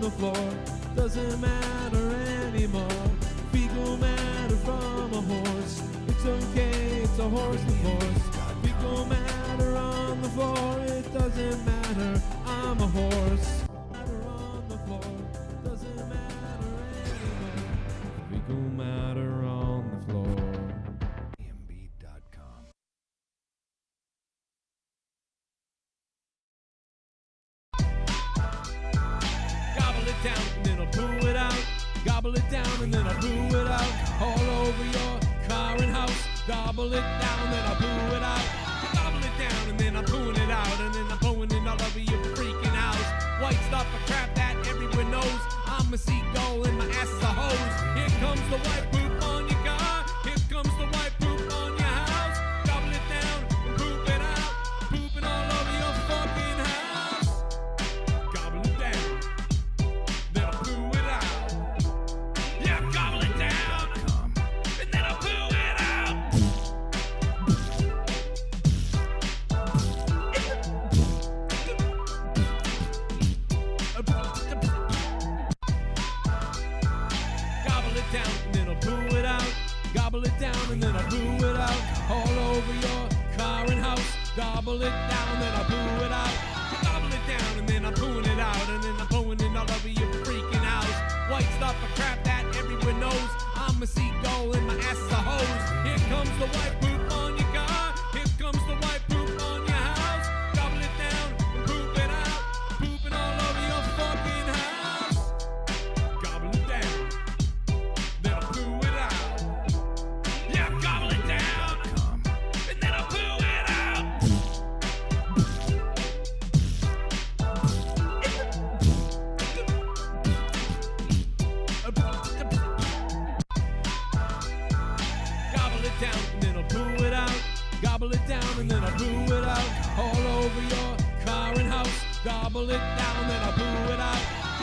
the floor. Doesn't matter anymore. Fecal matter from a horse. It's okay, it's a horse divorce. Fecal matter on the floor. It doesn't matter, I'm a horse. Matter on the floor. Doesn't matter anymore. Fecal matter on the floor. Gobble it down and then I'll poo it out. Gobble it down and then I'll poo it out. All over your car and house. Gobble it down then I'll poo it out. Gobble it down and then I'm pooing it out. And then I'm pooing it all over your freaking house. White stuff of crap that everyone knows. I'm a seagull and my ass is a hose. Here comes the white poop on your car. Here comes the white poop on your house. Gobble it down and poop it out. Pooping all over your fucking house. Gobble it down. Then I'll poo it out. Yeah, gobble it down. And then I'll poo it out. Gobble it down and then I'll poo it out. Gobble it down and then I'll poo it out. All over your car and house. Gobble it down, then I'll poo it out. Gobble it down and then I'm pooing it out. And then I'm pooing it all over your freaking house. White stuff of crap that everyone knows. I'm a seagull and my ass is a hose. Here comes the white poop on your car. Here comes the white poop on your house. Gobble it down and poop it out. Pooping all over your fucking house. Gobble it down. Then I'll poo it out. Yeah, gobble it down. And then I'll poo it out. Gobble it down and then I'll poo it out. Gobble it down and then I'll poo it out. All over your car and house. Gobble it down, then I'll poo it out.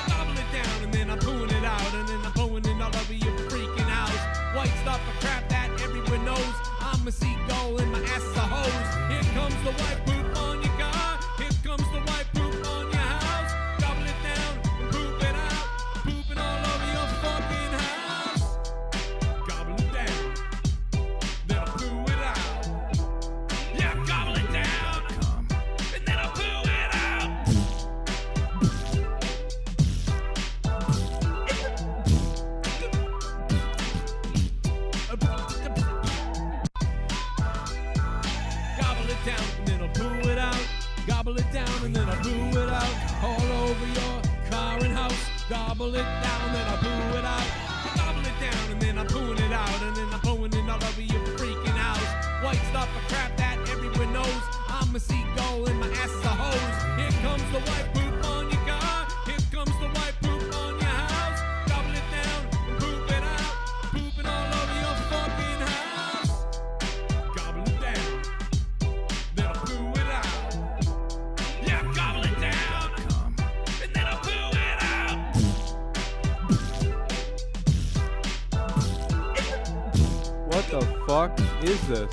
Gobble it down and then I'm pooing it out. And then I'm pooing it all over your freaking house. White stuff of crap that everyone knows. I'm a seagull and my ass is a hose. Here comes the white poop on your car. Here comes the white poop on your house. Gobble it down and poop it out. Pooping all over your fucking house. Gobble it down. Then I'll poo it out. Yeah, gobble it down. And then I'll poo it out. Gobble it down and then I'll poo it out. Gobble it down and then I'll poo it out. All over your car and house. Gobble it down, then I'll poo it out. Gobble it down and then I'm pooing it out. And then I'm pooing it all over your freaking house. White stuff of crap that everyone knows. I'm a seagull and my ass is a hose. Here comes the white poop on your car. Here comes the white poop on your house. Gobble it down and poop it out. Pooping all over your fucking house. Gobble it down. Then I'll poo it out. Yeah, gobble it down. And then I'll poo it out. What the fuck is this?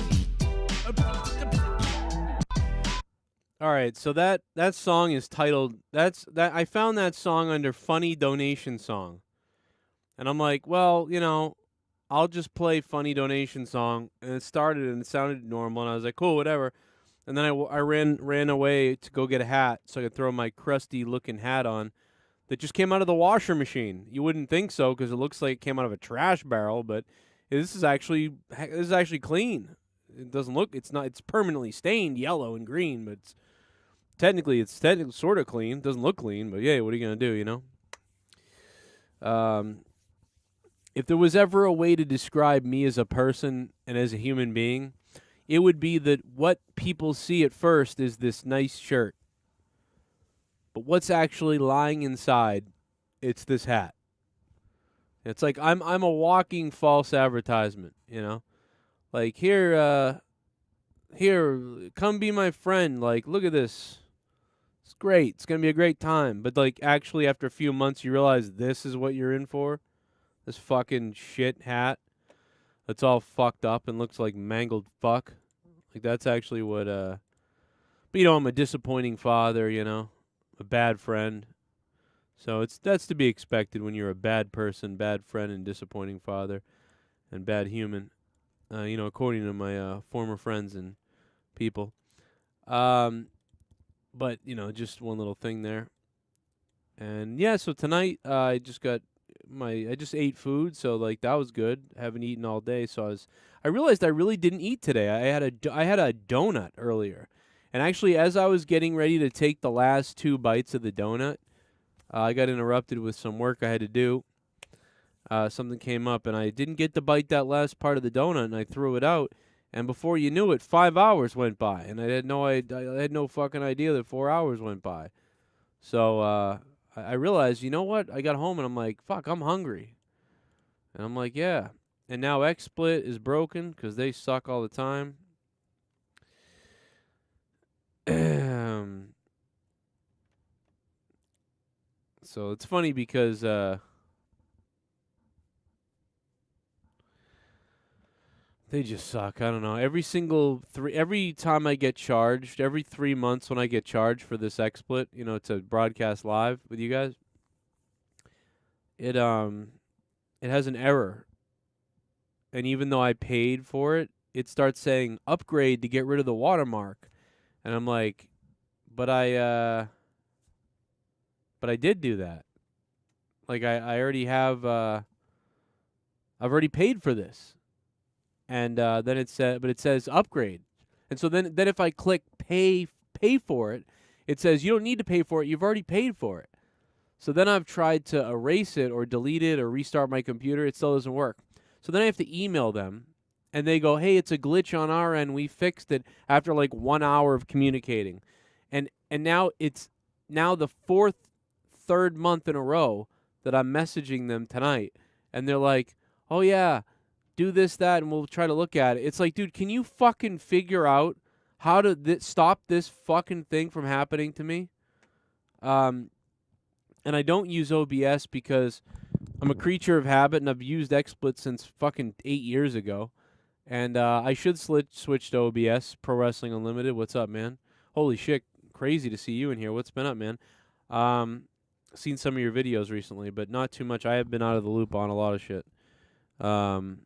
All right, so that song is titled I found that song under funny donation song. And I'm like, well, you know, I'll just play funny donation song, and it started and it sounded normal, and I was like, cool, whatever. And then I ran away to go get a hat so I could throw my crusty looking hat on that just came out of the washer machine. You wouldn't think so because it looks like it came out of a trash barrel, but this is actually clean. It doesn't look, it's permanently stained yellow and green, but it's technically sort of clean. It doesn't look clean, but yeah, what are you going to do, you know? If there was ever a way to describe me as a person and as a human being, it would be that what people see at first is this nice shirt. But what's actually lying inside, it's this hat. It's like I'm a walking false advertisement, you know? Like, here, come be my friend. Like, look at this. It's great. It's going to be a great time. But, like, actually, after a few months, you realize this is what you're in for. This fucking shit hat that's all fucked up and looks like mangled fuck. Like, that's actually what, but, you know, I'm a disappointing father, you know, a bad friend, So that's to be expected when you're a bad person, bad friend, and disappointing father, and bad human. According to my former friends and people. But just one little thing there. And yeah, so tonight I just ate food, so like that was good. Haven't eaten all day, so I realized I really didn't eat today. I had a donut earlier. And actually as I was getting ready to take the last 2 bites of the donut, I got interrupted with some work I had to do. Something came up and I didn't get to bite that last part of the donut and I threw it out. And before you knew it, 5 hours went by, and I had no fucking idea that 4 hours went by. So I realized, you know what? I got home and I'm like, fuck, I'm hungry. And I'm like, yeah. And now Xsplit is broken because they suck all the time. So it's funny because they just suck. I don't know. Every time I get charged, every 3 months when I get charged for this XSplit, to broadcast live with you guys, it has an error. And even though I paid for it, it starts saying upgrade to get rid of the watermark. And I'm like, but I did do that. Like I already have I've already paid for this. And then it says upgrade. And so then if I click pay for it, it says you don't need to pay for it. You've already paid for it. So then I've tried to erase it or delete it or restart my computer. It still doesn't work. So then I have to email them, and they go, hey, it's a glitch on our end. We fixed it after like 1 hour of communicating. And now it's the third month in a row that I'm messaging them tonight. And they're like, oh, yeah, do this, that, and we'll try to look at it. It's like, dude, can you fucking figure out how to stop this fucking thing from happening to me? And I don't use OBS because I'm a creature of habit, and I've used XSplit since fucking 8 years ago. And I should switch to OBS, Pro Wrestling Unlimited. What's up, man? Holy shit, crazy to see you in here. What's been up, man? Seen some of your videos recently, but not too much. I have been out of the loop on a lot of shit. But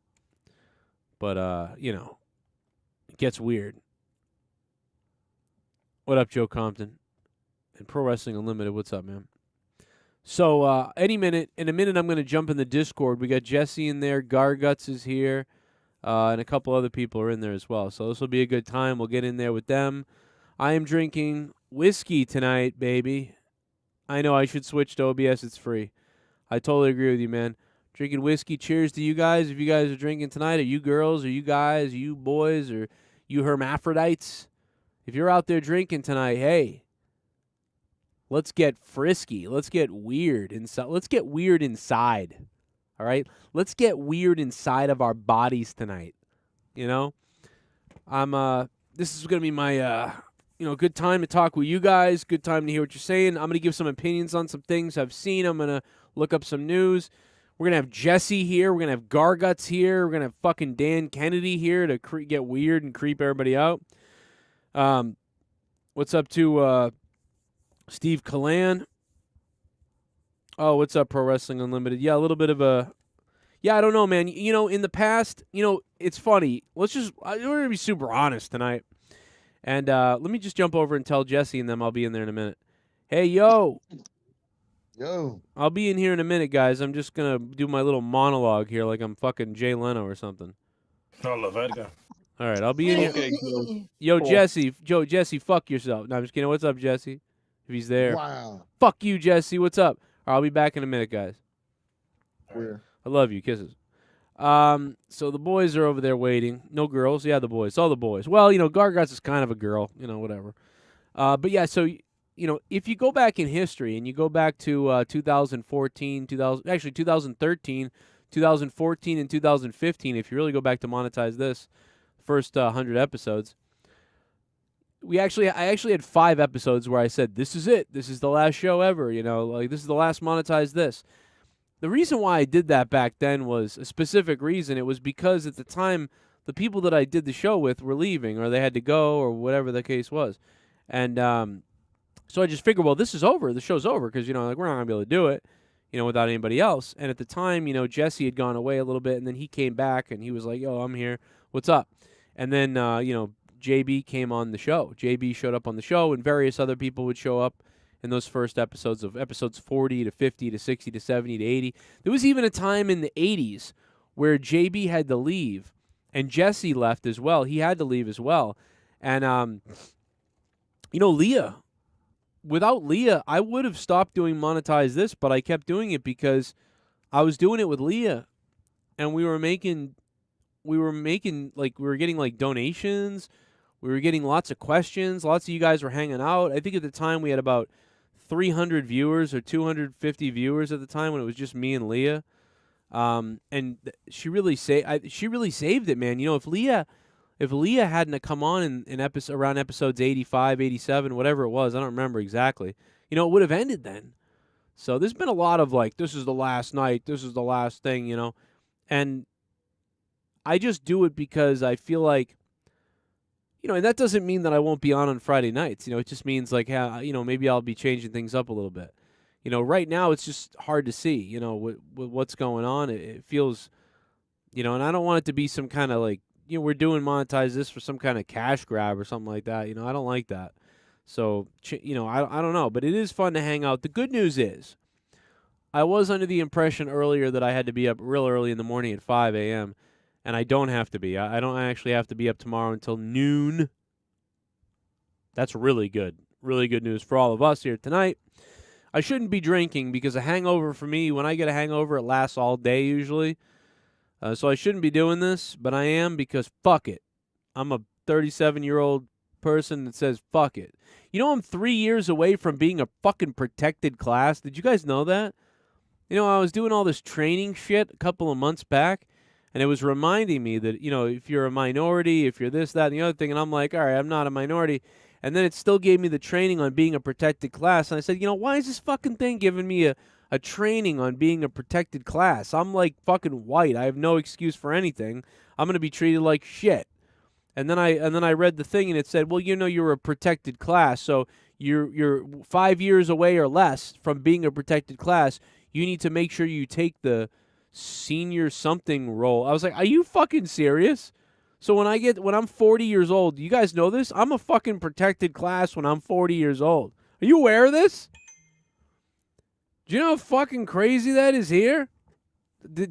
it gets weird. What up, Joe Compton? And Pro Wrestling Unlimited, what's up, man? So, in a minute, I'm going to jump in the Discord. We got Jesse in there, Garguts is here, and a couple other people are in there as well. So this will be a good time. We'll get in there with them. I am drinking whiskey tonight, baby. I know I should switch to OBS. It's free. I totally agree with you, man. Drinking whiskey. Cheers to you guys. If you guys are drinking tonight, are you girls, are you guys, are you boys, or you hermaphrodites? If you're out there drinking tonight, hey, let's get frisky. Let's get weird inside. Let's get weird inside. All right? Let's get weird inside of our bodies tonight. This is going to be my good time to talk with you guys. Good time to hear what you're saying. I'm going to give some opinions on some things I've seen. I'm going to look up some news. We're going to have Jesse here. We're going to have Garguts here. We're going to have fucking Dan Kennedy here to get weird and creep everybody out. What's up to Steve Kalan? Oh, what's up, Pro Wrestling Unlimited? Yeah, a little bit of a... Yeah, I don't know, man. In the past, it's funny. We're going to be super honest tonight. And let me just jump over and tell Jesse, and then I'll be in there in a minute. Hey, yo. Yo. I'll be in here in a minute, guys. I'm just going to do my little monologue here like I'm fucking Jay Leno or something. No, la verga. All right, I'll be in here. Okay, cool. Yo, cool. Jesse, fuck yourself. No, I'm just kidding. What's up, Jesse? If he's there. Wow. Fuck you, Jesse. What's up? All right, I'll be back in a minute, guys. Weird. I love you. Kisses. So the boys are over there waiting. No girls. Yeah, the boys. All the boys. Well, Garguts is kind of a girl. Whatever. But yeah, so... if you go back in history and you go back to 2013, 2014, and 2015, if you really go back to monetize this, first 100 episodes, I actually had 5 episodes where I said, this is it. This is the last show ever. This is the last monetize this. The reason why I did that back then was a specific reason. It was because at the time, the people that I did the show with were leaving or they had to go or whatever the case was. And, So I just figured, well, this is over. The show's over because, like we're not going to be able to do it, without anybody else. And at the time, Jesse had gone away a little bit, and then he came back, and he was like, yo, I'm here. What's up? And then, JB came on the show. JB showed up on the show, and various other people would show up in those first episodes of episodes 40 to 50 to 60 to 70 to 80. There was even a time in the 80s where JB had to leave, and Jesse left as well. He had to leave as well. And, Leah. Without Leah, I would have stopped doing Monetize This, but I kept doing it because I was doing it with Leah, and we were getting donations. We were getting lots of questions. Lots of you guys were hanging out. I think at the time we had about 300 viewers or 250 viewers at the time when it was just me and Leah. And she really saved it, man. If Leah hadn't come on in around episodes 85, 87, whatever it was, I don't remember exactly, it would have ended then. So there's been a lot of this is the last night, this is the last thing, and I just do it because I feel like, and that doesn't mean that I won't be on Friday nights. It just means maybe I'll be changing things up a little bit. Right now it's just hard to see, with what's going on. It feels, and I don't want it to be some kind of we're doing Monetize This for some kind of cash grab or something like that. I don't like that. So, I don't know. But it is fun to hang out. The good news is I was under the impression earlier that I had to be up real early in the morning at 5 a.m., and I don't have to be. I don't actually have to be up tomorrow until noon. That's really good. Really good news for all of us here tonight. I shouldn't be drinking because a hangover for me, when I get a hangover, it lasts all day usually. So I shouldn't be doing this, but I am because fuck it. I'm a 37-year-old person that says fuck it. I'm 3 years away from being a fucking protected class. Did you guys know that? I was doing all this training shit a couple of months back, and it was reminding me that, if you're a minority, if you're this, that, and the other thing, and I'm like, all right, I'm not a minority. And then it still gave me the training on being a protected class, and I said, why is this fucking thing giving me a training on being a protected class? I'm fucking white. I have no excuse for anything. I'm going to be treated like shit. And then I read the thing and it said, well, you're a protected class, so you're 5 years away or less from being a protected class. You need to make sure you take the senior something role. I was like, are you fucking serious? So when I'm 40 years old, you guys know this? I'm a fucking protected class when I'm 40 years old. Are you aware of this? Do you know how fucking crazy that is here?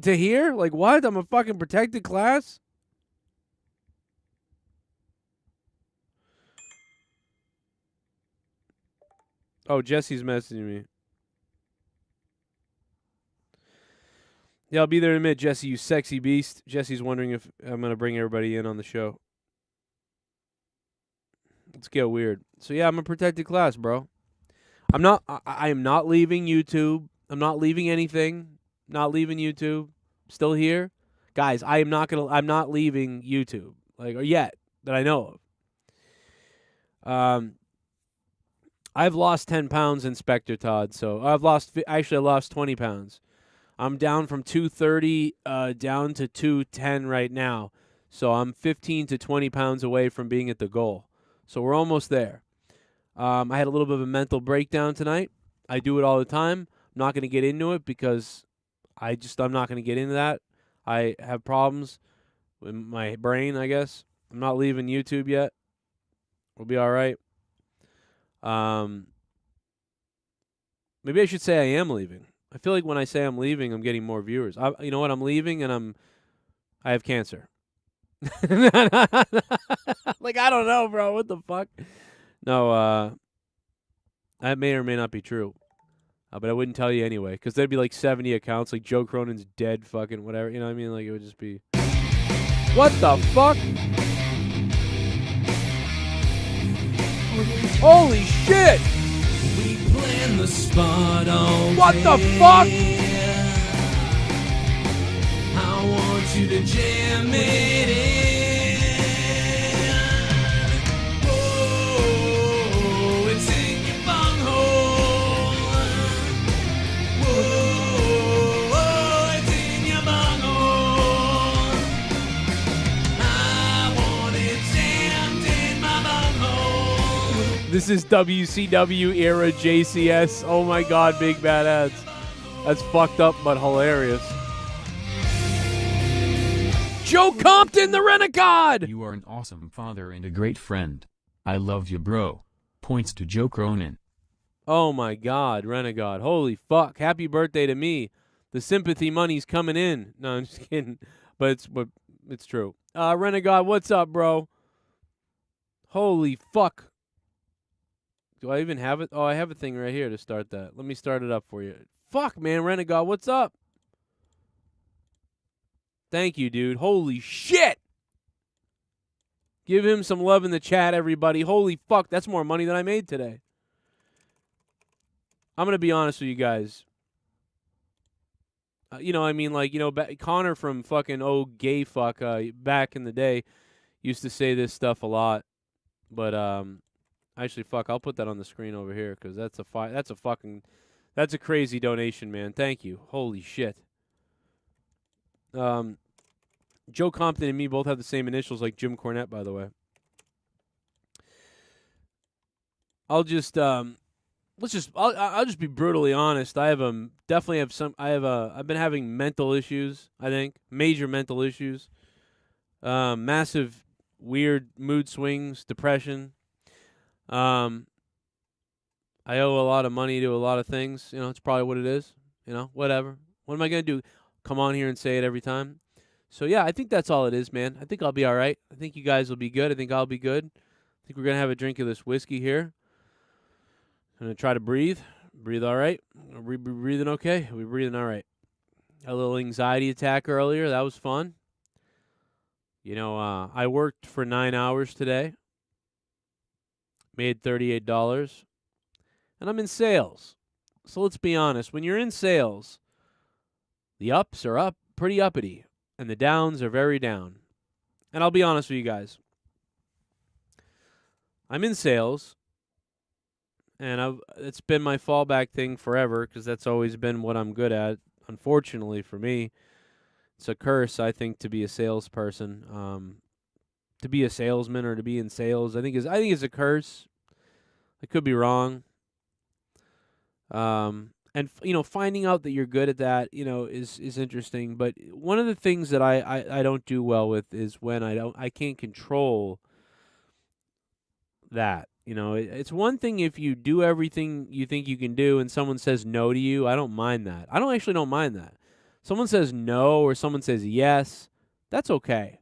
To hear? What? I'm a fucking protected class? Oh, Jesse's messaging me. Yeah, I'll be there in a minute, Jesse, you sexy beast. Jesse's wondering if I'm going to bring everybody in on the show. Let's get weird. So, yeah, I'm a protected class, bro. I am not leaving YouTube. I'm not leaving anything. Not leaving YouTube. Still here. Guys, I'm not leaving YouTube. Or yet, that I know of. I've lost 10 pounds, Inspector Todd. So I lost 20 pounds. I'm down from 230 down to 210 right now. So I'm 15 to 20 pounds away from being at the goal. So we're almost there. I had a little bit of a mental breakdown tonight. I do it all the time. I'm not going to get into it because I'm not going to get into that. I have problems with my brain, I guess. I'm not leaving YouTube yet. We'll be all right. Maybe I should say I am leaving. I feel like when I say I'm leaving, I'm getting more viewers. You know what? I'm leaving and I have cancer. I don't know, bro. What the fuck? No, that may or may not be true. But I wouldn't tell you anyway, because there'd be 70 accounts, Joe Cronin's dead, fucking whatever. You know what I mean? It would just be... What the fuck? Holy shit! We plan the spot all What the fuck? I want you to jam it in. Whoa, it's in your bunghole. Whoa, it's in your bunghole. I want it jammed in my bunghole. This is WCW era JCS. Oh my God, big bad ads. That's fucked up but hilarious. Joe Compton, the Renegade! You are an awesome father and a great friend. I love you, bro. Points to Joe Cronin. Oh my God, Renegade. Holy fuck. Happy birthday to me. The sympathy money's coming in. No, I'm just kidding. But it's true. Renegade, what's up, bro? Holy fuck. Do I even have it? Oh, I have a thing right here to start that. Let me start it up for you. Fuck, man, Renegade, what's up? Thank you, dude. Holy shit! Give him some love in the chat, everybody. Holy fuck, that's more money than I made today. I'm going to be honest with you guys. Connor from fucking gay fuck back in the day used to say this stuff a lot. But actually, fuck, I'll put that on the screen over here because that's a crazy donation, man. Thank you. Holy shit. Joe Compton and me both have the same initials like Jim Cornette, by the way. I'll just be brutally honest. I've been having mental issues, I think. Major mental issues. Massive weird mood swings, depression. I owe a lot of money to a lot of things. You know, it's probably what it is. You know, whatever. What am I going to do? Come on here and say it every time? So, yeah, I think that's all it is, man. I think I'll be all right. I think you guys will be good. I think I'll be good. I think we're going to have a drink of this whiskey here. I'm going to try to breathe. Breathe all right. Are we breathing okay? Are we breathing all right? Had a little anxiety attack earlier. That was fun. You know, I worked for 9 hours today. Made $38. And I'm in sales. So let's be honest. When you're in sales, the ups are up, pretty uppity. And the downs are very down. And I'll be honest with you guys. I'm in sales. And it's been my fallback thing forever because that's always been what I'm good at. Unfortunately for me, it's a curse, I think, to be a salesperson. To be a salesman or to be in sales, I think it's a curse. I could be wrong. And finding out that you're good at that, is interesting. But one of the things that I don't do well with is when I can't control that. It's one thing if you do everything you think you can do and someone says no to you. I don't mind that. I don't mind that. Someone says no or someone says yes, that's okay.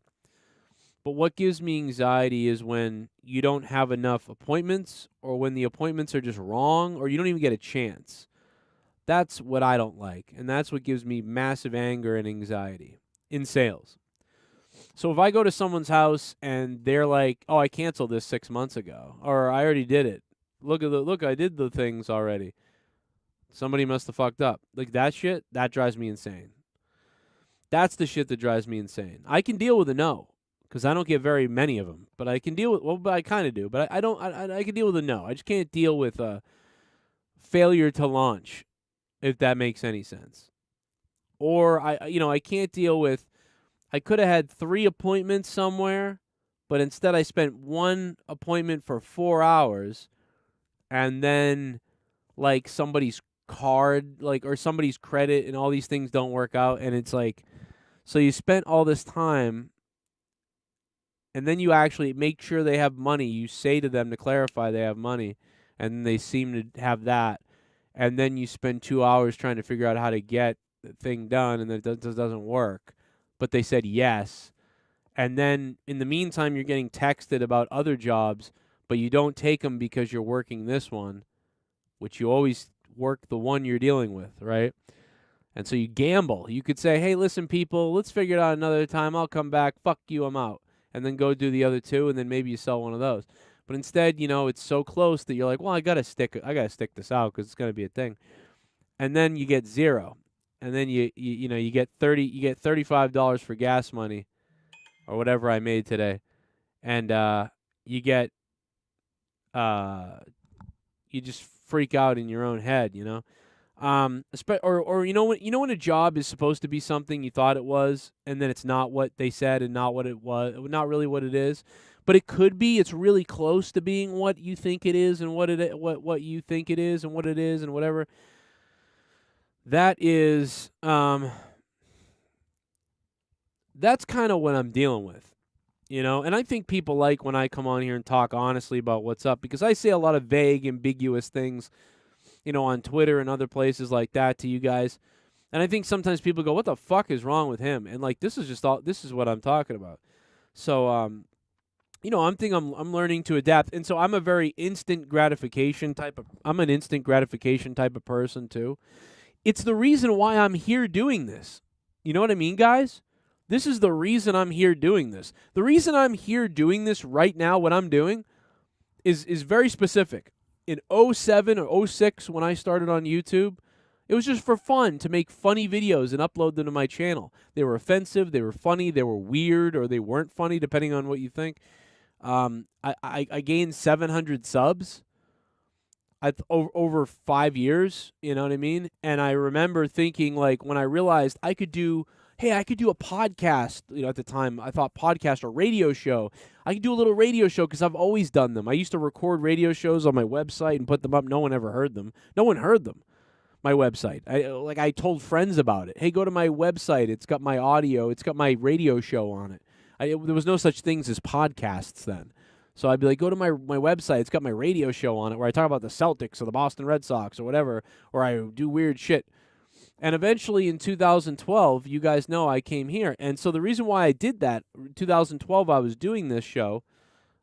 But what gives me anxiety is when you don't have enough appointments or when the appointments are just wrong or you don't even get a chance. That's what I don't like, and that's what gives me massive anger and anxiety in sales. So if I go to someone's house and they're like, "Oh, I canceled this 6 months ago," or "I already did it. Look, I did the things already." Somebody must have fucked up. Like that shit, that drives me insane. That's the shit that drives me insane. I can deal with a no because I don't get very many of them, but I can deal with. Well, but I kind of do, but I don't. I can deal with a no. I just can't deal with a failure to launch. If that makes any sense. Or I can't deal with I could have had 3 appointments somewhere, but instead I spent 1 appointment for 4 hours and then like somebody's card or somebody's credit and all these things don't work out and it's like so you spent all this time and then you actually make sure they have money. You say to them to clarify they have money and they seem to have that. And then you spend 2 hours trying to figure out how to get the thing done, and it doesn't work. But they said yes. And then in the meantime, you're getting texted about other jobs, but you don't take them because you're working this one, which you always work the one you're dealing with, right? And so you gamble. You could say, hey, listen, people, let's figure it out another time. I'll come back. Fuck you, I'm out. And then go do the other 2, and then maybe you sell one of those. But instead, it's so close that you're like, well, I gotta stick this out because it's gonna be a thing. And then you get 0, and then you get $35 for gas money, or whatever I made today, and you get you just freak out in your own head, or when a job is supposed to be something you thought it was, and then it's not what they said and not what it was, not really what it is. but it could be. It's really close to being what you think it is, and what you think it is, and what it is, and whatever. That is, that's kind of what I'm dealing with. And I think people like when I come on here and talk honestly about what's up, because I say a lot of vague, ambiguous things, on Twitter and other places like that to you guys. And I think sometimes people go, what the fuck is wrong with him? And like, this is what I'm talking about. So, I'm learning to adapt. And so I'm I'm an instant gratification type of person too. It's the reason why I'm here doing this. You know what I mean, guys? This is the reason I'm here doing this. The reason I'm here doing this right now, what I'm doing, is very specific. In 07 or 06, when I started on YouTube, it was just for fun to make funny videos and upload them to my channel. They were offensive, they were funny, they were weird, or they weren't funny, depending on what you think. I gained 700 subs over 5 years, you know what I mean? And I remember thinking, like, when I realized I could do a podcast. At the time, I thought podcast or radio show. I could do a little radio show because I've always done them. I used to record radio shows on my website and put them up. No one ever heard them. No one heard them. My website. I told friends about it. Hey, go to my website. It's got my audio. It's got my radio show on it. There was no such things as podcasts then. So I'd be like, go to my website. It's got my radio show on it where I talk about the Celtics or the Boston Red Sox or whatever, or I do weird shit. And eventually in 2012, you guys know I came here. And so the reason why I did that, in 2012 I was doing this show,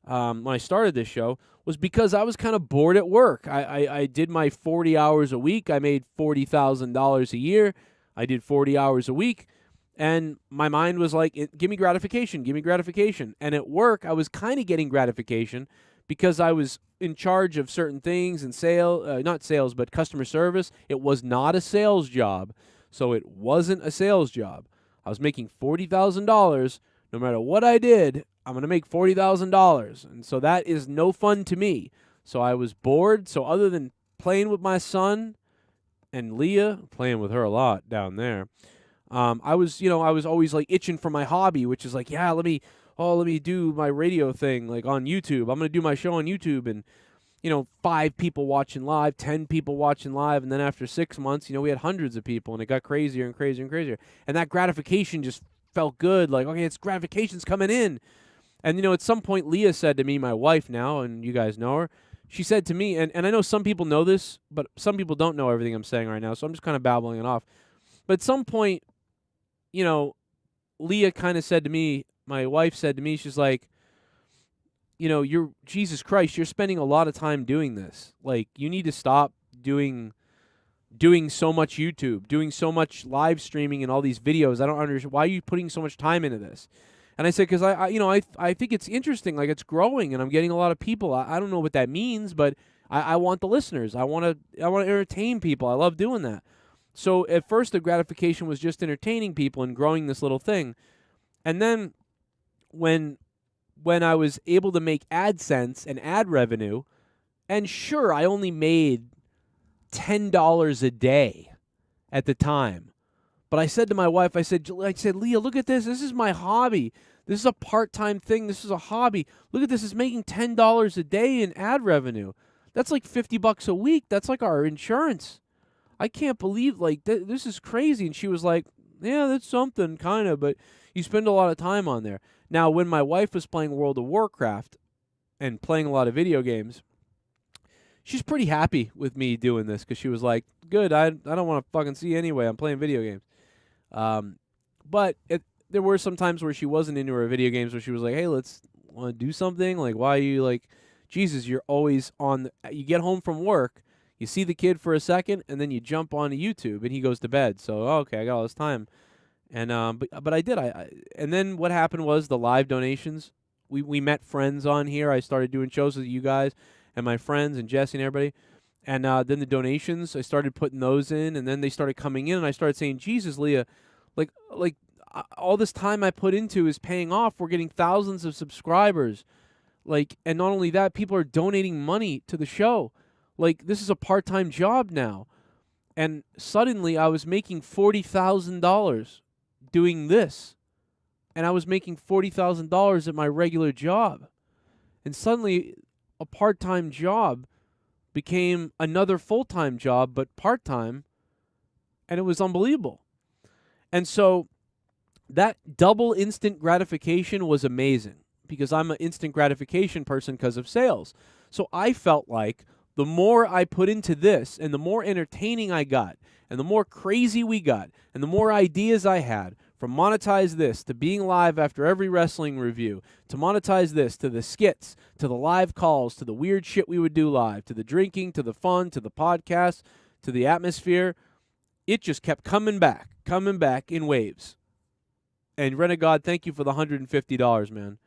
when I started this show, was because I was kind of bored at work. I did my 40 hours a week. I made $40,000 a year. I did 40 hours a week. And my mind was like, give me gratification, give me gratification. And at work, I was kind of getting gratification because I was in charge of certain things and not sales, but customer service. It was not a sales job, so it wasn't a sales job. I was making $40,000. No matter what I did, I'm going to make $40,000. And so that is no fun to me. So I was bored. So other than playing with my son and Leah, playing with her a lot down there, I was always like itching for my hobby, which is like, yeah, let me do my radio thing like on YouTube. I'm going to do my show on YouTube, and 5 people watching live, 10 people watching live, and then after 6 months, we had hundreds of people, and it got crazier and crazier and crazier. And that gratification just felt good, like, okay, it's gratification's coming in. And at some point Leah said to me, my wife now, and you guys know her, she said to me, and I know some people know this, but some people don't know everything I'm saying right now, so I'm just kind of babbling it off. But at some point, Leah kind of said to me, my wife said to me, she's like, you're Jesus Christ, you're spending a lot of time doing this. Like, you need to stop doing so much YouTube, doing so much live streaming and all these videos. I don't understand. Why are you putting so much time into this? And I said, because I think it's interesting. Like, it's growing, and I'm getting a lot of people. I don't know what that means, but I want the listeners. I want to entertain people. I love doing that. So at first the gratification was just entertaining people and growing this little thing. And then when I was able to make AdSense and ad revenue, and sure, I only made $10 a day at the time. But I said to my wife, I said, Leah, look at this. This is my hobby. This is a part-time thing. This is a hobby. Look at this. It's making $10 a day in ad revenue. That's like $50 a week. That's like our insurance. I can't believe, like, this is crazy. And she was like, yeah, that's something, kind of, but you spend a lot of time on there. Now, when my wife was playing World of Warcraft and playing a lot of video games, she's pretty happy with me doing this because she was like, good, I don't want to fucking see you anyway. I'm playing video games. But there were some times where she wasn't into her video games where she was like, hey, want to do something? Like, why are you like, Jesus, you're always on, you get home from work, you see the kid for a second, and then you jump onto YouTube, and he goes to bed. So, okay, I got all this time. And but I did. And then what happened was the live donations. We met friends on here. I started doing shows with you guys and my friends and Jesse and everybody. And then the donations, I started putting those in, and then they started coming in, and I started saying, Jesus, Leah, like all this time I put into is paying off. We're getting thousands of subscribers. Like, and not only that, people are donating money to the show. Like, this is a part-time job now. And suddenly I was making $40,000 doing this. And I was making $40,000 at my regular job. And suddenly a part-time job became another full-time job, but part-time, and it was unbelievable. And so that double instant gratification was amazing because I'm an instant gratification person because of sales. So I felt like the more I put into this and the more entertaining I got and the more crazy we got and the more ideas I had, from monetize this to being live after every wrestling review, to monetize this, to the skits, to the live calls, to the weird shit we would do live, to the drinking, to the fun, to the podcast, to the atmosphere, it just kept coming back in waves. And Renegade, thank you for the $150, man.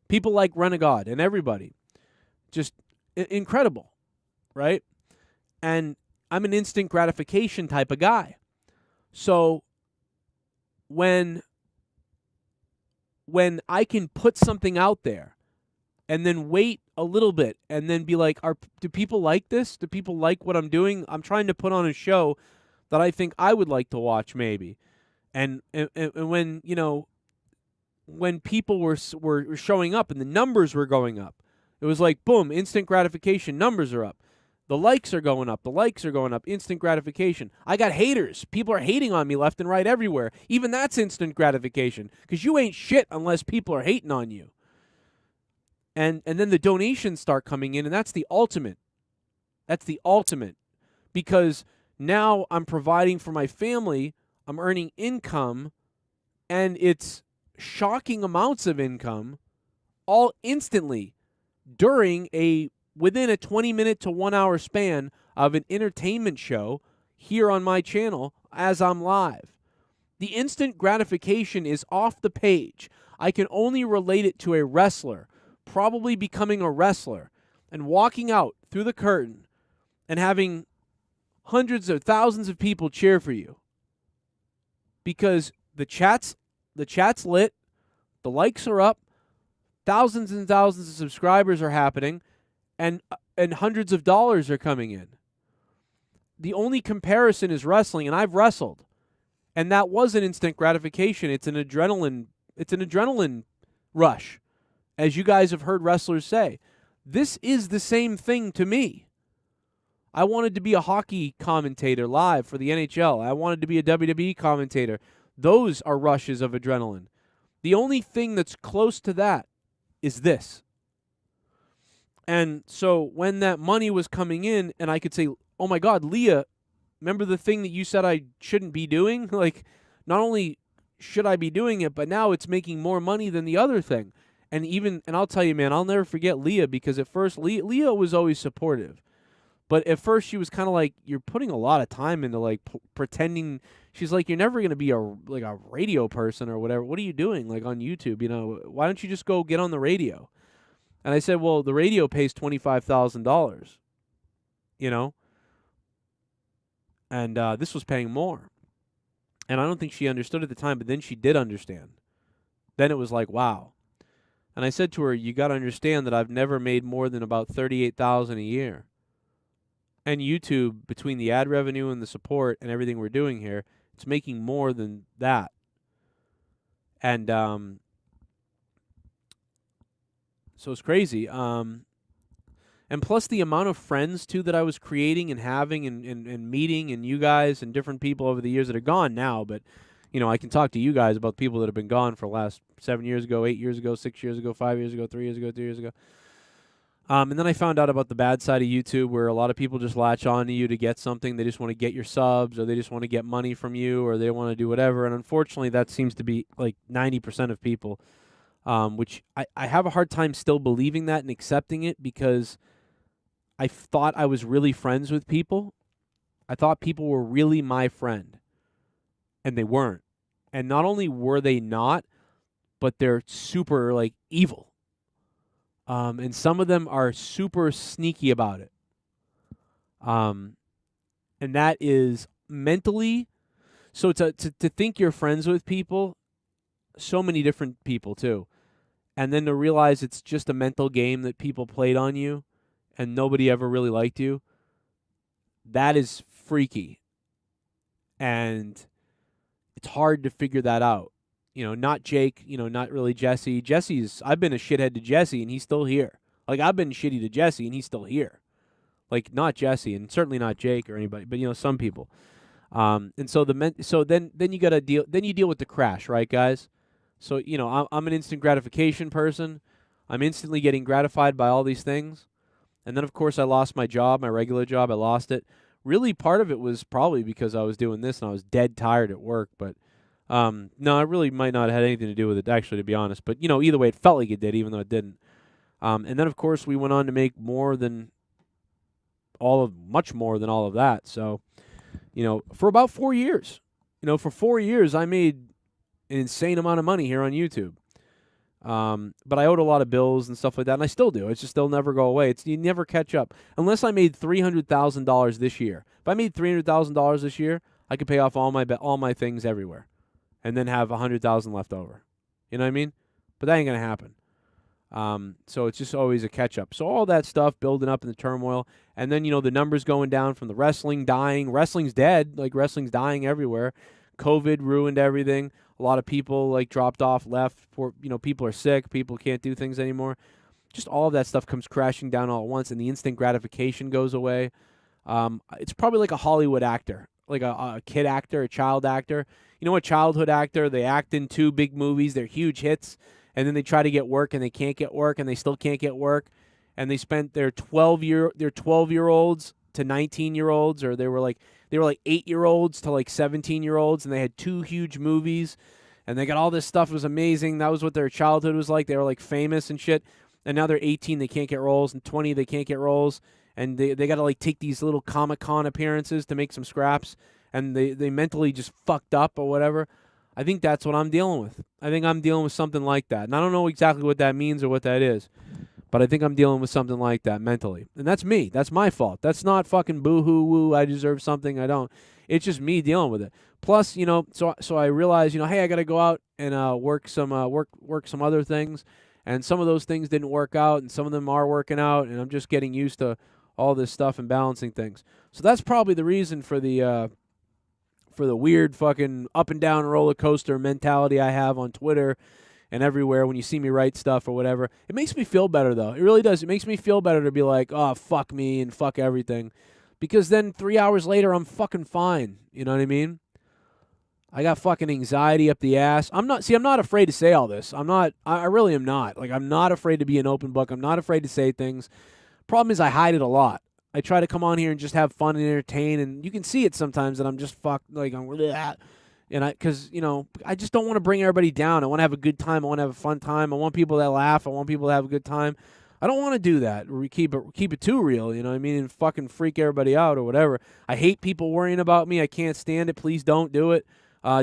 People like Renegade and everybody. Just incredible, right? And I'm an instant gratification type of guy. So when I can put something out there and then wait a little bit and then be like, do people like this? Do people like what I'm doing? I'm trying to put on a show that I think I would like to watch maybe. And when, you know, when people were showing up and the numbers were going up, it was like, boom, instant gratification, numbers are up. The likes are going up. The likes are going up. Instant gratification. I got haters. People are hating on me left and right everywhere. Even that's instant gratification because you ain't shit unless people are hating on you. And then the donations start coming in, and that's the ultimate. That's the ultimate because now I'm providing for my family. I'm earning income, and it's shocking amounts of income all instantly within a 20-minute to 1 hour span of an entertainment show here on my channel as I'm live. The instant gratification is off the page. I can only relate it to a wrestler, probably becoming a wrestler and walking out through the curtain and having hundreds of thousands of people cheer for you. Because the chat's lit, the likes are up, thousands and thousands of subscribers are happening, and hundreds of dollars are coming in. The only comparison is wrestling, and I've wrestled, and that was an instant gratification. It's an adrenaline rush, as you guys have heard wrestlers say. This is the same thing to me. I wanted to be a hockey commentator live for the NHL. I wanted to be a WWE commentator. Those are rushes of adrenaline. The only thing that's close to that is this. And so when that money was coming in and I could say, oh my God, Leah, remember the thing that you said I shouldn't be doing? Like, not only should I be doing it, but now it's making more money than the other thing. And I'll tell you, man, I'll never forget Leah because at first Leah was always supportive. But at first she was kind of like, you're putting a lot of time into like pretending. She's like, you're never going to be a radio person or whatever. What are you doing like on YouTube? You know, why don't you just go get on the radio? And I said, well, the radio pays $25,000, you know, and this was paying more. And I don't think she understood at the time, but then she did understand. Then it was like, wow. And I said to her, you got to understand that I've never made more than about $38,000 a year. And YouTube, between the ad revenue and the support and everything we're doing here, it's making more than that. And so it's crazy. And plus the amount of friends, too, that I was creating and having and meeting and you guys and different people over the years that are gone now. But, you know, I can talk to you guys about people that have been gone for the last 7 years ago, 8 years ago, 6 years ago, 5 years ago, 3 years ago, 2 years ago. And then I found out about the bad side of YouTube where a lot of people just latch on to you to get something. They just want to get your subs or they just want to get money from you or they want to do whatever. And unfortunately, that seems to be like 90% of people, which I have a hard time still believing that and accepting it because I thought I was really friends with people. I thought people were really my friend, and they weren't. And not only were they not, but they're super like evil. And some of them are super sneaky about it. And that is mentally. So to think you're friends with people, so many different people too. And then to realize it's just a mental game that people played on you and nobody ever really liked you. That is freaky. And it's hard to figure that out. You know, not Jake, you know, not really Jesse. I've been a shithead to Jesse, and he's still here. Like, I've been shitty to Jesse, and he's still here. Like, not Jesse, and certainly not Jake or anybody, but, some people. And so then you got to deal. Then you deal with the crash, right, guys? So, I'm an instant gratification person. I'm instantly getting gratified by all these things. And then, of course, I lost my job, my regular job. I lost it. Really, part of it was probably because I was doing this and I was dead tired at work. But, no, it really might not have had anything to do with it, actually, to be honest. But, either way, it felt like it did, even though it didn't. And then, of course, we went on to make much more than all of that. So, for about 4 years, for 4 years, I made an insane amount of money here on YouTube. But I owed a lot of bills and stuff like that, and I still do. It's just they'll never go away. You never catch up. Unless I made $300,000 this year. If I made $300,000 this year, I could pay off all my things everywhere, and then have $100,000 left over. You know what I mean? But that ain't gonna happen. So it's just always a catch up. So all that stuff building up in the turmoil, and then the numbers going down from the wrestling dying. Wrestling's dead. Like, wrestling's dying everywhere. COVID ruined everything. A lot of people dropped off, left. People are sick. People can't do things anymore. Just all of that stuff comes crashing down all at once, and the instant gratification goes away. It's probably like a Hollywood actor, like a kid actor, a child actor. A childhood actor, they act in 2 big movies. They're huge hits, and then they try to get work, and they can't get work, and they still can't get work. And they spent their 12-year-olds to 19-year-olds, or they were like 8-year-olds to 17-year-olds, and they had 2 huge movies, and they got all this stuff. It was amazing. That was what their childhood was like. They were famous and shit, and now they're 18, they can't get roles, and 20, they can't get roles, and they got to take these little Comic-Con appearances to make some scraps, and they mentally just fucked up or whatever. I think that's what I'm dealing with. I think I'm dealing with something like that, and I don't know exactly what that means or what that is. But I think I'm dealing with something like that mentally. And that's me. That's my fault. That's not fucking boo-hoo-woo, I deserve something, I don't. It's just me dealing with it. Plus, so I realized, hey, I got to go out and work some other things. And some of those things didn't work out, and some of them are working out, and I'm just getting used to all this stuff and balancing things. So that's probably the reason for the weird fucking up and down roller coaster mentality I have on Twitter and everywhere when you see me write stuff or whatever. It makes me feel better, though. It really does. It makes me feel better to be like, oh, fuck me and fuck everything. Because then 3 hours later, I'm fucking fine. You know what I mean? I got fucking anxiety up the ass. I'm not afraid to say all this. I really am not. I'm not afraid to be an open book. I'm not afraid to say things. Problem is I hide it a lot. I try to come on here and just have fun and entertain, and you can see it sometimes that I'm just fucked, because, I just don't want to bring everybody down. I want to have a good time. I want to have a fun time. I want people that laugh. I want people to have a good time. I don't want to do that. Keep it too real, you know what I mean, and fucking freak everybody out or whatever. I hate people worrying about me. I can't stand it. Please don't do it.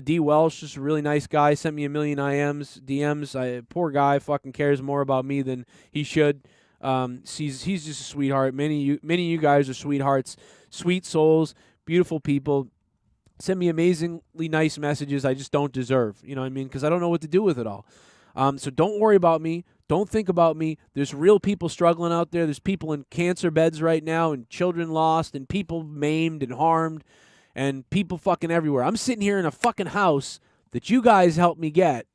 D. Welsh, just a really nice guy, sent me a million DMs. Poor guy, fucking cares more about me than he should. He's just a sweetheart. Many of you guys are sweethearts, sweet souls, beautiful people. Send me amazingly nice messages I just don't deserve, you know what I mean? Because I don't know what to do with it all. So don't worry about me. Don't think about me. There's real people struggling out there. There's people in cancer beds right now, and children lost, and people maimed and harmed, and people fucking everywhere. I'm sitting here in a fucking house that you guys helped me get,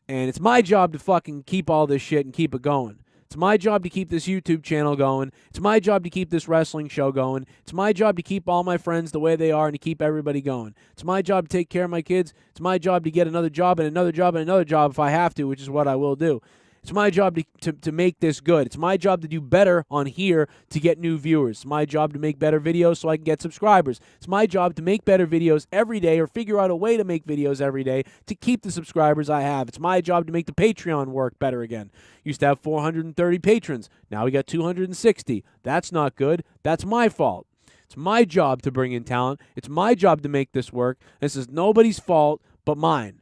and it's my job to fucking keep all this shit and keep it going. It's my job to keep this YouTube channel going. It's my job to keep this wrestling show going. It's my job to keep all my friends the way they are and to keep everybody going. It's my job to take care of my kids. It's my job to get another job and another job and another job if I have to, which is what I will do. It's my job to make this good. It's my job to do better on here to get new viewers. It's my job to make better videos so I can get subscribers. It's my job to make better videos every day or figure out a way to make videos every day to keep the subscribers I have. It's my job to make the Patreon work better again. Used to have 430 patrons. Now we got 260. That's not good. That's my fault. It's my job to bring in talent. It's my job to make this work. This is nobody's fault but mine.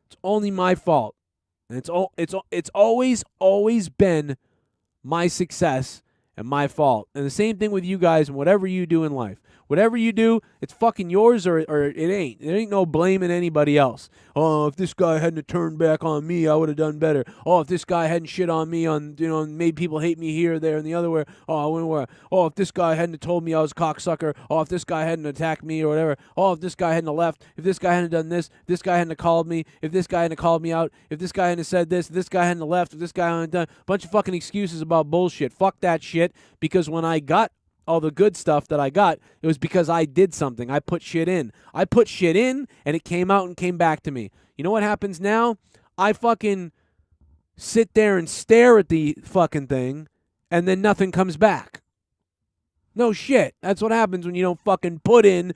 It's only my fault. And it's always been my success and my fault. And the same thing with you guys and whatever you do in life. Whatever you do, it's fucking yours or it ain't. There ain't no blaming anybody else. Oh, if this guy hadn't turned back on me, I would have done better. Oh, if this guy hadn't shit on me and made people hate me here, there, and the other way. Oh, I wouldn't worry. Oh, if this guy hadn't told me I was a cocksucker. Oh, if this guy hadn't attacked me or whatever. Oh, if this guy hadn't left. If this guy hadn't done this. If this guy hadn't called me. If this guy hadn't called me out. If this guy hadn't said this. If this guy hadn't left. If this guy hadn't done a bunch of fucking excuses about bullshit. Fuck that shit. Because when I got all the good stuff that I got, it was because I did something. I put shit in. I put shit in, and it came out and came back to me. You know what happens now? I fucking sit there and stare at the fucking thing, and then nothing comes back. No shit. That's what happens when you don't fucking put in.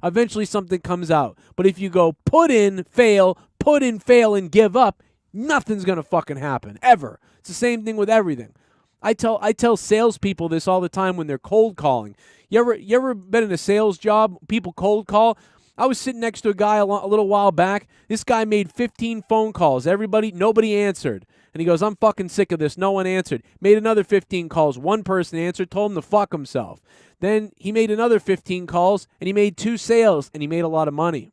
Eventually something comes out. But if you go put in, fail, and give up, nothing's going to fucking happen, ever. It's the same thing with everything. I tell salespeople this all the time when they're cold calling. You ever been in a sales job? People cold call. I was sitting next to a guy a little while back. This guy made 15 phone calls. Nobody answered. And he goes, I'm fucking sick of this. No one answered. Made another 15 calls. One person answered, told him to fuck himself. Then he made another 15 calls, and he made 2 sales, and he made a lot of money.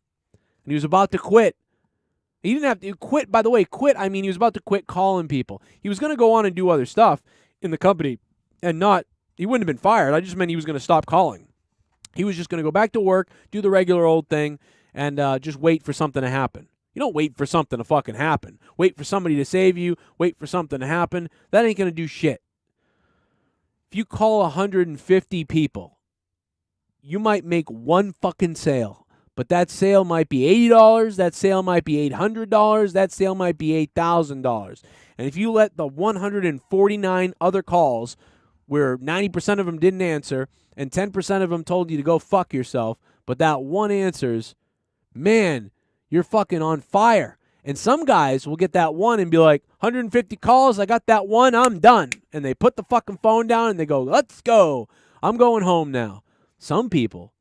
And he was about to quit. He didn't have to quit, by the way. Quit, I mean, he was about to quit calling people. He was going to go on and do other stuff in the company and he wouldn't have been fired. I just meant he was going to stop calling. He was just going to go back to work, do the regular old thing, and just wait for something to happen. You don't wait for something to fucking happen. Wait for somebody to save you. Wait for something to happen. That ain't going to do shit. If you call 150 people, you might make one fucking sale. But that sale might be $80. That sale might be $800. That sale might be $8,000. And if you let the 149 other calls, where 90% of them didn't answer, and 10% of them told you to go fuck yourself, but that one answers, man, you're fucking on fire. And some guys will get that one and be like, 150 calls, I got that one, I'm done. And they put the fucking phone down and they go, let's go. I'm going home now. Some people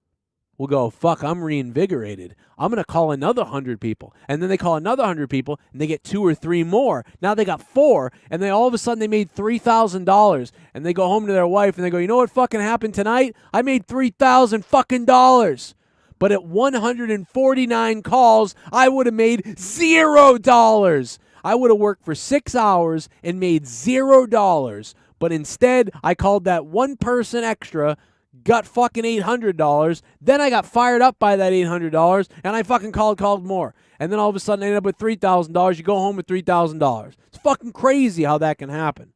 will go, fuck, I'm reinvigorated. I'm going to call another 100 people. And then they call another 100 people, and they get 2 or 3 more. Now they got 4, and they all of a sudden they made $3,000. And they go home to their wife, and they go, you know what fucking happened tonight? I made $3,000 fucking dollars. But at 149 calls, I would have made $0. I would have worked for 6 hours and made $0. But instead, I called that one person extra, got fucking $800, then I got fired up by that $800, and I fucking called more. And then all of a sudden I ended up with $3,000. You go home with $3,000. It's fucking crazy how that can happen.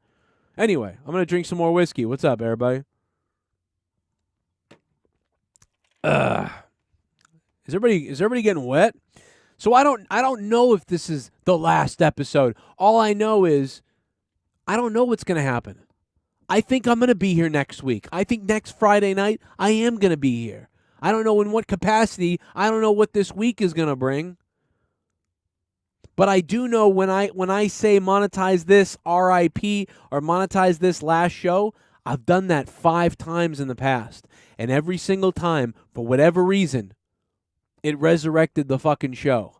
Anyway, I'm going to drink some more whiskey. What's up, everybody? Is everybody getting wet? So I don't know if this is the last episode. All I know is I don't know what's going to happen. I think I'm going to be here next week. I think next Friday night, I am going to be here. I don't know in what capacity. I don't know what this week is going to bring. But I do know when I say monetize this RIP or monetize this last show, I've done that 5 times in the past. And every single time, for whatever reason, it resurrected the fucking show.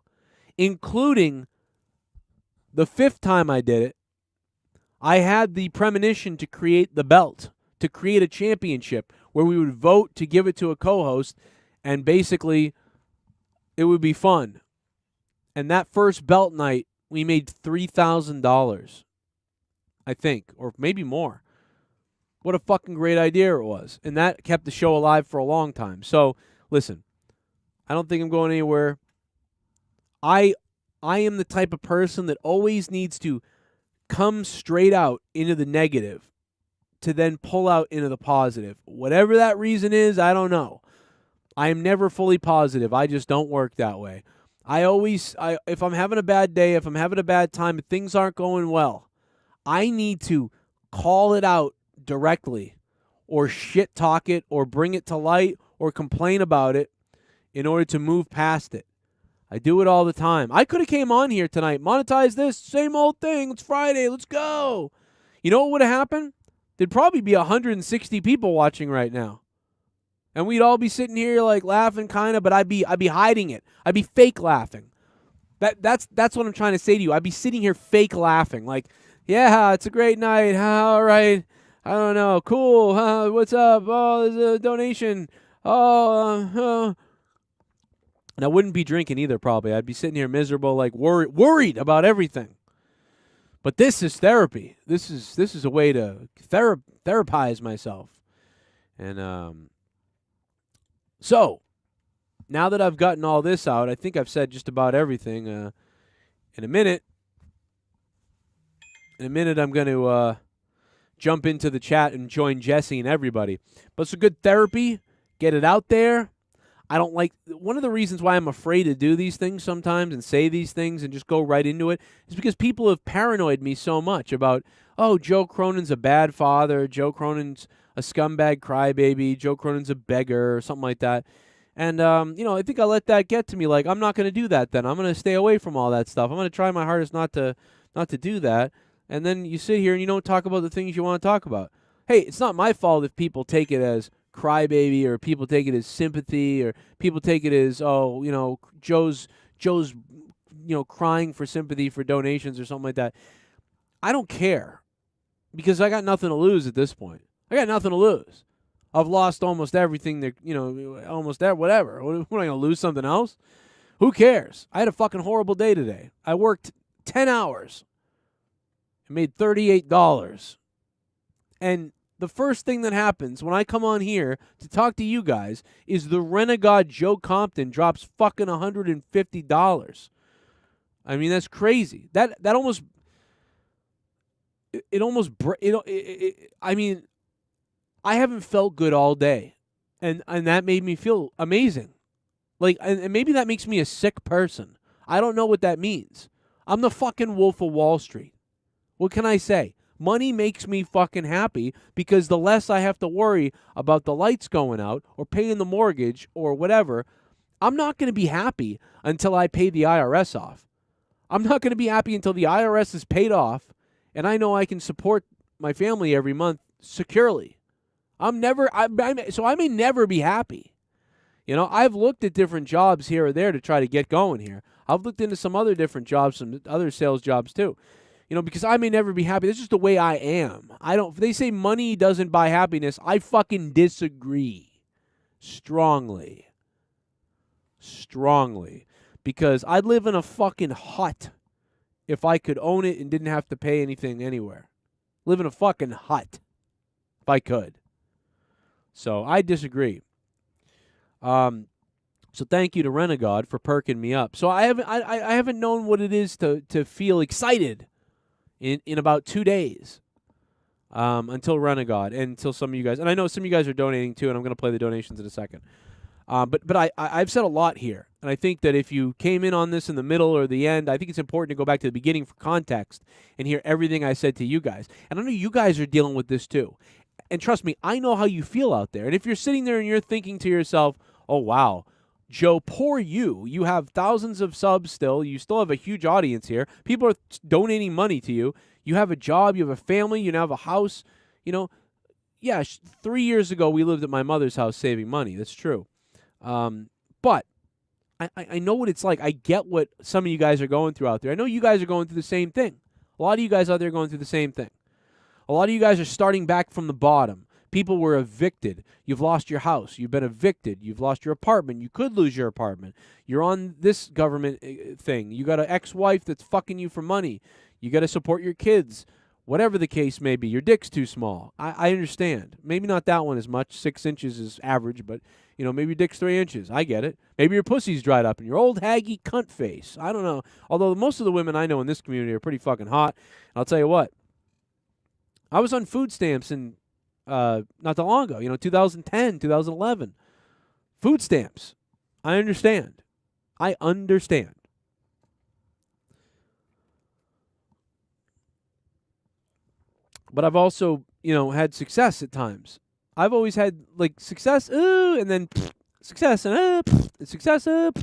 Including the 5th time I did it. I had the premonition to create the belt, to create a championship where we would vote to give it to a co-host, and basically it would be fun. And that first belt night, we made $3,000, I think, or maybe more. What a fucking great idea it was. And that kept the show alive for a long time. So, listen, I don't think I'm going anywhere. I am the type of person that always needs to come straight out into the negative to then pull out into the positive. Whatever that reason is, I don't know. I am never fully positive. I just don't work that way. If I'm having a bad day, if I'm having a bad time, if things aren't going well, I need to call it out directly or shit talk it or bring it to light or complain about it in order to move past it. I do it all the time. I could have came on here tonight, monetize this, same old thing. It's Friday. Let's go. You know what would have happened? There'd probably be 160 people watching right now. And we'd all be sitting here like laughing kind of, but I'd be hiding it. I'd be fake laughing. That's what I'm trying to say to you. I'd be sitting here fake laughing like, yeah, it's a great night. All right. I don't know. Cool. What's up? Oh, there's a donation. Oh, and I wouldn't be drinking either, probably. I'd be sitting here miserable, like worried about everything. But this is therapy. This is a way to therapize myself. And so now that I've gotten all this out, I think I've said just about everything. In a minute, I'm going to jump into the chat and join Jesse and everybody. But it's a good therapy. Get it out there. I don't like one of the reasons why I'm afraid to do these things sometimes and say these things and just go right into it is because people have paranoid me so much about, oh, Joe Cronin's a bad father, Joe Cronin's a scumbag crybaby, Joe Cronin's a beggar, or something like that. And, I think I let that get to me. Like, I'm not going to do that then. I'm going to stay away from all that stuff. I'm going to try my hardest not to do that. And then you sit here and you don't talk about the things you want to talk about. Hey, it's not my fault if people take it as crybaby or people take it as sympathy or people take it as, Joe's crying for sympathy for donations or something like that. I don't care because I got nothing to lose at this point. I got nothing to lose. I've lost almost everything that, almost that, whatever. What am I going to lose something else? Who cares? I had a fucking horrible day today. I worked 10 hours and made $38. And the first thing that happens when I come on here to talk to you guys is the renegade Joe Compton drops fucking $150. I mean, that's crazy. That almost I mean, I haven't felt good all day, and that made me feel amazing. Like, and maybe that makes me a sick person. I don't know what that means. I'm the fucking Wolf of Wall Street. What can I say? Money makes me fucking happy because the less I have to worry about the lights going out or paying the mortgage or whatever, I'm not going to be happy until I pay the IRS off. I'm not going to be happy until the IRS is paid off and I know I can support my family every month securely. So I may never be happy. I've looked at different jobs here or there to try to get going here. I've looked into some other different jobs, some other sales jobs too. Because I may never be happy. That's just the way I am. They say money doesn't buy happiness. I fucking disagree. Strongly. Because I'd live in a fucking hut if I could own it and didn't have to pay anything anywhere. Live in a fucking hut if I could. So I disagree. So thank you to Renegade for perking me up. So I haven't known what it is to feel excited in about 2 days until Renegade and until some of you guys, and I know some of you guys are donating too, and I'm going to play the donations in a second. But I've said a lot here, and I think that if you came in on this in the middle or the end, I think it's important to go back to the beginning for context and hear everything I said to you guys. And I know you guys are dealing with this too. And trust me, I know how you feel out there. And if you're sitting there and you're thinking to yourself, oh, wow, Joe, poor you. You have thousands of subs still. You still have a huge audience here. People are donating money to you. You have a job. You have a family. You now have a house. 3 years ago, we lived at my mother's house saving money. That's true. But I know what it's like. I get what some of you guys are going through out there. I know you guys are going through the same thing. A lot of you guys out there are going through the same thing. A lot of you guys are starting back from the bottom. People were evicted. You've lost your house. You've been evicted. You've lost your apartment. You could lose your apartment. You're on this government thing. You got an ex-wife that's fucking you for money. You got to support your kids. Whatever the case may be, your dick's too small. I understand. Maybe not that one as much. 6 inches is average, but, maybe your dick's 3 inches. I get it. Maybe your pussy's dried up and your old haggy cunt face. I don't know. Although most of the women I know in this community are pretty fucking hot. And I'll tell you what. I was on food stamps in not that long ago, 2010, 2011. Food stamps. I understand. But I've also, had success at times. I've always had, success, and then success, and success, and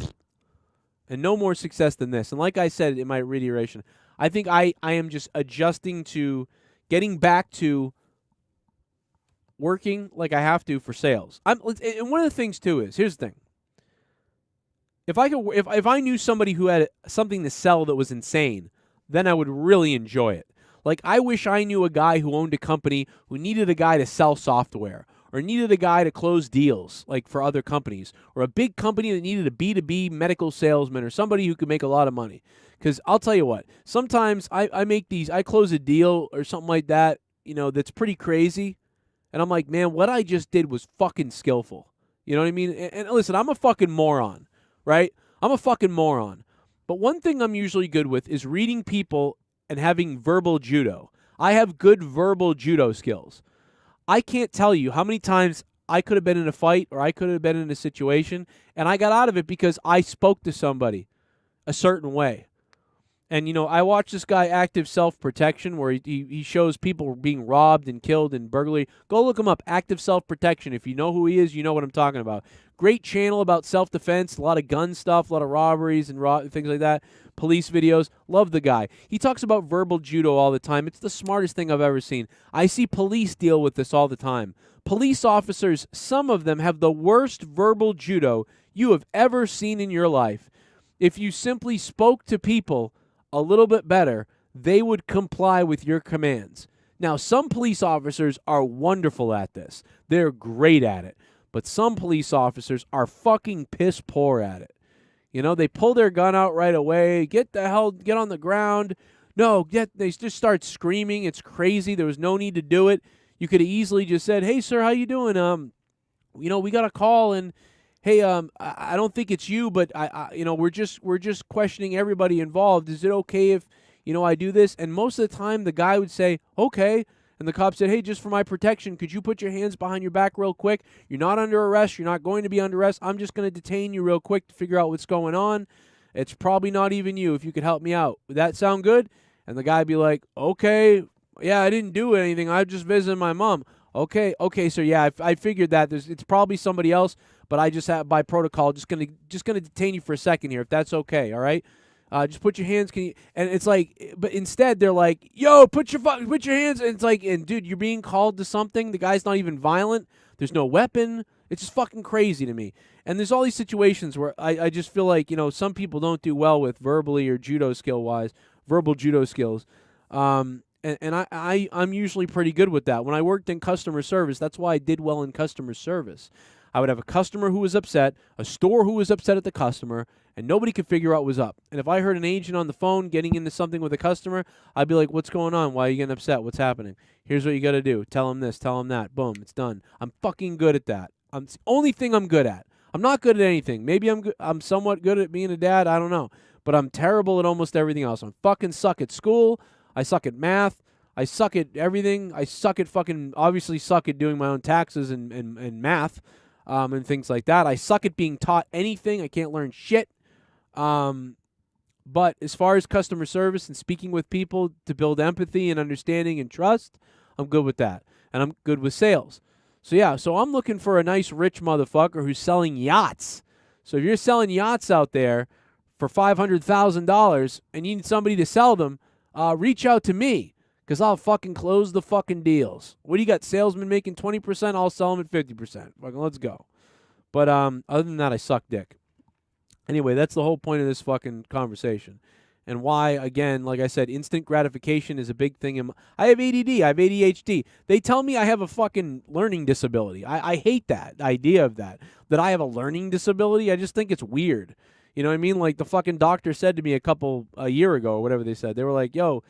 no more success than this. And like I said in my reiteration, I think I am just adjusting to getting back to working like I have to for sales. And one of the things too is, here's the thing. If I knew somebody who had something to sell that was insane, then I would really enjoy it. Like, I wish I knew a guy who owned a company who needed a guy to sell software or needed a guy to close deals, like for other companies, or a big company that needed a B2B medical salesman or somebody who could make a lot of money. Because I'll tell you what, sometimes I close a deal or something like that, that's pretty crazy. And I'm like, man, what I just did was fucking skillful. You know what I mean? And listen, I'm a fucking moron, right? I'm a fucking moron. But one thing I'm usually good with is reading people and having verbal judo. I have good verbal judo skills. I can't tell you how many times I could have been in a fight or I could have been in a situation and I got out of it because I spoke to somebody a certain way. And, I watched this guy, Active Self-Protection, where he shows people being robbed and killed and burglary. Go look him up, Active Self-Protection. If you know who he is, you know what I'm talking about. Great channel about self-defense, a lot of gun stuff, a lot of robberies and things like that, police videos. Love the guy. He talks about verbal judo all the time. It's the smartest thing I've ever seen. I see police deal with this all the time. Police officers, some of them have the worst verbal judo you have ever seen in your life. If you simply spoke to people a little bit better, they would comply with your commands. Now, some police officers are wonderful at this. They're great at it. But some police officers are fucking piss poor at it. They pull their gun out right away. Get on the ground. No, they just start screaming. It's crazy. There was no need to do it. You could have easily just said, "Hey, sir, how you doing? We got a call and hey, I don't think it's you, but we're just questioning everybody involved. Is it okay if, I do this?" And most of the time, the guy would say, "Okay." And the cop said, "Hey, just for my protection, could you put your hands behind your back real quick? You're not under arrest. You're not going to be under arrest. I'm just going to detain you real quick to figure out what's going on. It's probably not even you. If you could help me out. Would that sound good?" And the guy would be like, "Okay, yeah, I didn't do anything. I just visited my mom." Okay, so yeah, I figured that it's probably somebody else, but I just have by protocol just gonna detain you for a second here, if that's okay. All right, just put your hands. Can you? And it's like, but instead they're like, "Yo, put your hands." And it's like, and dude, you're being called to something. The guy's not even violent. There's no weapon. It's just fucking crazy to me. And there's all these situations where I just feel like some people don't do well with verbally or judo verbal judo skills. And I'm usually pretty good with that. When I worked in customer service, that's why I did well in customer service. I would have a customer who was upset, a store who was upset at the customer, and nobody could figure out what was up. And if I heard an agent on the phone getting into something with a customer, I'd be like, "What's going on? Why are you getting upset? What's happening? Here's what you got to do. Tell him this, tell him that. Boom, it's done." I'm fucking good at that. It's the only thing I'm good at. I'm not good at anything. Maybe I'm somewhat good at being a dad. I don't know. But I'm terrible at almost everything else. I fucking suck at school. I suck at math. I suck at everything. I suck at obviously suck at doing my own taxes and math and things like that. I suck at being taught anything. I can't learn shit. But as far as customer service and speaking with people to build empathy and understanding and trust, I'm good with that. And I'm good with sales. So yeah, so I'm looking for a nice rich motherfucker who's selling yachts. So if you're selling yachts out there for $500,000 and you need somebody to sell them, reach out to me. Because I'll fucking close the fucking deals. What do you got? Salesmen making 20%? I'll sell them at 50%. Fucking let's go. But other than that, I suck dick. Anyway, that's the whole point of this fucking conversation. And why, again, like I said, instant gratification is a big thing. I have ADD. I have ADHD. They tell me I have a fucking learning disability. I hate that idea of that I have a learning disability. I just think it's weird. You know what I mean? Like the fucking doctor said to me a year ago or whatever they said. They were like, "Yo,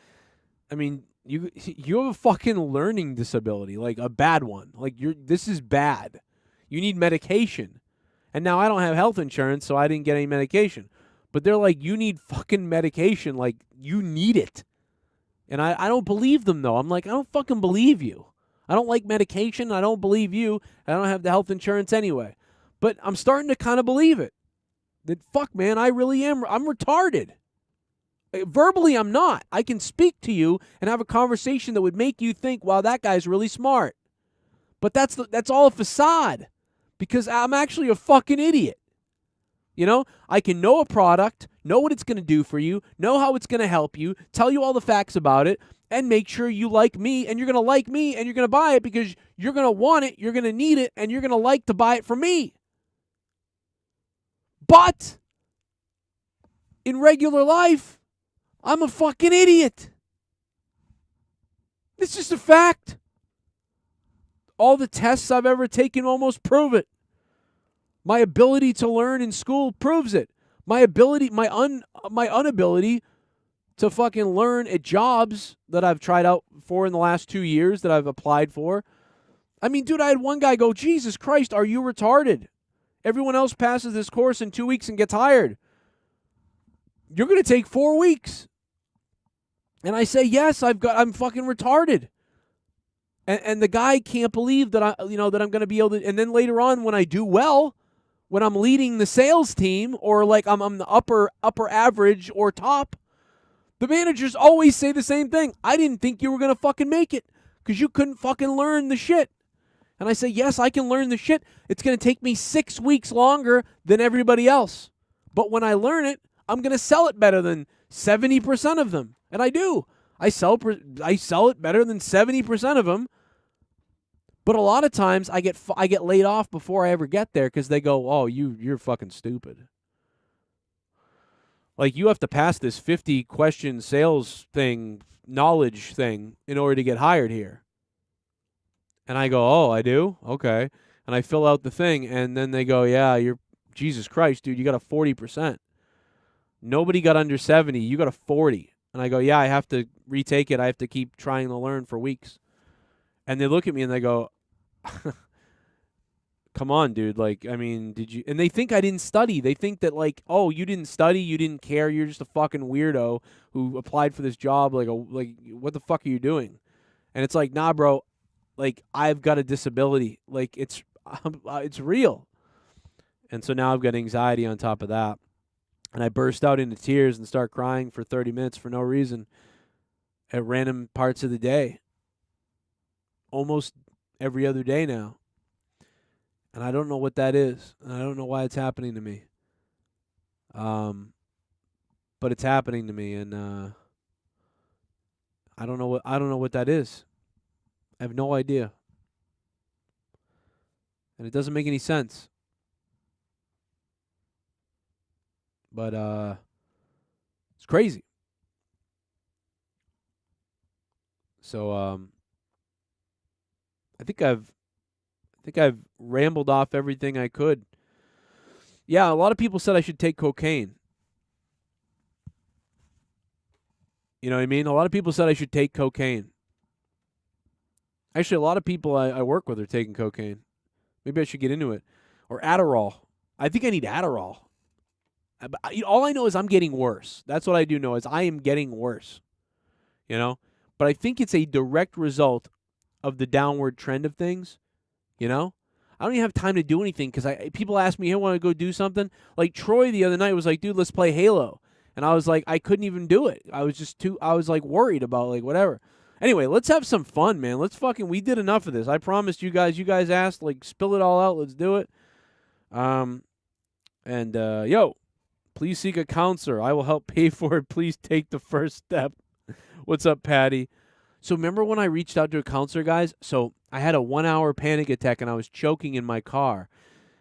I mean, you have a fucking learning disability, like a bad one. Like this is bad. You need medication." And now I don't have health insurance, so I didn't get any medication. But they're like, "You need fucking medication. Like you need it." And I don't believe them though. I'm like, I don't fucking believe you. I don't like medication. I don't believe you. I don't have the health insurance anyway. But I'm starting to kind of believe it. That fuck, man, I really am. I'm retarded. Verbally, I'm not. I can speak to you and have a conversation that would make you think, "Wow, that guy's really smart." But that's all a facade because I'm actually a fucking idiot. I can know a product, know what it's going to do for you, know how it's going to help you, tell you all the facts about it, and make sure you like me, and you're going to like me, and you're going to buy it because you're going to want it, you're going to need it, and you're going to like to buy it from me. But in regular life, I'm a fucking idiot. It's just a fact. All the tests I've ever taken almost prove it. My ability to learn in school proves it. My inability to fucking learn at jobs that I've tried out for in the last 2 years that I've applied for. I mean, dude, I had one guy go, Jesus Christ, are you retarded? Everyone else passes this course in 2 weeks and gets hired. You're going to take 4 weeks. And I say, yes, I'm fucking retarded. And the guy can't believe that that I'm going to be able to. And then later on, when I do well, when I'm leading the sales team, or like I'm the upper average or top, the managers always say the same thing. I didn't think you were going to fucking make it because you couldn't fucking learn the shit. And I say, yes, I can learn the shit. It's going to take me 6 weeks longer than everybody else. But when I learn it, I'm going to sell it better than 70% of them. And I do. I sell it better than 70% of them. But a lot of times I get laid off before I ever get there because they go, oh, you're fucking stupid. Like, you have to pass this 50-question sales thing, knowledge thing, in order to get hired here. And I go, oh, I do? Okay. And I fill out the thing, and then they go, yeah, Jesus Christ, dude, you got a 40%. Nobody got under 70. You got a 40. And I go, yeah, I have to retake it. I have to keep trying to learn for weeks. And they look at me and they go, come on, dude. Like, I mean, did you? And they think I didn't study. They think that, like, oh, you didn't study, you didn't care, you're just a fucking weirdo who applied for this job. Like, what the fuck are you doing? And it's like, nah, bro. Like, I've got a disability. Like, it's real. And so now I've got anxiety on top of that. And I burst out into tears and start crying for 30 minutes for no reason at random parts of the day. Almost every other day now. And I don't know what that is. And I don't know why it's happening to me. But it's happening to me, and I don't know what that is. I have no idea. And it doesn't make any sense. But it's crazy. So I think I've rambled off everything I could. Yeah, a lot of people said I should take cocaine. You know what I mean? A lot of people said I should take cocaine. Actually, a lot of people I work with are taking cocaine. Maybe I should get into it. Or Adderall. I think I need Adderall. All I know is I'm getting worse. That's what I do know, is I am getting worse. You know? But I think it's a direct result of the downward trend of things. You know? I don't even have time to do anything because people ask me, hey, want to go do something? Like Troy the other night was like, dude, let's play Halo. And I was like, I couldn't even do it. I was like worried about like whatever. Anyway, let's have some fun, man. We did enough of this. I promised you guys asked, like, spill it all out. Let's do it. Yo, please seek a counselor. I will help pay for it. Please take the first step. What's up, Patty? So remember when I reached out to a counselor, guys? So I had a 1-hour panic attack and I was choking in my car.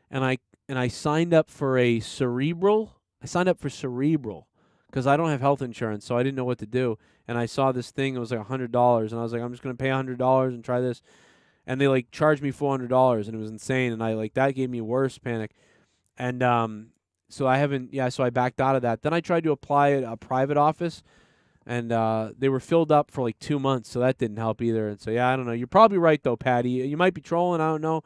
And I signed up for cerebral because I don't have health insurance, so I didn't know what to do. And I saw this thing, it was like $100, and I was like, I'm just going to pay $100 and try this. And they like charged me $400, and it was insane. And that gave me worse panic. And so I backed out of that. Then I tried to apply at a private office, and they were filled up for like 2 months, so that didn't help either. And so, yeah, I don't know. You're probably right, though, Patty. You might be trolling, I don't know.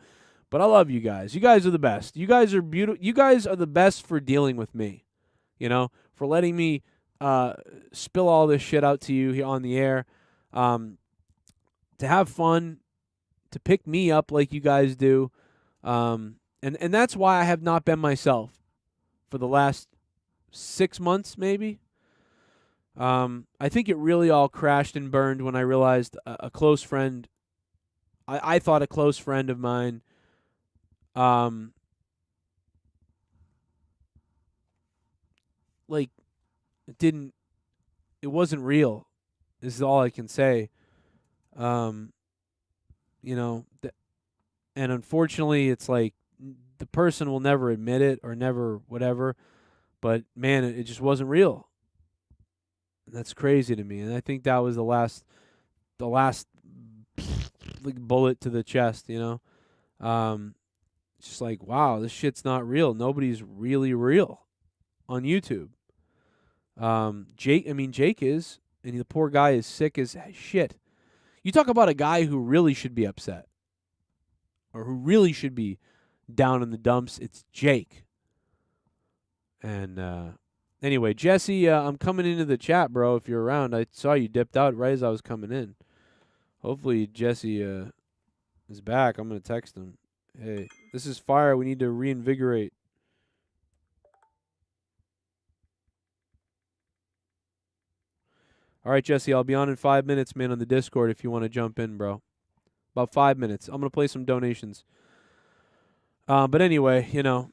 But I love you guys. You guys are the best. You guys are beautiful. You guys are the best for dealing with me, you know, for letting me spill all this shit out to you here on the air, to have fun, to pick me up like you guys do. And that's why I have not been myself for the last 6 months, maybe. I think it really all crashed and burned when I realized a close friend, I thought a close friend of mine, like, it wasn't real. This is all I can say. You know, and unfortunately, it's like the person will never admit it or never whatever. But man, it just wasn't real. And that's crazy to me. And I think that was the last like bullet to the chest, you know. It's just like, wow, this shit's not real. Nobody's really real on YouTube. Jake is, and the poor guy is sick as shit. You talk about a guy who really should be upset, or who really should be down in the dumps. It's Jake. And anyway, Jesse, I'm coming into the chat, bro. If you're around, I saw you dipped out right as I was coming in. Hopefully Jesse is back. I'm gonna text him. Hey, this is fire. We need to reinvigorate. All right, Jesse, I'll be on in 5 minutes, man, on the Discord if you want to jump in, bro. About 5 minutes. I'm gonna play some donations. But anyway, you know.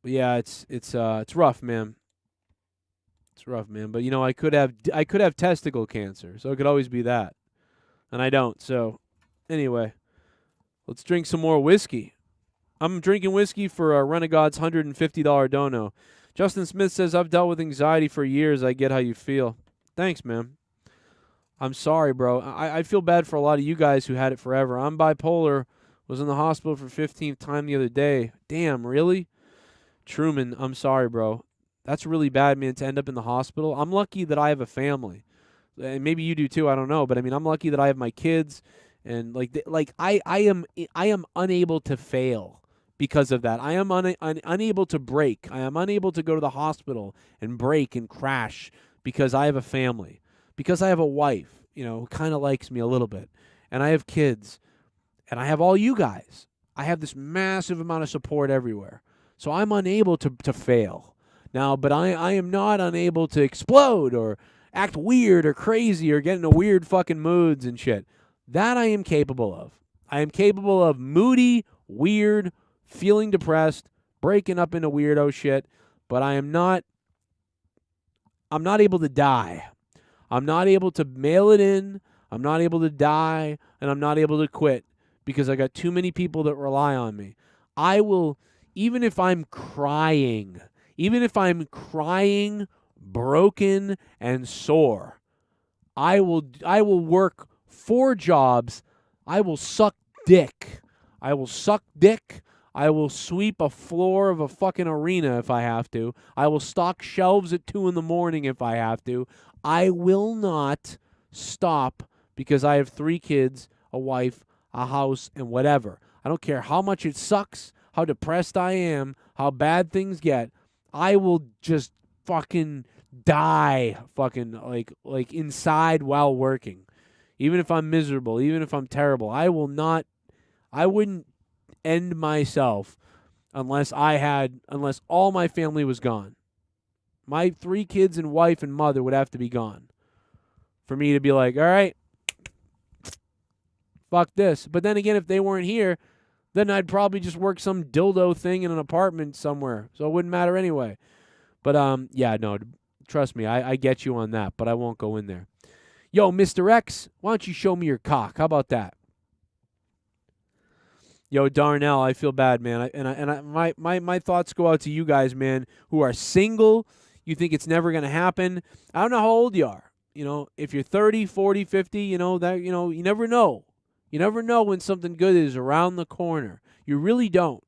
Yeah, it's rough, man. It's rough, man. But you know, I could have testicle cancer, so it could always be that, and I don't. So anyway, let's drink some more whiskey. I'm drinking whiskey for Renegade's $150 dono. Justin Smith says, I've dealt with anxiety for years. I get how you feel. Thanks, man. I'm sorry, bro. I feel bad for a lot of you guys who had it forever. I'm bipolar. Was in the hospital for 15th time the other day. Damn, really? Truman, I'm sorry, bro. That's really bad, man, to end up in the hospital. I'm lucky that I have a family. And maybe you do too, I don't know. But I mean, I'm lucky that I have my kids. And I am unable to fail because of that. I am unable to break. I am unable to go to the hospital and break and crash because I have a family. Because I have a wife, you know, who kind of likes me a little bit. And I have kids. And I have all you guys. I have this massive amount of support everywhere. So I'm unable to fail. Now, but I am not unable to explode or act weird or crazy or get into weird fucking moods and shit. That I am capable of. I am capable of moody, weird, feeling depressed, breaking up into weirdo shit, but I'm not able to die. I'm not able to mail it in, I'm not able to die, and I'm not able to quit because I got too many people that rely on me. I will, even if I'm crying, broken and sore, I will work 4 jobs. I will suck dick. I will sweep a floor of a fucking arena if I have to. I will stock shelves at 2 a.m. if I have to. I will not stop because I have 3 kids, a wife, a house, and whatever. I don't care how much it sucks, how depressed I am, how bad things get. I will just fucking die fucking like inside while working. Even if I'm miserable, even if I'm terrible, I wouldn't end myself unless all my family was gone. My 3 kids and wife and mother would have to be gone for me to be like, all right, fuck this. But then again, if they weren't here, then I'd probably just work some dildo thing in an apartment somewhere. So it wouldn't matter anyway. But yeah, no, trust me, I get you on that, but I won't go in there. Yo, Mr. X, why don't you show me your cock? How about that? Yo, Darnell, I feel bad, man. My thoughts go out to you guys, man, who are single. You think it's never going to happen. I don't know how old you are. You know, if you're 30, 40, 50, you never know. You never know when something good is around the corner. You really don't.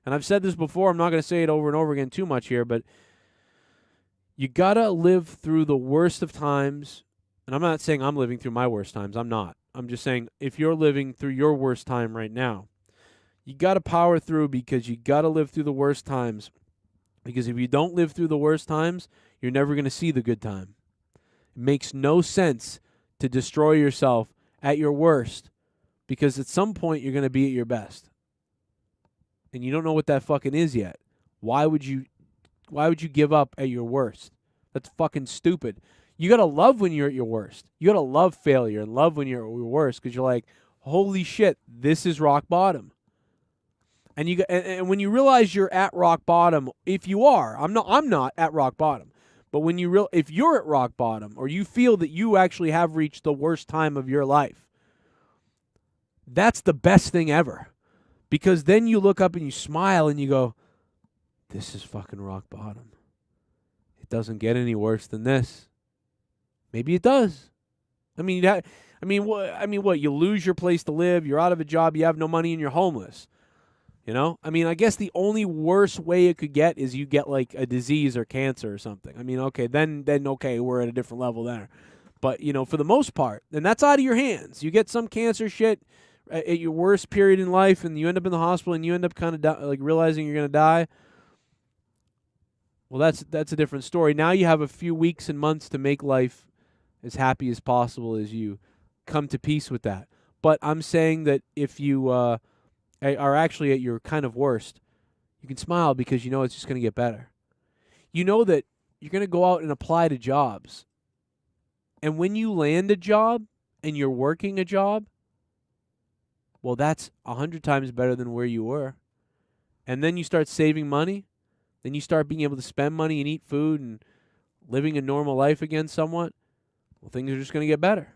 And I've said this before. I'm not going to say it over and over again too much here, but you got to live through the worst of times. And I'm not saying I'm living through my worst times. I'm not. I'm just saying if you're living through your worst time right now, you got to power through because you got to live through the worst times. Because if you don't live through the worst times, you're never going to see the good time. It makes no sense to destroy yourself at your worst because at some point you're going to be at your best. And you don't know what that fucking is yet. Why would you give up at your worst? That's fucking stupid. You got to love when you're at your worst. You got to love failure and love when you're at your worst because you're like, holy shit, this is rock bottom. And when you realize you're at rock bottom, if you are, I'm not at rock bottom. But if you're at rock bottom or you feel that you actually have reached the worst time of your life, that's the best thing ever. Because then you look up and you smile and you go, this is fucking rock bottom. It doesn't get any worse than this. Maybe it does. I mean, I mean, what? You lose your place to live. You're out of a job. You have no money, and you're homeless. You know? I mean, I guess the only worst way it could get is you get like a disease or cancer or something. I mean, okay, then okay, we're at a different level there. But, you know, for the most part, and that's out of your hands. You get some cancer shit at your worst period in life, and you end up in the hospital, and you end up kind of like realizing you're going to die. Well, that's a different story. Now you have a few weeks and months to make life as happy as possible as you come to peace with that. But I'm saying that if you are actually at your kind of worst, you can smile because you know it's just going to get better. You know that you're going to go out and apply to jobs. And when you land a job and you're working a job, well, that's 100 times better than where you were. And then you start saving money. Then you start being able to spend money and eat food and living a normal life again somewhat. Well, things are just going to get better.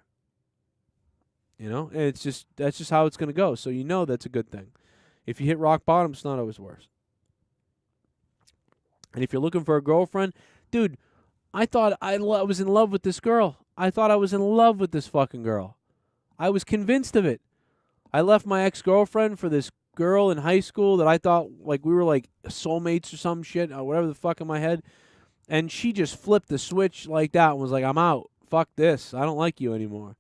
You know? And that's just how it's going to go. So you know that's a good thing. If you hit rock bottom, it's not always worse. And if you're looking for a girlfriend, dude, I thought I was in love with this girl. I thought I was in love with this fucking girl. I was convinced of it. I left my ex-girlfriend for this girl in high school that I thought like we were like soulmates or some shit or whatever the fuck in my head. And she just flipped the switch like that and was like, I'm out. Fuck this. I don't like you anymore.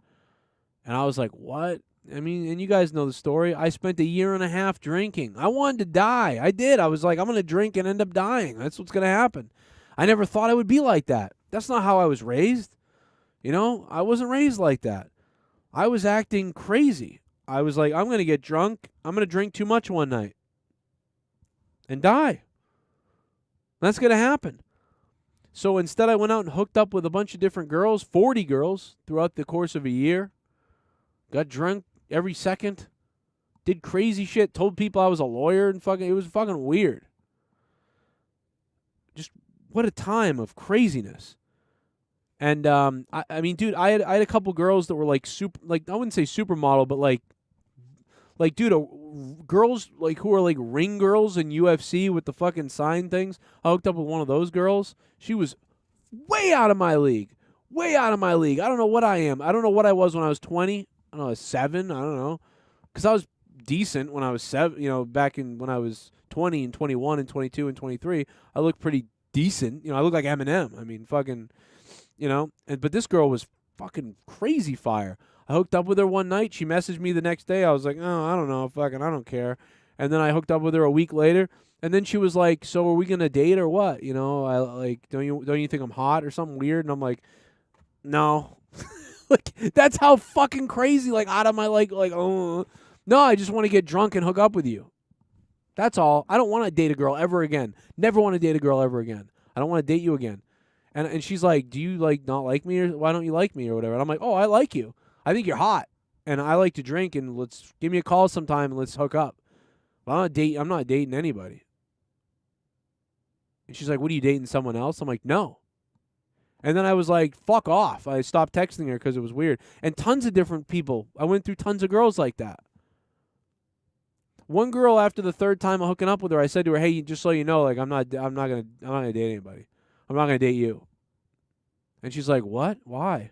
And I was like, what? I mean, and you guys know the story. I spent 1.5 years drinking. I wanted to die. I did. I was like, I'm going to drink and end up dying. That's what's going to happen. I never thought I would be like that. That's not how I was raised. You know, I wasn't raised like that. I was acting crazy. I was like, I'm going to get drunk. I'm going to drink too much one night and die. That's going to happen. So instead, I went out and hooked up with a bunch of different girls, 40 girls throughout the course of a year. Got drunk every second. Did crazy shit. Told people I was a lawyer and fucking, it was fucking weird. Just what a time of craziness. And I mean, dude, I had a couple girls that were like super, like I wouldn't say supermodel, but like dude, girls like who are like ring girls in UFC with the fucking sign things. I hooked up with one of those girls. She was way out of my league. Way out of my league. I don't know what I am. I don't know what I was when I was 20. I don't know, I was 7. I don't know. Because I was decent when I was 7, you know, back in when I was 20 and 21 and 22 and 23. I looked pretty decent. You know, I looked like Eminem. I mean, fucking, you know. But this girl was fucking crazy fire. I hooked up with her one night. She messaged me the next day. I was like, oh, I don't know. Fucking, I don't care. And then I hooked up with her a week later. And then she was like, so are we going to date or what? You know, I like, don't you think I'm hot or something weird? And I'm like, no. Like, that's how fucking crazy, like, out of my, like, oh. No, I just want to get drunk and hook up with you. That's all. I don't want to date a girl ever again. Never want to date a girl ever again. I don't want to date you again. And she's like, do you, like, not like me? Or why don't you like me or whatever? And I'm like, oh, I like you. I think you're hot, and I like to drink, and let's give me a call sometime, and let's hook up. But I'm not dating anybody. And she's like, what, are you dating someone else? I'm like, no. And then I was like, fuck off. I stopped texting her because it was weird. And tons of different people. I went through tons of girls like that. One girl, after the third time of hooking up with her, I said to her, hey, just so you know, like, I'm not gonna date anybody. I'm not gonna date you. And she's like, what? Why?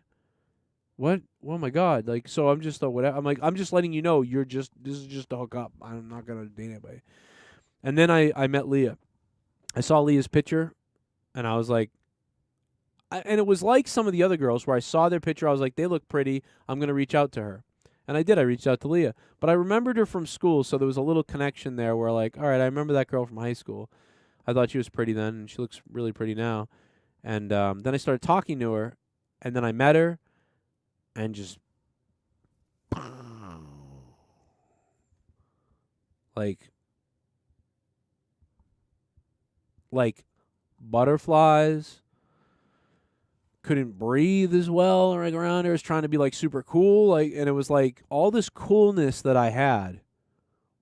What? Oh my God! Like, so I'm just whatever. I'm like, I'm just letting you know. This is just a hook up. I'm not gonna date anybody. And then I met Leah. I saw Leah's picture, and I was like, and it was like some of the other girls where I saw their picture. I was like, they look pretty. I'm gonna reach out to her, and I did. I reached out to Leah, but I remembered her from school, so there was a little connection there. Where like, all right, I remember that girl from high school. I thought she was pretty then, and she looks really pretty now. And then I started talking to her, and then I met her. And just like butterflies. Couldn't breathe as well right around her. I was trying to be like super cool, like, and it was like all this coolness that I had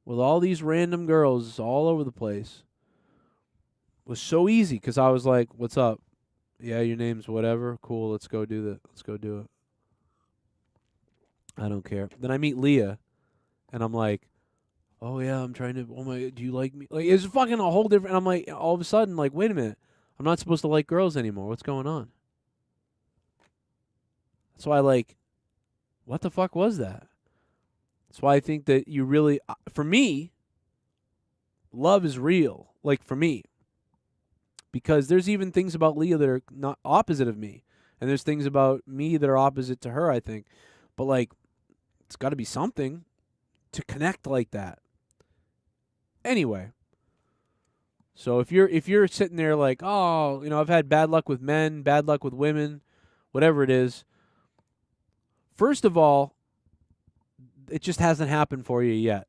with all these random girls all over the place was so easy because I was like, "What's up? Yeah, your name's whatever. Cool. Let's go do that. Let's go do it." I don't care. Then I meet Leah, and I'm like, oh, yeah, I'm trying to, oh, my, do you like me? Like, it's fucking a whole different, and I'm like, all of a sudden, like, wait a minute. I'm not supposed to like girls anymore. What's going on? So I, like, what the fuck was that? That's why I think that you really, for me, love is real. Like, for me. Because there's even things about Leah that are not opposite of me. And there's things about me that are opposite to her, I think. But, like, it's got to be something to connect like that. Anyway. So if you're sitting there like, oh, I've had bad luck with men, bad luck with women, whatever it is. First of all, it just hasn't happened for you yet.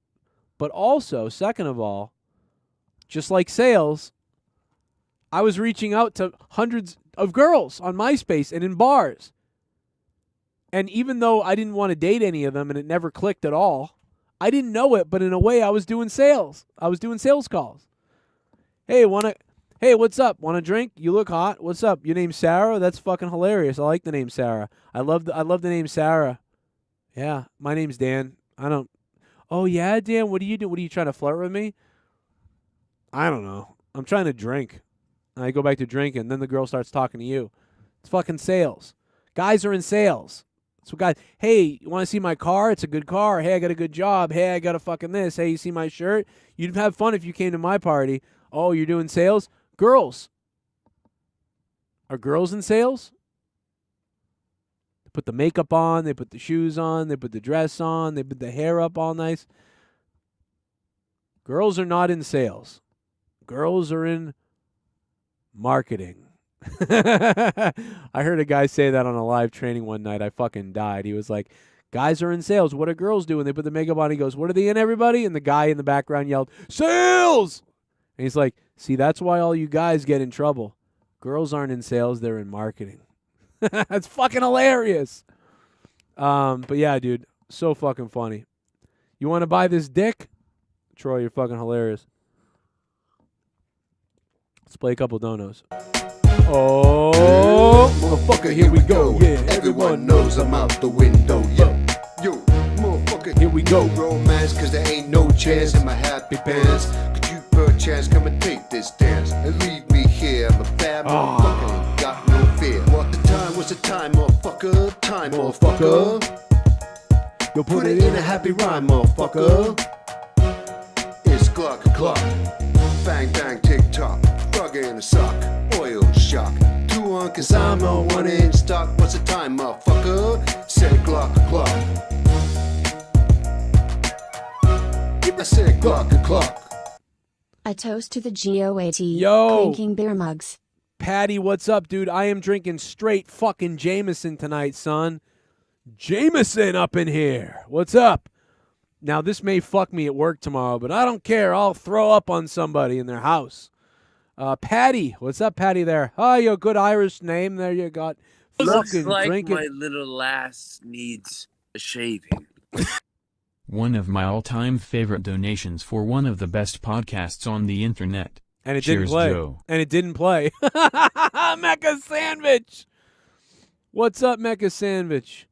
But also, second of all, just like sales, I was reaching out to hundreds of girls on MySpace and in bars. And even though I didn't want to date any of them and it never clicked at all, I didn't know it, but in a way I was doing sales. I was doing sales calls. Hey, what's up? Want a drink? You look hot. What's up? Your name's Sarah? That's fucking hilarious. I like the name Sarah. I love the name Sarah. Yeah, my name's Dan. Oh, yeah, Dan, what do you do? What are you trying to flirt with me? I don't know. I'm trying to drink. And I go back to drinking. Then the girl starts talking to you. It's fucking sales. Guys are in sales. So guys, hey, you want to see my car? It's a good car. Hey, I got a good job. Hey, I got a fucking this. Hey, you see my shirt? You'd have fun if you came to my party. Oh, you're doing sales? Girls. Are girls in sales? They put the makeup on. They put the shoes on. They put the dress on. They put the hair up all nice. Girls are not in sales. Girls are in marketing. I heard a guy say that on a live training one night. I fucking died. He was like, guys are in sales. What do girls do? And they put the makeup on. He goes, what are they in, everybody? And the guy in the background yelled, sales! And he's like, see, that's why all you guys get in trouble. Girls aren't in sales. They're in marketing. That's fucking hilarious. But yeah, dude, so fucking funny. You want to buy this dick? Troy, you're fucking hilarious. Let's play a couple donos. Oh, motherfucker, here we go. Yeah, everyone knows I'm out the window. Yo, motherfucker, here we go. Romance, cause there ain't no chance in my happy pants. Could you perchance come and take this dance and leave me here? I'm a bad motherfucker, ain't got no fear. What's the time, motherfucker? Time, motherfucker. Yo, put it in a happy rhyme, motherfucker. It's clock. Bang, bang, tick tock. Frog in a sock. Oil shock. 2 on, cause I'm the one in stock. What's the time, motherfucker? Said clock. I said clock. A toast to the GOAT. Yo. Clinking beer mugs. Patty, what's up, dude? I am drinking straight fucking Jameson tonight, son. Jameson up in here. What's up? Now, this may fuck me at work tomorrow, but I don't care. I'll throw up on somebody in their house. Patty, what's up, Patty there? Oh, your good Irish name there you got. Looks Fucking like drinking. my little lass needs a shaving. One of my all-time favorite donations for one of the best podcasts on the internet. And it Cheers, didn't play. Joe. And it didn't play. Mecha Sandwich. What's up, Mecha Sandwich?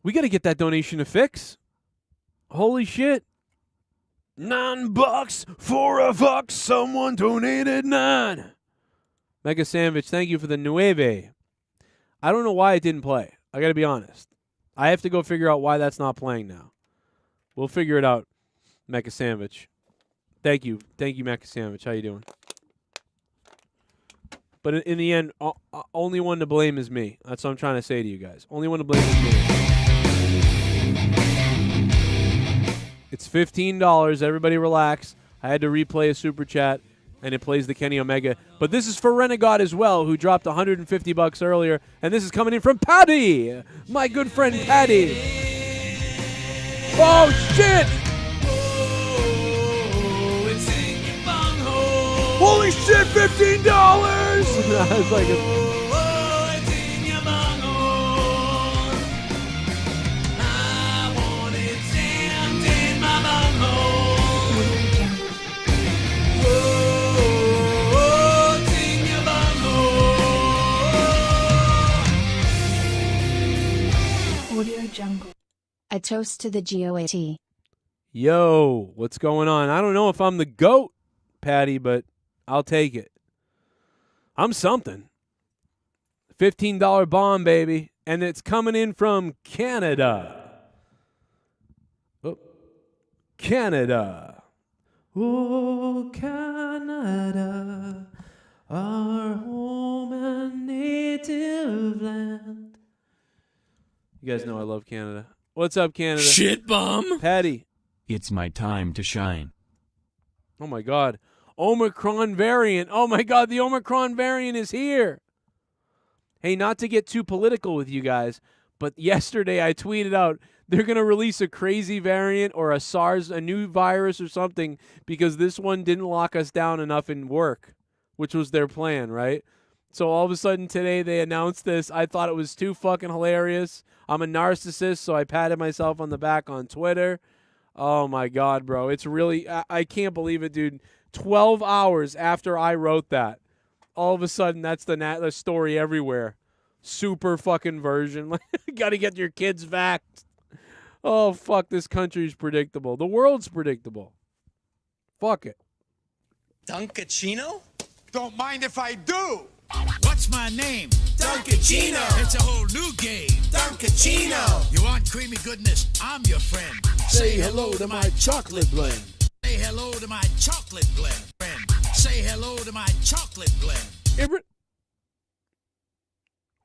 We got to get that donation to fix. Holy shit. $9 for a fuck. Someone donated 9. Mecha Sandwich, thank you for the nueve. I don't know why it didn't play. I got to be honest. I have to go figure out why that's not playing now. We'll figure it out, Mecha Sandwich. Thank you, Mecha Sandwich. How you doing? But in the end, only one to blame is me. That's what I'm trying to say to you guys. Only one to blame is me. It's $15. Everybody relax. I had to replay a super chat, and it plays the Kenny Omega. But this is for Renegade as well, who dropped $150 earlier. And this is coming in from Patty, my good friend Patty. Oh, shit! Holy shit, $15! I was like, A toast to the GOAT. yo, what's going on? I don't know if I'm the GOAT, Patty, but I'll take it. I'm something. $15 bomb, baby. And it's coming in from Canada. Oh, Canada. Oh, Canada, our home and native land. You guys know I love Canada. What's up, Canada? Shit bum. Patty. It's my time to shine. Oh, my God. Omicron variant. Oh, my God, the Omicron variant is here. Hey, not to get too political with you guys, but yesterday I tweeted out they're going to release a crazy variant or a SARS, a new virus or something, because this one didn't lock us down enough in work, which was their plan, right? So all of a sudden today they announced this. I thought it was too fucking hilarious. I'm a narcissist, so I patted myself on the back on Twitter. Oh, my God, bro. It's really, I can't believe it, dude. 12 hours after I wrote that, all of a sudden that's the story everywhere. Super fucking version. Got to get your kids vaxxed. Oh, fuck, this country's predictable. The world's predictable. Fuck it. Duncachino? Don't mind if I do. What's my name? Duncachino. It's a whole new game. Duncachino. You want creamy goodness? I'm your friend. Say hello to my chocolate blend. Say hello to my chocolate blend. Friend. Say hello to my chocolate blend.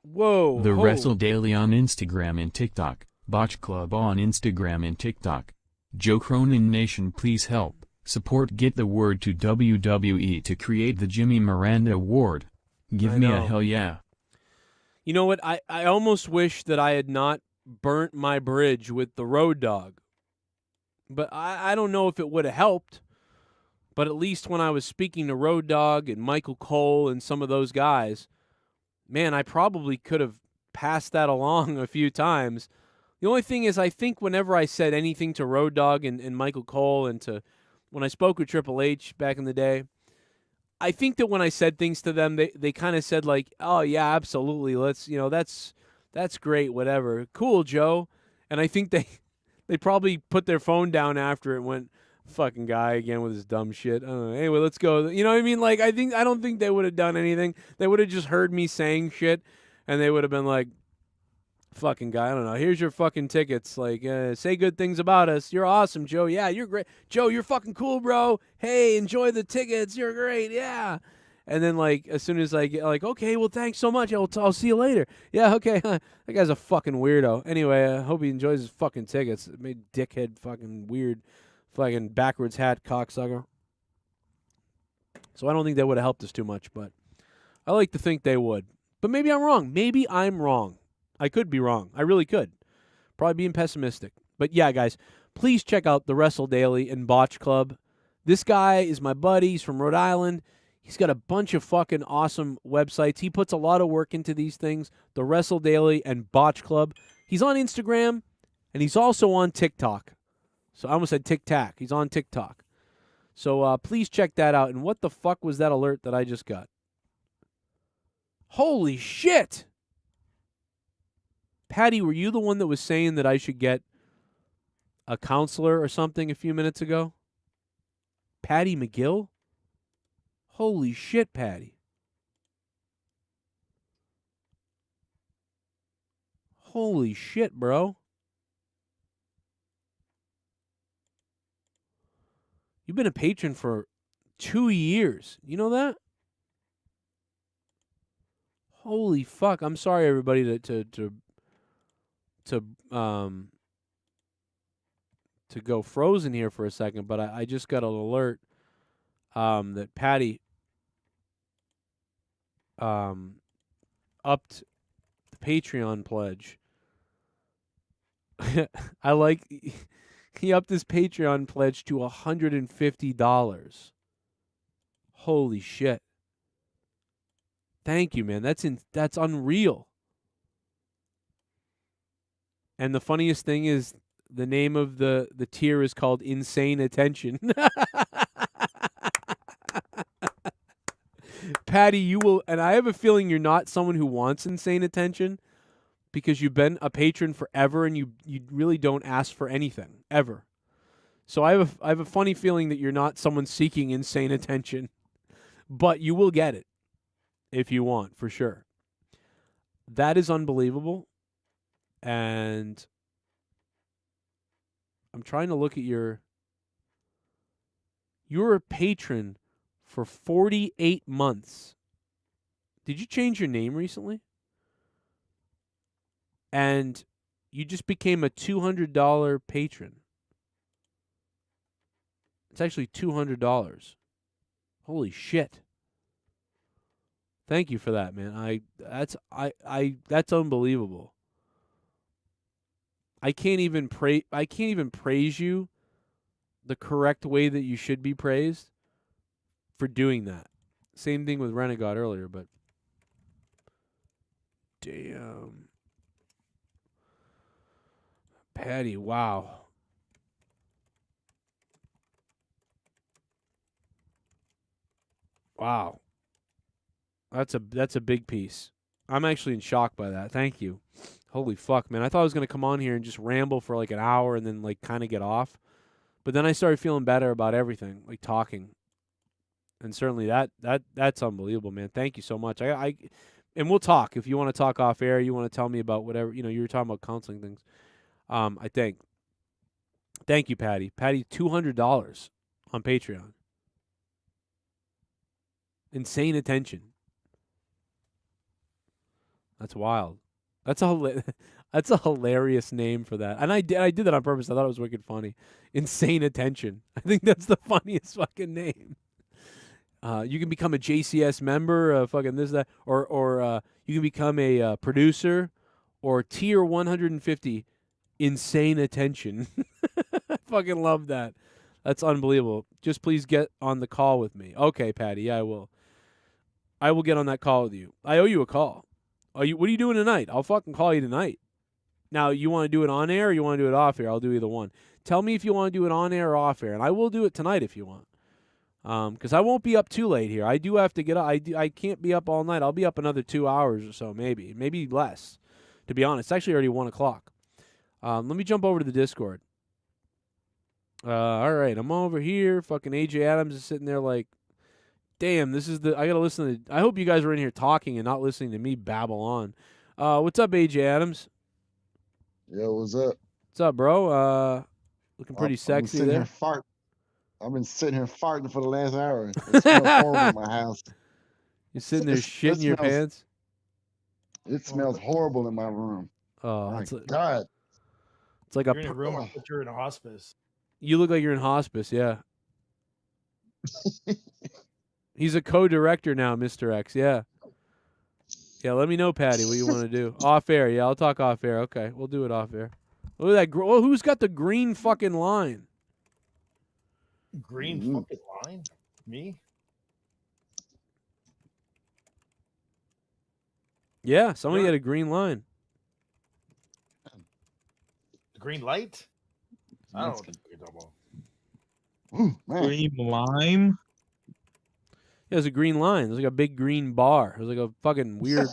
Whoa. The Wrestle Daily on Instagram and TikTok. Botch Club on Instagram and TikTok. Joe Cronin Nation, please help. Support Get the Word to WWE to create the Jimmy Miranda Award. Give me a hell yeah. You know what? I almost wish that I had not burnt my bridge with the Road Dogg. But I don't know if it would have helped. But at least when I was speaking to Road Dogg and Michael Cole and some of those guys, man, I probably could have passed that along a few times. The only thing is, I think whenever I said anything to Road Dogg and Michael Cole and to when I spoke with Triple H back in the day, I think that when I said things to them, they kind of said like, oh, yeah, absolutely. Let's, that's great, whatever. Cool, Joe. And I think they probably put their phone down after it and went, fucking guy again with his dumb shit. I don't know. Anyway, let's go. You know what I mean? Like, I don't think they would have done anything. They would have just heard me saying shit, and they would have been like, fucking guy, I don't know. Here's your fucking tickets. Like, say good things about us. You're awesome, Joe. Yeah, you're great. Joe, you're fucking cool, bro. Hey, enjoy the tickets. You're great. Yeah. And then, like, as soon as I get, like, okay, well, thanks so much. I'll see you later. Yeah, okay. That guy's a fucking weirdo. Anyway, I hope he enjoys his fucking tickets. It made dickhead fucking weird. Fucking backwards hat cocksucker. So I don't think that would have helped us too much, but I like to think they would. But maybe I'm wrong. Maybe I'm wrong. I could be wrong. I really could. Probably being pessimistic. But yeah, guys, please check out the Wrestle Daily and Botch Club. This guy is my buddy. He's from Rhode Island. He's got a bunch of fucking awesome websites. He puts a lot of work into these things. The Wrestle Daily and Botch Club. He's on Instagram, and he's also on TikTok. So I almost said Tic-Tac. He's on TikTok. So please check that out. And what the fuck was that alert that I just got? Holy shit! Patty, were you the one that was saying that I should get a counselor or something a few minutes ago? Patty McGill? Holy shit, Patty. Holy shit, bro. You've been a patron for 2 years. You know that? Holy fuck. I'm sorry, everybody, to go frozen here for a second, but I just got an alert that Patty upped the Patreon pledge. I like he upped his Patreon pledge to $150. Holy shit. Thank you, man. That's unreal. And the funniest thing is the name of the tier is called Insane Attention. Patty, you will, and I have a feeling you're not someone who wants insane attention because you've been a patron forever and you really don't ask for anything, ever. So I have a funny feeling that you're not someone seeking insane attention, but you will get it if you want, for sure. That is unbelievable. And I'm trying to look at you're a patron for 48 months. Did you change your name recently? And you just became a $200 patron. It's actually $200. Holy shit. Thank you for that, man. That's unbelievable. I can't even praise you the correct way that you should be praised for doing that. Same thing with Renegade earlier, but damn. Patty, wow. Wow. That's a big piece. I'm actually in shock by that. Thank you. Holy fuck, man. I thought I was going to come on here and just ramble for like an hour and then like kind of get off. But then I started feeling better about everything, like talking. And certainly that's unbelievable, man. Thank you so much. And we'll talk. If you want to talk off air, you want to tell me about whatever, you were talking about counseling things. I think. Thank you, Patty. Patty, $200 on Patreon. Insane attention. That's wild. That's a hilarious name for that. And I did that on purpose. I thought it was wicked funny. Insane attention. I think that's the funniest fucking name. You can become a JCS member, fucking this, that, or you can become a producer, or tier 150. Insane attention. I fucking love that. That's unbelievable. Just please get on the call with me. Okay, Patty. Yeah, I will. I will get on that call with you. I owe you a call. What are you doing tonight? I'll fucking call you tonight. Now, you want to do it on air or you want to do it off air? I'll do either one. Tell me if you want to do it on air or off air, and I will do it tonight if you want. Because I won't be up too late here. I do have to get up. I can't be up all night. I'll be up another 2 hours or so, maybe less. To be honest, it's actually already 1 o'clock. Let me jump over to the Discord. All right, I'm over here. Fucking AJ Adams is sitting there like, damn, I gotta listen to. I hope you guys are in here talking and not listening to me babble on. What's up, AJ Adams? Yo, what's up? What's up, bro? Looking pretty sexy there. I've been sitting here farting for the last hour. It smells horrible in my house. You're sitting there shitting your pants? It smells horrible in my room. Oh, my God. It's like you're in a room, I thought you were in a hospice. You look like you're in hospice, yeah. He's a co-director now, Mr. X, yeah. Yeah, let me know, Patty, what you want to do. Off air, yeah, I'll talk off air. Okay, we'll do it off air. Look at that. Who's got the green fucking line? Green fucking line? Me? Yeah, somebody had a green line. Green light? I don't know what you're talking about. Green lime? Yeah, there's a green line. There's like a big green bar. There's like a fucking weird,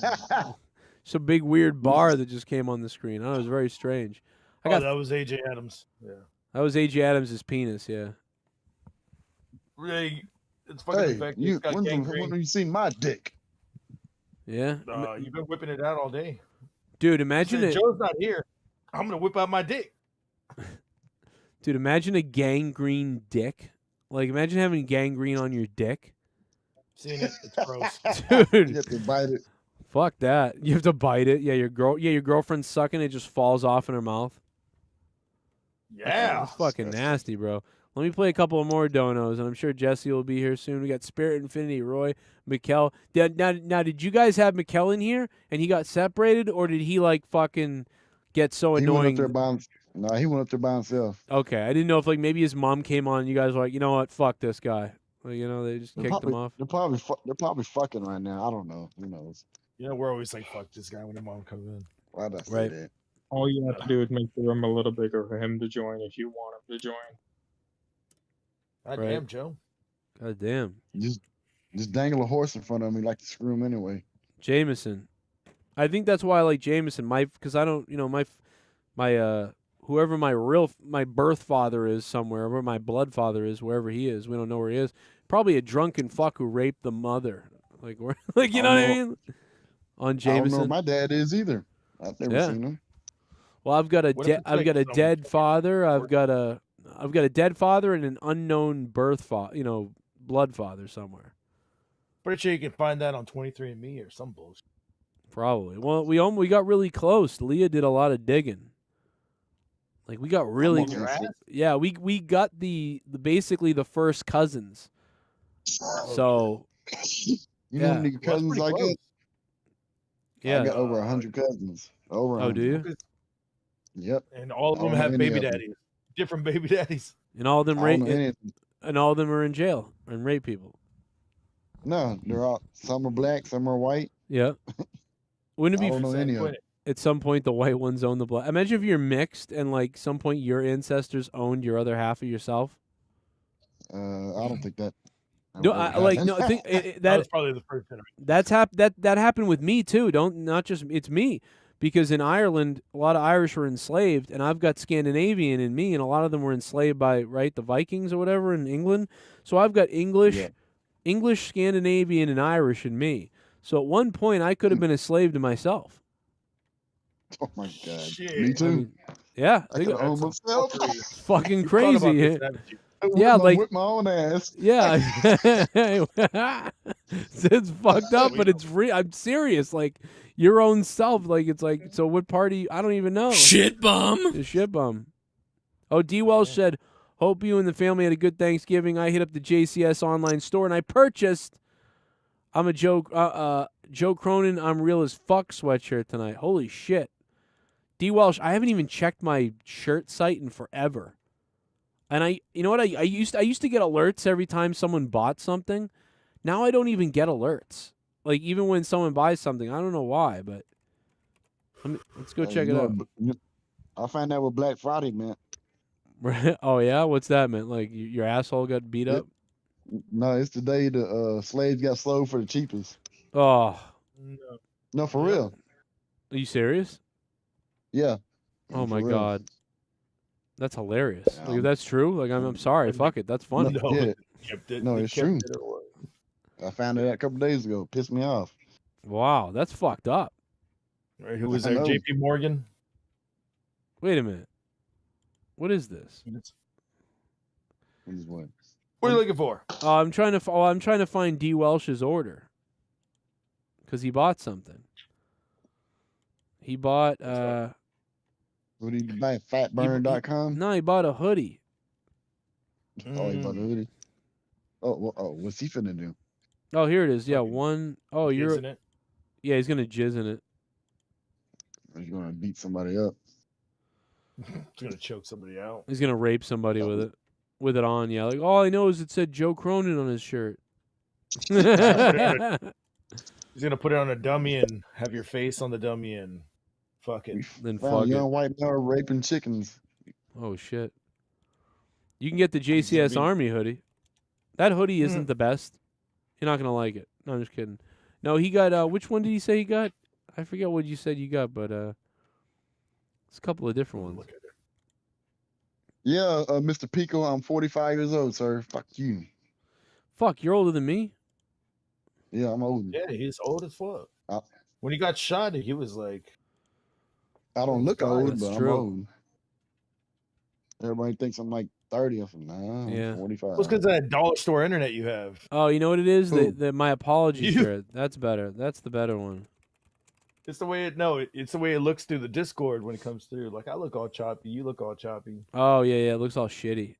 it's a big weird bar that just came on the screen. Oh, it was very strange. That was AJ Adams. Yeah. That was AJ Adams' penis, yeah. Really, it's fucking effective. When have you seen my dick? Yeah. You've been whipping it out all day. Dude, imagine it. Joe's not here. I'm going to whip out my dick. Dude, imagine a gangrene dick. Like, imagine having gangrene on your dick. Seeing it, it's gross. Dude. You have to bite it. Fuck that. You have to bite it. Yeah, your girlfriend's sucking it, just falls off in her mouth. Yeah. That's fucking nasty, bro. Let me play a couple of more donos, and I'm sure Jesse will be here soon. We got Spirit Infinity, Roy, Mikkel. Now, did you guys have Mikkel in here, and he got separated, or did he, like, fucking get so annoying? He went up there by himself. Okay, I didn't know if, like, maybe his mom came on, and you guys were like, you know what, fuck this guy. Like, they just kicked him off. They're probably fucking right now. I don't know. Who knows? We're always like, fuck this guy when the mom comes in. Why'd I say that? All you have to do is make the room a little bigger for him to join if you want him to join. God damn, Joe. God damn. Just dangle a horse in front of me like to screw him anyway. Jameson. I think that's why I like Jameson. Because I don't, whoever my birth father is somewhere, where my blood father is, wherever he is, we don't know where he is. Probably a drunken fuck who raped the mother. Like, you know what I mean? on I don't know if Jameson. my dad is either. I've never Yeah. seen him. Well, I've got a What if it's I've like got a some dead fucking father. I've organ? got a dead father and an unknown birth father. Blood father somewhere. Pretty sure you can find that on 23andMe or some bullshit. Probably. Well, we got really close. Leah did a lot of digging. Like we got really. Your ass? Yeah, we got the basically the first cousins. So. You know how many cousins I get? Yeah. I got over 100 cousins. Over 100. Oh, do you? Yep. And all of I them don't know have any baby of them. daddies. Different baby daddies. And all of them I don't know any of them. and all of them are in jail and rape people. No, they're all. Some are black, some are white. Yeah. Wouldn't it I be don't know any of them. at some point the white ones own the black? Imagine if you're mixed and like some point your ancestors owned your other half of yourself. I don't think that. No, I think That was probably the first generation. That happened with me too. Not just it's me, because in Ireland a lot of Irish were enslaved, and I've got Scandinavian in me, and a lot of them were enslaved by the Vikings or whatever in England. So I've got English, Scandinavian, and Irish in me. So at one point I could have been a slave to myself. Oh my god! Shit. Me too. I mean, yeah, I could own myself. it's fucking You thought about crazy. this, haven't you? Yeah, like with my own ass. yeah, it's fucked up, but it's real. I'm serious. Like your own self. Like it's like so. What party? I don't even know. Shit bum. The shit bum. Oh, D. Welsh said, "Hope you and the family had a good Thanksgiving. I hit up the JCS online store and I purchased. I'm a Joe Cronin. I'm real as fuck sweatshirt tonight. Holy shit, D. Welsh. I haven't even checked my shirt site in forever." And you know what? I used to get alerts every time someone bought something. Now I don't even get alerts. Like even when someone buys something, I don't know why, but let's go check it out. I find out what Black Friday meant. Oh yeah, what's that meant? Like your asshole got beat up? No, it's the day the slaves got sold for the cheapest. Oh, No, for real. are you serious? Yeah. Oh my For real. god, that's hilarious. Like if that's true, like I'm sorry. Fuck it, that's funny. No, it's true. I found it out a couple days ago. Pissed me off. Wow, that's fucked up. Right, who was I there? know. JP Morgan? Wait a minute. What is this? What are you looking for? I'm trying to find D. Welsh's order because he bought something. He bought. What did you buy? Fatburn.com? No, he bought a hoodie. Oh, he bought a hoodie. Oh, what's he finna do? Oh, here it is. Yeah, one. Oh, you're. Isn't it? Yeah, he's gonna jizz in it. He's gonna beat somebody up. He's gonna choke somebody out. He's gonna rape somebody with it on. Yeah, like all I know is it said Joe Cronin on his shirt. He's gonna put it on a dummy and have your face on the dummy and fuck it. Then Found fuck young it. white male raping chickens. Oh shit. You can get the JCS Army hoodie. That hoodie isn't the best. You're not gonna like it. No, I'm just kidding. No, he got which one did he say he got? I forget what you said you got, but it's a couple of different ones. Yeah, Mr. Pico, I'm 45 years old, sir. Fuck you. Fuck, you're older than me? Yeah, I'm old. Yeah, he's old as fuck. When he got shot, he was like, I don't look old, That's but true. I'm old. Everybody thinks I'm like 30. I'm from, nah, Yeah. I'm 45. well, it's because of that dollar store internet you have. Oh, you know what it is? Who? The my apology You. shirt. That's better. That's the better one. It's the way it's the way it looks through the Discord when it comes through. Like I look all choppy, you look all choppy. Oh yeah, it looks all shitty.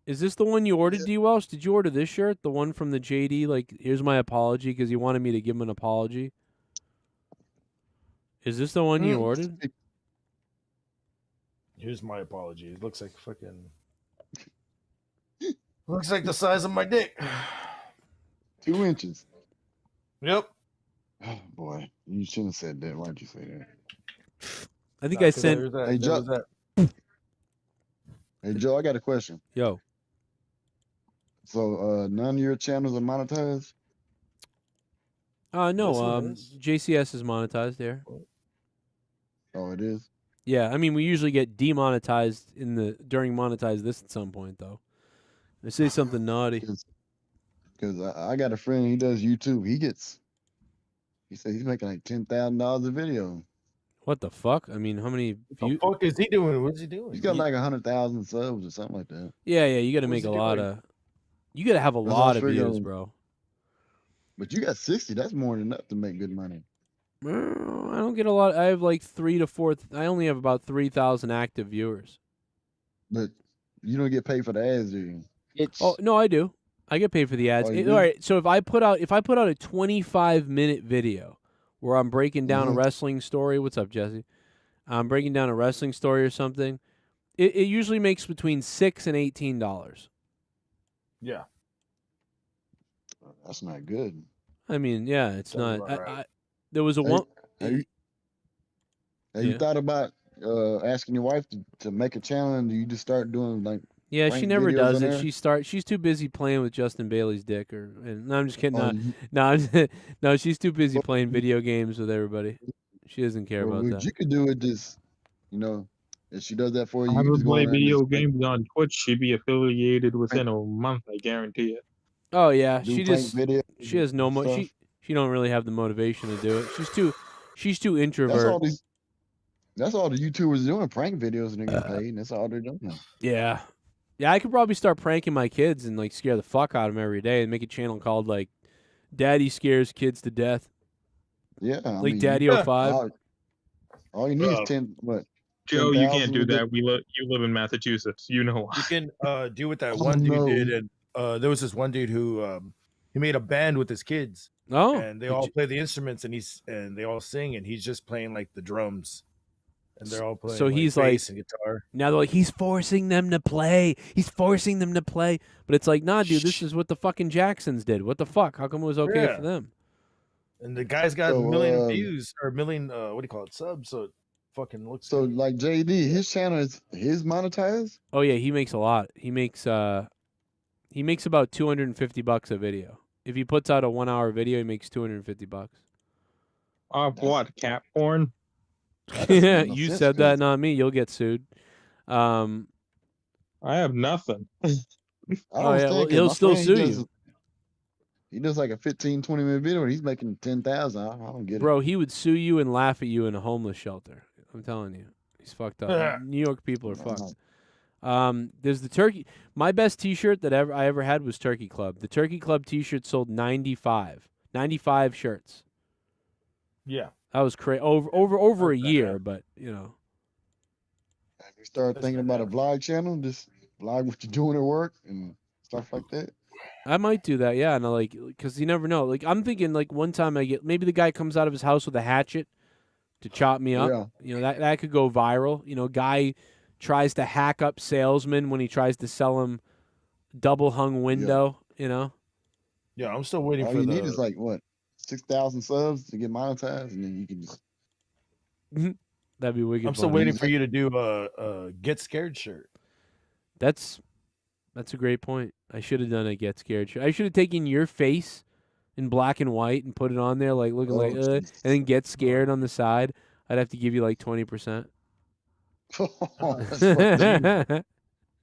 Is this the one you ordered, D. Welsh? Did you order this shirt? The one from the JD? Like, here's my apology because he wanted me to give him an apology. Is this the one you ordered? Here's my apology. It looks like fucking. Looks like the size of my dick. 2 inches. Yep. Oh, boy, you shouldn't have said that. Why'd you say that? I think I sent. Hey, Joe. Hey, Joe, I got a question. Yo. So, none of your channels are monetized? No. This one is. JCS is monetized there. Oh, it is? Yeah, I mean we usually get demonetized during monetize this at some point though. They say something naughty. Because I got a friend, he does YouTube. He gets He said he's making like $10,000 a video. What the fuck? I mean, how many What the fuck is he doing? What's he doing? He's got like 100,000 subs or something like that. Yeah, you got to make a lot of. You got to have a lot of views, bro. But you got 60. That's more than enough to make good money. I don't get a lot. I have like 3 to 4. I only have about 3,000 active viewers. But you don't get paid for the ads, do you? Oh no, I do. I get paid for the ads. Oh, All right, so if I put out a 25-minute video where I'm breaking down a wrestling story, what's up, Jesse? I'm breaking down a wrestling story or something. It usually makes between $6 and $18. Yeah, that's not good. I mean, yeah, it's not. There was a one. Have you thought about asking your wife to make a channel, and do you just start doing like? Yeah, she never does it. She's too busy playing with Justin Bailey's dick. No, I'm just kidding. No, she's too busy playing video games with everybody. She doesn't care about that. You could do it just, if she does that for you. I You would just go play on there and video just games on Twitch. She'd be affiliated within a month. I guarantee it. Oh yeah, do she prank just videos she has no she don't really have the motivation to do it. She's too introvert. That's all the YouTubers doing, prank videos, and they get paid. And that's all they're doing. Yeah. Yeah, I could probably start pranking my kids and like scare the fuck out of them every day and make a channel called like Daddy Scares Kids to Death. Yeah. I like mean, Daddy 05. All you need is 10 what? Joe, you can't do that. You live in Massachusetts. You know why. You can do what that one dude did, and there was this one dude who he made a band with his kids. Oh, and they all play the instruments, and they all sing, and he's just playing like the drums, and they're all playing. So he's like bass and guitar. Now they're like, he's forcing them to play. He's forcing them to play. But it's like, nah, dude, this is what the fucking Jacksons did. What the fuck? How come it was okay for them? And the guy's got a million views or a million what do you call it, subs? So it fucking looks. So like JD, his channel is monetized. Oh yeah, he makes a lot. He makes about $250 a video. If he puts out a 1-hour video, he makes $250. What, cat porn? Yeah, you said that, not me. You'll get sued. I have nothing. Oh yeah, well, he'll still sue you. He does like a 15-20 minute video and he's making 10,000. I don't get it. Bro, he would sue you and laugh at you in a homeless shelter. I'm telling you. He's fucked up. New York people are fucked. There's the turkey. My best T-shirt that I ever had was Turkey Club. The Turkey Club T-shirt sold 95 shirts. Yeah, that was crazy. Over a year, but you know. Have you started thinking about a vlog channel? Just vlog what you're doing at work and stuff like that. I might do that, yeah. And because you never know. Like I'm thinking, like one time maybe the guy comes out of his house with a hatchet to chop me up. Yeah. You know that could go viral. You know, guy tries to hack up salesman when he tries to sell him double hung window. Yeah. You know. Yeah, I'm still waiting All for you need is like what 6,000 subs to get monetized, and then you can just. That'd be wicked. I'm still waiting for you to do a Get Scared shirt. That's a great point. I should have done a Get Scared shirt. I should have taken your face in black and white and put it on there, like looking and then Get Scared on the side. I'd have to give you like 20%.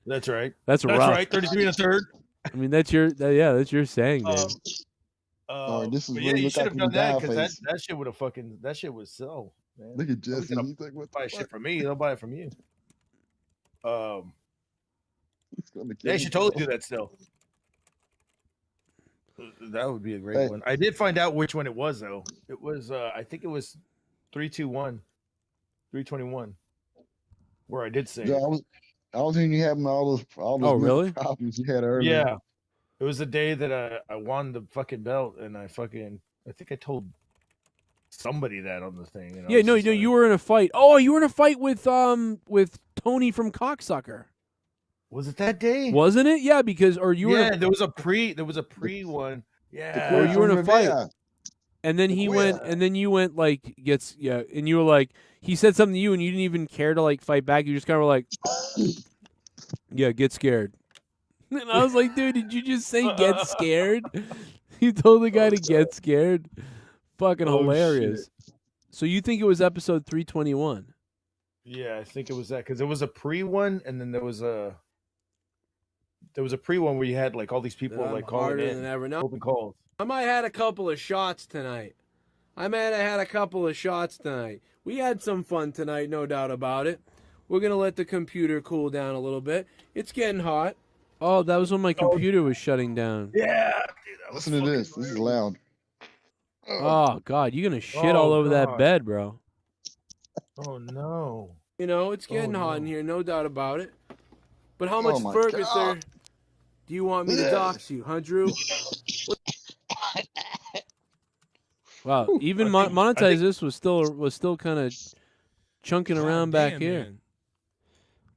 That's right. That's rough. Right. 33 and a third. I mean, that's your saying, man. This is you should have done that because that shit would have that shit would sell. Man. Look at Jesse. He's like, what buy shit from me. They'll buy it from you. They should totally do that still. That would be a great one. I did find out which one it was though. It was I think it was 321, where I did say. Yeah, I was hearing you having all those really? problems you had earlier. Yeah, it was the day that I won the fucking belt, and I think I told somebody that on the thing. Yeah, no, you were in a fight. Oh, you were in a fight with Tony from Cocksucker. Was it that day? Wasn't it? Yeah, because there was a pre one. Yeah, or you were in a fight, and then he went, and then you went like and you were like, he said something to you, and you didn't even care to like fight back. You just kind of were like, yeah, get scared. And I was like, dude, did you just say get scared? You told the guy to get scared. Fucking hilarious. Shit. So you think it was episode 321? Yeah, I think it was that because it was a pre one, and then there was a pre one where you had like all these people like calling in, open calls. I might have had a couple of shots tonight. I'm mad I had a couple of shots tonight. We had some fun tonight, no doubt about it. We're going to let the computer cool down a little bit. It's getting hot. Oh, that was when my computer was shutting down. Yeah. Listen to this. This is loud. Oh, God. You're going to shit all over that bed, bro. Oh, no. You know, it's getting hot in here, no doubt about it. But how much further do you want me to dox you, huh, Drew? Wow, even monetize this was still kind of chunking around back here. Man.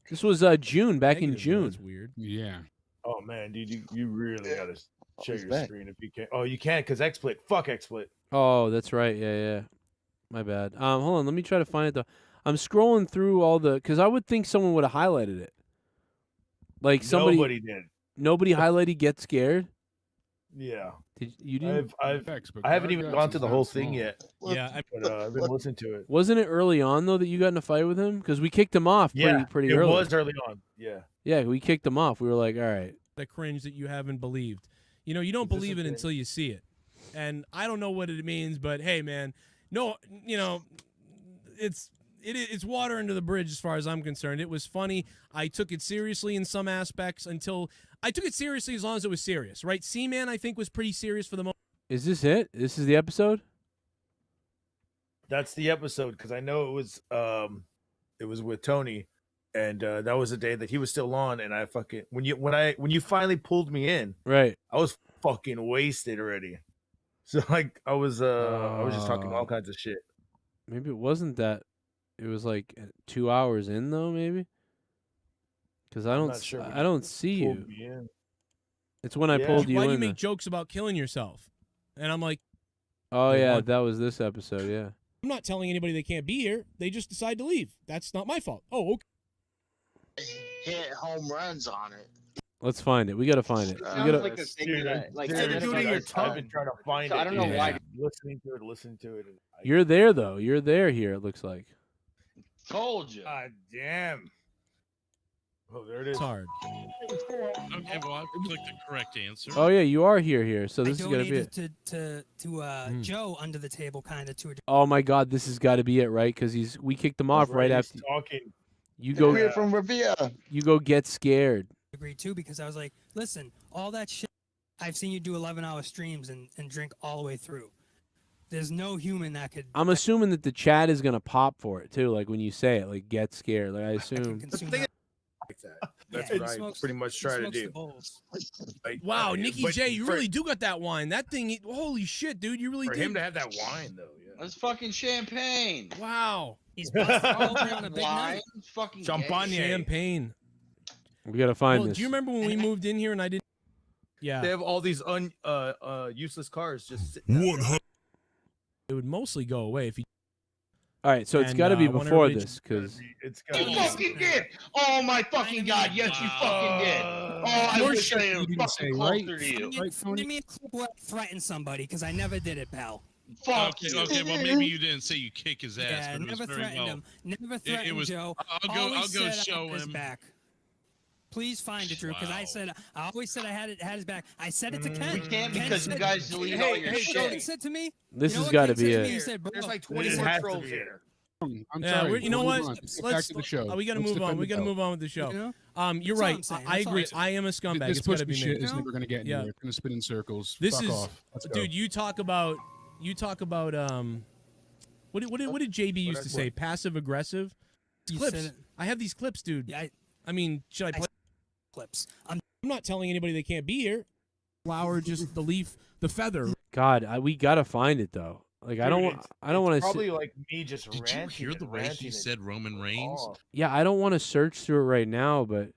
This was June, back in June. That's weird. Yeah. Oh man, dude, you really gotta share he's your back. screen if you can. Oh, you can't because XSplit. Fuck XSplit. Oh, that's right. Yeah. My bad. Hold on, let me try to find it though. I'm scrolling through all the because I would think someone would have highlighted it. Like Nobody did. Nobody highlighted Get Scared. Yeah. Did you do? I haven't even gone to the whole thing yet. Yeah, But I've been listening to it. Wasn't it early on though that you got in a fight with him? Because we kicked him off pretty early. It was early on. Yeah. Yeah, we kicked him off. We were like, all right. the cringe that you haven't believed. You know, you don't believe it until you see it. And I don't know what it means, but hey, man, no, you know, it's water under the bridge as far as I'm concerned. It was funny. I took it seriously in some aspects until I took it seriously as long as it was serious, right? C-Man, I think, was pretty serious for the most. Is this it? This is the episode? That's the episode because I know it was with Tony, and that was the day that he was still on, and I fucking when you finally pulled me in, right? I was fucking wasted already. So like I was just talking all kinds of shit. Maybe it wasn't that. It was like 2 hours in though, maybe. Because I don't see you. It's when I pulled you in. Why do you make jokes about killing yourself? And I'm like, oh yeah, that was this episode. Yeah. I'm not telling anybody they can't be here. They just decide to leave. That's not my fault. Oh, okay. Hit home runs on it. Let's find it. We gotta find it. We gotta. Like a thing that, like, do it in your tub and try to find it. I don't know why. Listening to it. You're there though. You're there here. It looks like. Told you. God damn. Oh, there it is. It's hard. Okay, well, I've clicked the correct answer. Oh yeah, you are here. So this is gonna be it. to Joe under the table, kind of to. Oh my God, this has got to be it, right? Because we kicked him off right after. Talking. You go. We're from Revere. You go get scared. Agree too, because I was like, listen, all that shit. I've seen you do 11-hour streams and drink all the way through. There's no human that could. I'm assuming that the chat is gonna pop for it too, like when you say it, like get scared. Like I assume. Like that. That's what I pretty much try to do. Wow, Nikki J, you really do got that wine. That thing, holy shit, dude, you really for did. him to have that wine though. Yeah. That's fucking champagne. Wow. He's busted all on a big night. It's fucking Champagne. Champagne. We gotta find this. Do you remember when we moved in here and I didn't? Yeah. They have all these useless cars just sitting out. It would mostly go away if you. All right, so it's got to be before this, because You fucking did! Oh my fucking god! Yes, you fucking did! Oh, I wish I was fucking closer to you. Give me a clip where I threaten somebody, because I never did it, pal. Fuck Okay, well maybe you didn't say you kick his ass, Yeah, but it never was very threatened well. him. Never threatened was. Joe. I'll Always go said I show had his him. back. Please find it, Drew, because I always said I had his back. I said it to Ken. We can't Ken because you said- guys delete all your Ken shit. said to me. this you know has what got to Ken be said to me? it. He said, bro, There's like This 20 has more to trolls be here. I'm Yeah, sorry. you know what? Let's Let's. back to the show. We got to Let's move on. defend We got to the move on with the show. You know? You're That's all right. I'm saying. I That's all agree. I'm saying. I am a scumbag. This It's got to pussy be shit me. is never gonna get Yeah. anywhere. It's gonna spin in circles. This Fuck is, off. Let's go. dude. You talk about. What did JB used to say? Passive aggressive. You Clips. said it. I have these clips, dude. Yeah, I mean, should I play clips. I'm not telling anybody they can't be here. Flower, just the leaf, the feather. God, we gotta find it though. Like I don't want to. Probably like me just Did you ranting. hear the way he said Roman Reigns? Yeah, I don't want to search through it right now, but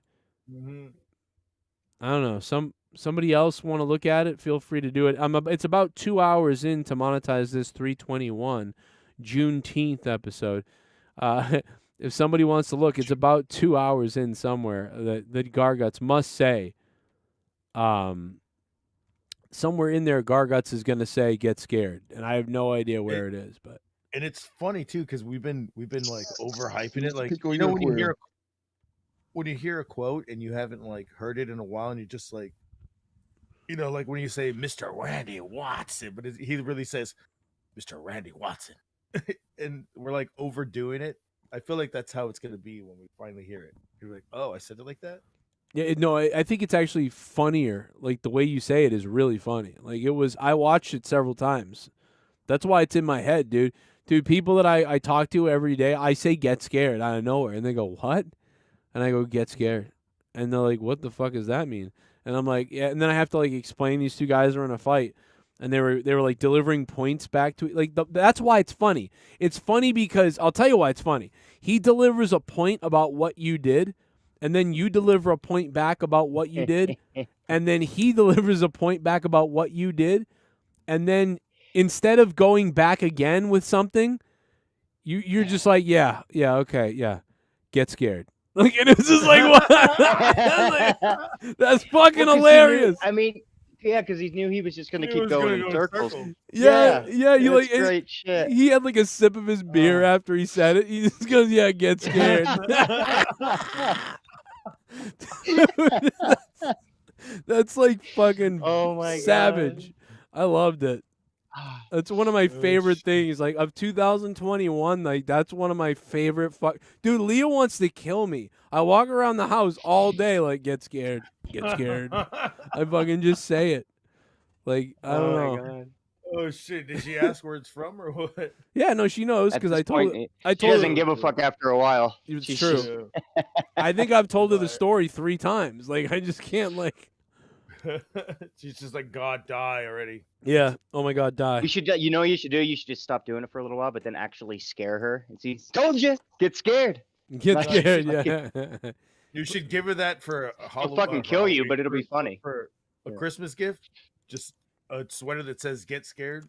I don't know. Somebody else want to look at it? Feel free to do it. It's about 2 hours in to monetize this 321 Juneteenth episode. If somebody wants to look, it's about 2 hours in somewhere. That Garguts must say. Somewhere in there, Garguts is gonna say "Get scared," and I have no idea where it is. But and it's funny too because we've been like overhyping it. Like Pickle you know your when you hear a quote and you haven't like heard it in a while, and you just like, you know, like when you say Mr. Randy Watson, but he really says Mr. Randy Watson. And we're like overdoing it. I feel like that's how it's going to be when we finally hear it. You're like, oh, I said it like that? Yeah, no, I think it's actually funnier. Like, the way you say it is really funny. Like, it was, I watched it several times. That's why it's in my head, dude. Dude, people that I talk to every day, I say get scared out of nowhere. And they go, what? And I go, get scared. And they're like, what the fuck does that mean? And I'm like, yeah. And then I have to, like, explain these two guys are in a fight. And they were like delivering points back to like that's why it's funny. It's funny because I'll tell you why it's funny. He delivers a point about what you did, and then you deliver a point back about what you did, and then he delivers a point back about what you did, and then instead of going back again with something, you're just like, yeah, okay, yeah, get scared. Like, and it's just like, what? That's fucking hilarious. I mean. Yeah, because he knew he was just going to keep going in circles. Yeah. You like great shit. He had like a sip of his beer after he said it. He just goes, "Yeah, get scared." That's like fucking savage. God. I loved it. That's one of my favorite things. Like of 2021, like that's one of my favorite. Dude, Leah wants to kill me. I walk around the house all day like, get scared, get scared. I fucking just say it. Like, I don't know. God. Oh shit! Did she ask where it's from or what? Yeah, no, she knows because I told her. She doesn't give a fuck after a while. It's true. I think I've told her the story 3 times. Like, I just can't like. She's just like, God, die already. Yeah. Oh my God, die. You should. You know what you should do? You should just stop doing it for a little while, but then actually scare her and see. Told you. Get scared. Get scared. Yeah. You should give her that for a I'll fucking kill you, but it'll be funny. For a Christmas gift, just a sweater that says "Get Scared."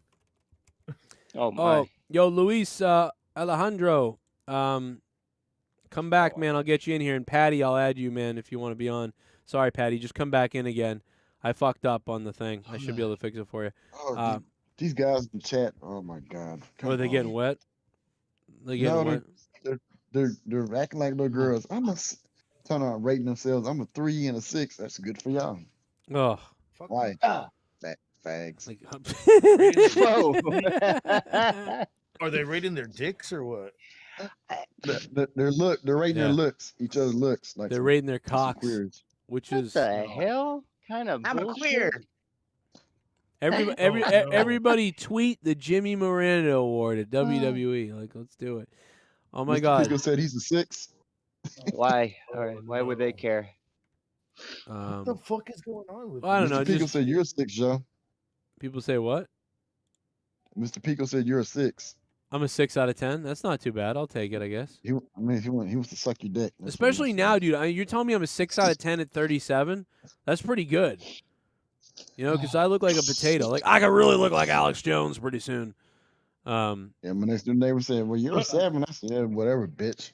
Oh my. Yo, Luis Alejandro, come back, man. I'll get you in here, and Patty, I'll add you, man, if you want to be on. Sorry, Patty, just come back in again. I fucked up on the thing. I should be able to fix it for you. Oh, these guys in chat. Oh my God. Are they getting wet? They getting wet. They're acting like little girls. I'm a turn on rating themselves. I'm a 3 and a 6. That's good for y'all. Oh, why? Fat fags. Like, Are they rating their dicks or what? They're rating their looks, each other's looks. Like they're rating their cocks, which what is the hell kind of I'm bullshit? a queer. Everybody tweet the Jimmy Miranda Award at WWE. Like, let's do it. Oh my God. Pico said he's a 6. Why? All right. Why would they care? What the fuck is going on with? I don't know. Pico said you're a 6, Joe. People say what? Mr. Pico said you're a 6. I'm a 6 out of 10. That's not too bad. I'll take it, I guess. He wants to suck your dick. Especially now, dude. You're telling me I'm a 6 out of 10 at 37? That's pretty good. You know, because I look like a potato. Like, I could really look like Alex Jones pretty soon. Yeah, my next door neighbor said, "Well, you're a 7." I said, "Yeah, whatever, bitch."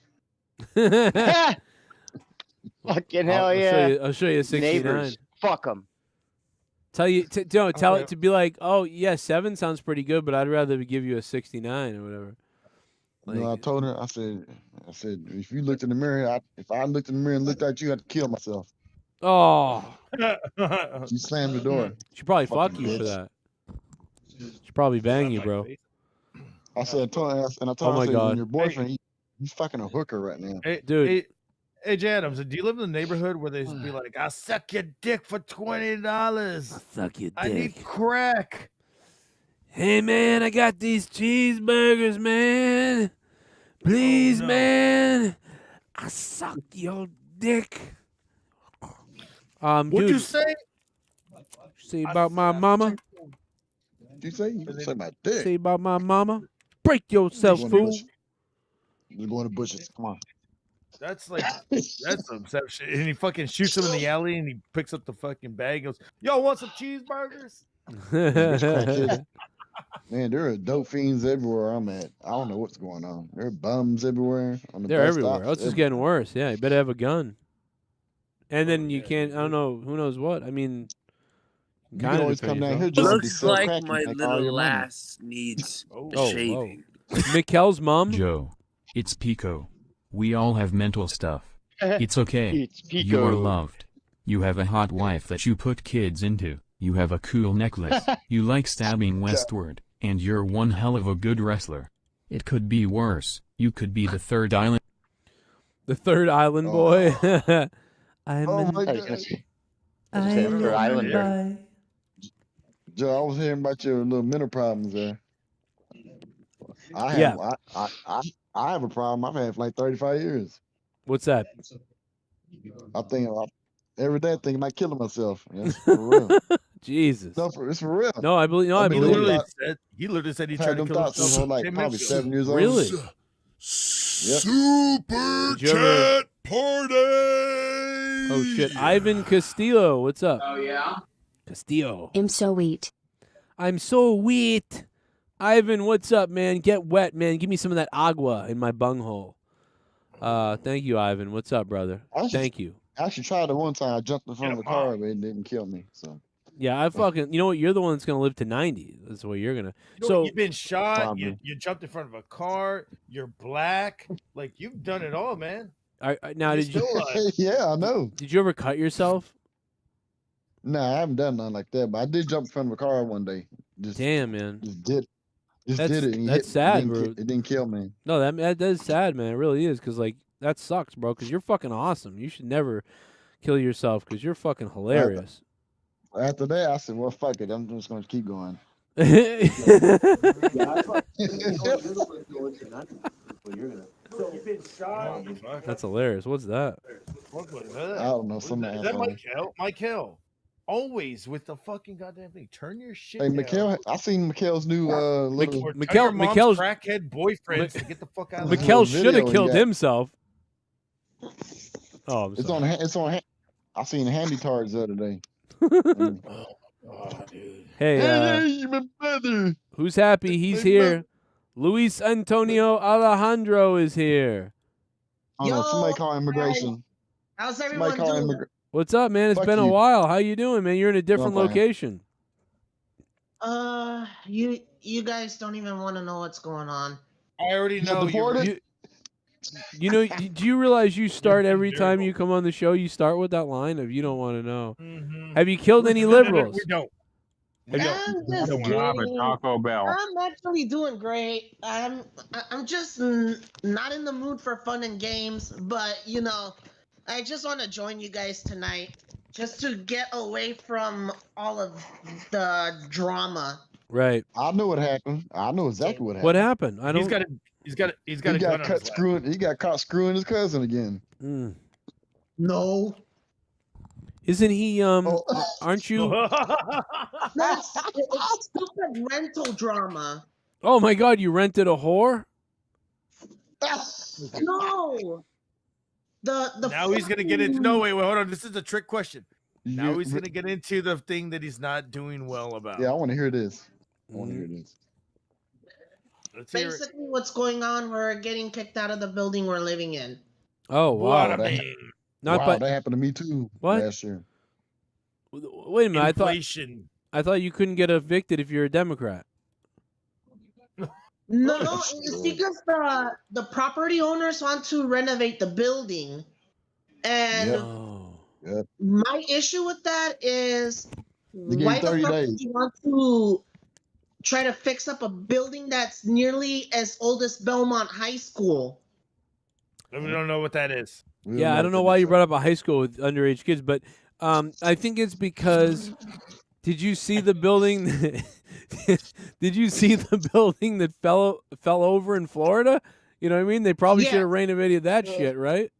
Fucking hell yeah! I'll show you a 69. Neighbors, fuck them. Tell it to be like, oh yeah, 7 sounds pretty good, but I'd rather give you a 69 or whatever. Like, I told her, I said, if you looked in the mirror, if I looked in the mirror and looked at you, I'd kill myself. Oh. She slammed the door. She probably fuck you for that. She probably bang you, bro. I said, I told her, my God. Your boyfriend, he's fucking a hooker right now. Hey, dude. Hey, J. Adams, do you live in the neighborhood where they be like, "I'll suck your dick for $20"? I'll suck your dick. I need crack. Hey, man, I got these cheeseburgers, man. Please, man. I suck your dick. What'd dude, you say? Say about my mama. What'd you say? You say my dick. Say about my mama. Break yourself, fool. You're going to bushes. Come on. That's some shit. And he fucking shoots him in the alley, and he picks up the fucking bag. And goes, "Yo, want some cheeseburgers?" Man, there are dope fiends everywhere I'm at. I don't know what's going on. There are bums everywhere. They're everywhere. Oh, it's just getting worse. Yeah, you better have a gun. And then you can't. I don't know. Who knows what? I mean, you can always come down here. Looks like my little lass needs a shaving. Mikkel's mom. Joe, it's Pico. We all have mental stuff. It's okay. It's Pico. You are loved. You have a hot wife that you put kids into. You have a cool necklace. You like stabbing westward. And you're one hell of a good wrestler. It could be worse. You could be the third island. The third island boy. I'm Oh an my God. Third Islander. Joe, I was hearing about your little mental problems there. I Yeah. have I have a problem I've had for like 35 years. What's that? I think every day I think about killing myself. Yes, for real. Jesus. No, it's for real. No, I believe. No, I I've been believe. thinking it. He literally said he I've had tried to them kill thoughts since I was himself. like 10 probably minutes ago. 7 years old. Really? Super Did you ever- chat party. Oh shit, Ivan Castillo, what's up? Oh yeah. Castillo. I'm so weak. I'm so wet. Ivan, what's up, man? Get wet, man. Give me some of that agua in my bunghole. Thank you, Ivan. What's up, brother? Thank you. I actually tried it one time. I jumped in front of a car, but it didn't kill me. So Yeah, I fucking. You know what? You're the one that's gonna live to 90. That's what you're gonna. You know, So you've been shot. You Probably. jumped in front of a car. You're black. Like you've done it all, man. now You're did you? still alive. yeah, I know. Did you ever cut yourself? Nah, I haven't done nothing like that, but I did jump in front of a car one day. Just Damn, man. Just did it. And That's sad, it bro. it didn't kill me. No, that is sad, man. It really is, because like that sucks, bro. Because you're fucking awesome. You should never kill yourself, because you're fucking hilarious. After that, I said, "Well, fuck it. I'm just going to keep going." You've been shot. That's hilarious. What's that? I don't know. Some Is that asshole. Mike Hill? Mike Hill. Always with the fucking goddamn thing. Turn your shit Hey, down. Mikhail, I seen Mikhail's new little. Or tell Mikhail- your mom's Mikhail's- crackhead boyfriends to get the fuck out of Mikhail little should have video he killed got. himself. Oh, I'm It's sorry. on. It's on. I seen Handy Tards the other day. Oh, dude. Hey, Hey, my brother. who's happy? He's Hey, here. Luis Antonio Alejandro is here. Oh no! Somebody Yo, call immigration. How's Somebody everyone call doing? immigration. What's up, man? It's Fuck been a you. while. How you doing, man? You're in a different fine. location. You guys don't even want to know what's going on. I already You know you. deported? You know, do you realize you start every time you come on the show? You start with that line of "You don't want to know." Mhm. Have you killed any liberals? We don't. I'm just don't have a kidding. Taco Bell. I'm actually doing great. I'm just not in the mood for fun and games, but you know, I just want to join you guys tonight just to get away from all of the drama. Right. I know what happened. I know exactly what happened. What happened? I don't. He's got a He gun got on his cut lap. screwing. He got caught screwing his cousin again. Mm. No. Isn't he? Oh. Aren't you? That's it's stupid rental drama. Oh my God! You rented a whore? No. The Now he's gonna get into. fucking- No, wait, hold on. This is a trick question. Now You- he's gonna get into the thing that he's not doing well about. Yeah, I want to hear this. I want to hear this. Let's hear it. Basically, what's going on? We're getting kicked out of the building we're living in. Oh wow! Bada that- bing. Not wow, but that happened to me too What? last year. wait a minute. Inflation. I thought you couldn't get evicted if you're a Democrat. No, it's because the property owners want to renovate the building, and Yep. Oh. Yep. my issue with that is They gave why you the 30 fuck days. do you want to try to fix up a building that's nearly as old as Belmont High School? We don't know what that is. We Yeah, I don't know what why that you is. brought up a high school with underage kids, but I think it's because. Did you see the building? Did you see the building that fell over in Florida? You know what I mean? They probably Yeah. should have renovated that shit, right?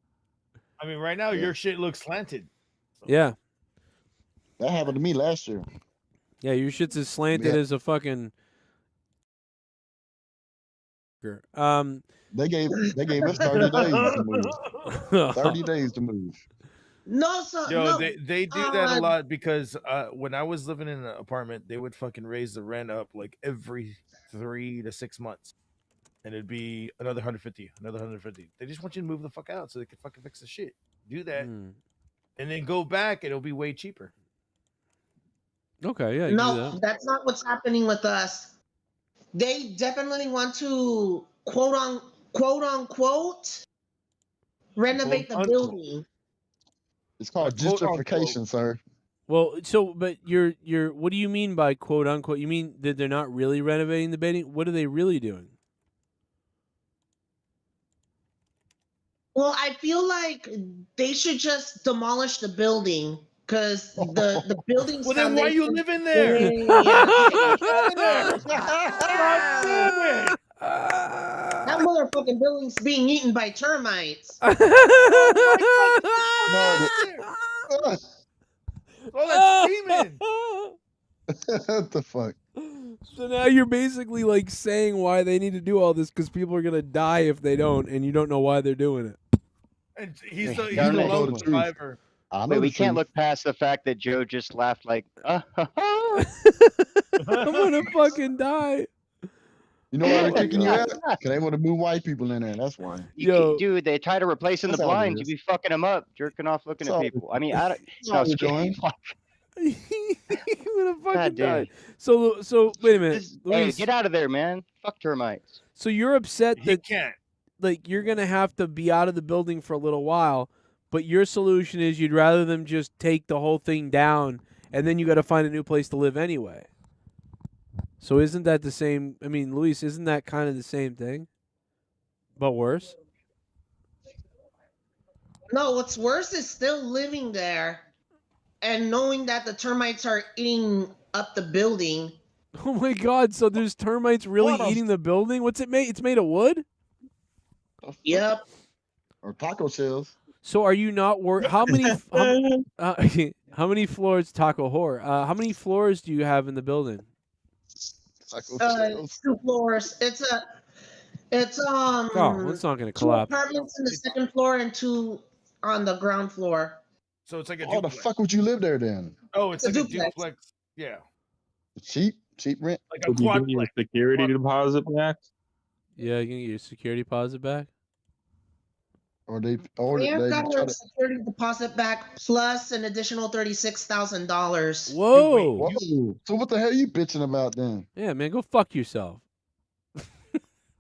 I mean, right now your shit looks slanted. Yeah, That happened to me last year. yeah. Your shit's as slanted Yeah. as a fucking. They gave us 30 days to move. 30 days to move. No, so Yo, no, they do that a lot because when I was living in an apartment, they would fucking raise the rent up like every 3 to 6 months. And it'd be another 150, another 150. They just want you to move the fuck out so they can fucking fix the shit. Do that. Mm. And then go back, and it'll be way cheaper. Okay, yeah. You can do no, that. that's not what's happening with us. They definitely want to quote unquote renovate the Quote, unquote. building. It's called Quote, gentrification, unquote. sir. Well, so but you're what do you mean by quote unquote? You mean that they're not really renovating the building? What are they really doing? Well, I feel like they should just demolish the building because the building's Well, then why you foundation living there? way out of shape. God damn it! That motherfucking building's being eaten by termites. No, oh, that's semen. What the fuck? So now you're basically like saying why they need to do all this because people are gonna die if they don't, and you don't know why they're doing it. And he's the Darn it. lone survivor. Wait, we can't look past the fact that Joe just laughed like, I'm gonna fucking die. You know why they're kicking you out? Because they want to move white people in there. That's why. Dude, they try to replace in the That's all it blinds. You is. be fucking them up, jerking off, looking That's at all people. I mean, I don't. That's all No, we're doing. I'm gonna fucking God damn. die. So wait a minute, Hey, Luis. get out of there, man. Fuck termites. So you're upset He that can't. like you're gonna have to be out of the building for a little while, but your solution is you'd rather them just take the whole thing down, and then you got to find a new place to live anyway. So isn't that the same? I mean, Luis, isn't that kind of the same thing, but worse? No, what's worse is still living there and knowing that the termites are eating up the building. Oh my God! So there's termites really What a- eating the building? What's it made? It's made of wood. Yep. Or taco shells. So are you not worried? How many? How many floors, Taco Whore? How many floors do you have in the building? Taco shells. 2 floors. It's Oh, it's not gonna 2 collapse. apartments in the second floor and 2 on the ground floor. So it's like a Why the duplex. fuck would you live there then? Oh, it's It's a like a duplex. duplex. Yeah, Cheap rent. like a Would you give your quadplex. security deposit back? Yeah, you can get your security deposit back. Or they They try got to. a security deposit back plus an additional $36,000. Whoa! Whoa. So what the hell are you bitching about then? Yeah, man, go fuck yourself.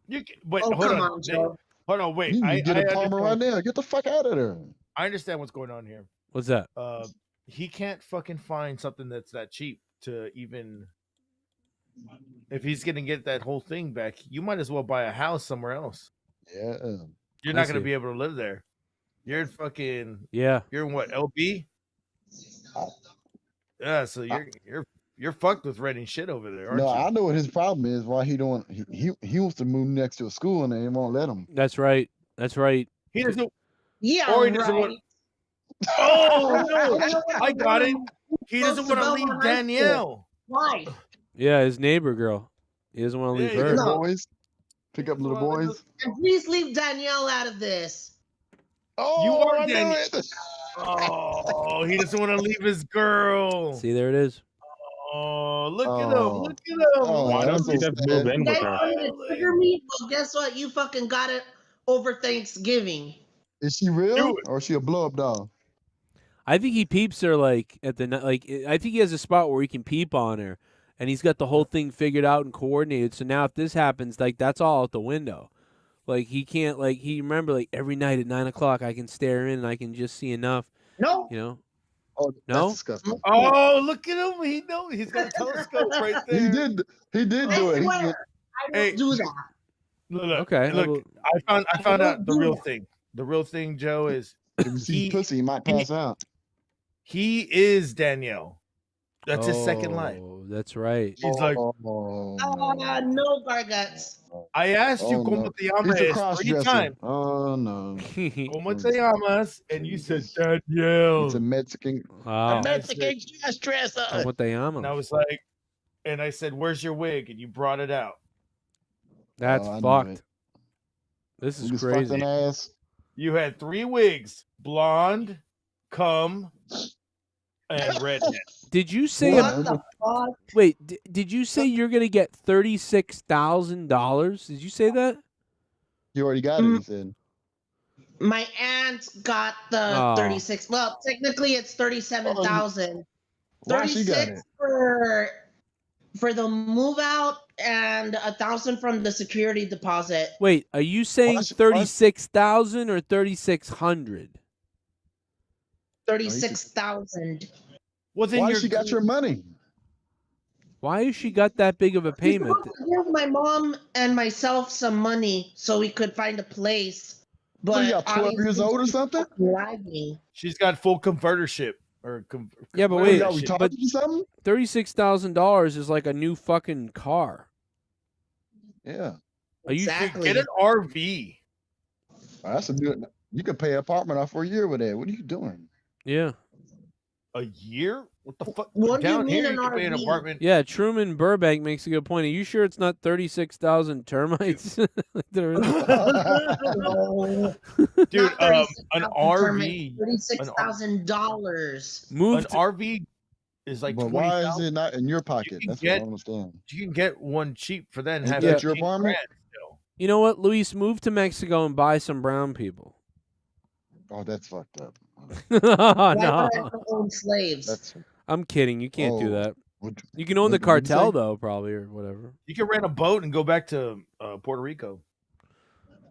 You can, wait, Oh, hold come on. on, Joe. Hold on, wait. You I can get a Palmer right understand, now. Get the fuck out of there. I understand what's going on here. What's that? He can't fucking find something that's that cheap to even. If he's gonna get that whole thing back, you might as well buy a house somewhere else. Yeah. You're I not gonna see. be able to live there. You're in fucking. Yeah. You're in what, LB? Yeah, so you're fucked with renting shit over there, aren't No, you? I know what his problem is. Why he don't? He wants to move next to a school and they won't let him. That's right. That's right. He doesn't. Yeah, Or he doesn't right. want. Oh no! know what I got it. He Close doesn't to want to Belmont leave High School. Danielle. Why? Yeah, his neighbor girl. He doesn't want to leave Yeah, her. No. Boys, pick up little boys. And please leave Danielle out of this. Oh, You are I knew Danielle. it. Oh, he doesn't want to leave his girl. See, there it is. Oh, look at him! Oh. Look at him! Oh, Why that's don't you so just move sad. in You with guys her? wanted to trigger me? Well, guess what? You fucking got it over Thanksgiving. Is she real Do it. or is she a blow up doll? I think he peeps her like at the like. I think he has a spot where he can peep on her, and he's got the whole thing figured out and coordinated. So now, if this happens, like that's all out the window. Like he can't like he remember like every night at 9 o'clock I can stare in and I can just see enough. No. You know. Oh, No? that's disgusting. Oh, look at him! He knows he's got a telescope right there. He did do I it. He swear, went- I don't Hey. do that. Look, Okay. Look, I found out the do real that. thing. The real thing, Joe, is if you see He- pussy, you might pass out. he is Danielle. That's his second line. Oh, that's right. He's like, Oh, No, Garguts. I asked you oh, como no. te He's a llamas 3 cross-dresser. times. Oh no, Como te llamas? And you said Danielle. it's a Mexican. Wow. Mexican dresser. What they am. And I was like, and I said, "Where's your wig?" And you brought it out. That's Oh, I knew fucked. it. This You is just fucked crazy. an ass. You had 3 wigs: blonde, cum, and redhead. Did you say? What? What the fuck? Wait, did you say you're gonna get $36,000? Did you say that? You already got it. He said. My aunt got the Oh. 36. Well, technically it's 37,000. Why she got 36 it? for the move out and 1,000 from the security deposit. Wait, are you saying Why she- 36,000 or 3,600? 36,000. Well, then Why you're she got your money? Why has she got that big of a He's payment? supposed to give my mom and myself some money so we could find a place. What, you But got 12 years obviously old or she's something? fucking lying. She's got full convertership or Yeah, but whatever wait, that we shit- talking but something? $36,000 is like a new fucking car. Yeah. Are you Exactly. Get an RV. That's a good. You can pay an apartment off for a year with that. What are you doing? Yeah. A year? What the fuck? What do you Down mean here, an you can pay an RV? apartment. Yeah, Truman Burbank makes a good point. Are you sure it's not 36,000 termites? that are in the- No, Dude, not an RV. $36,000. An Move to, RV is like But 20. why is it not in your pocket? can That's get- what I don't understand. You can get one cheap for that and Ain't have that Yeah. your 15 apartment? grand still. you know what, Luis? Move to Mexico and buy some brown people. Oh, that's fucked up. Why no, would I own slaves? That's I'm kidding. You can't do Oh, that. what- You can own the what'd you say? cartel though, probably, or whatever. You can rent a boat and go back to Puerto Rico.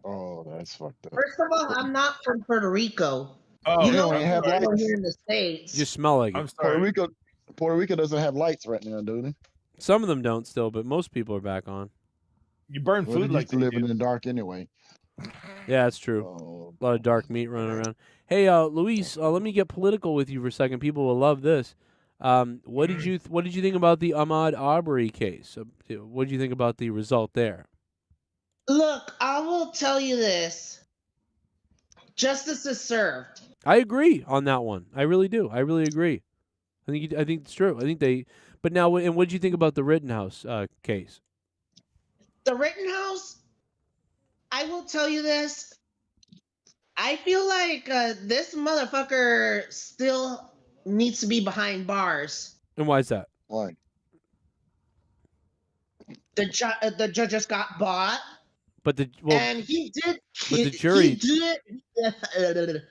Oh, that's fucked up. First of all, I'm not from Puerto Rico. Oh, You they know, don't I'm even have lights. here in the States. You just smell like I'm it. sorry. Puerto Rico doesn't have lights right now, do they? Some of them don't still, but most people are back on. You burn Well, food they like used to they live in do. the dark anyway. Yeah, that's true. Oh, A lot of dark meat running around. Hey, Luis, let me get political with you for a second. People will love this. What did you think about the Ahmaud Arbery case? What did you think about the result there? Look, I will tell you this. Justice is served. I agree on that one. I really do. I really agree. I think it's true. I think they. But now, and what did you think about the Rittenhouse case? The Rittenhouse, I will tell you this. I feel like this motherfucker still needs to be behind bars. And why is that? why? The judges got bought, But and he did. but the he jury- did.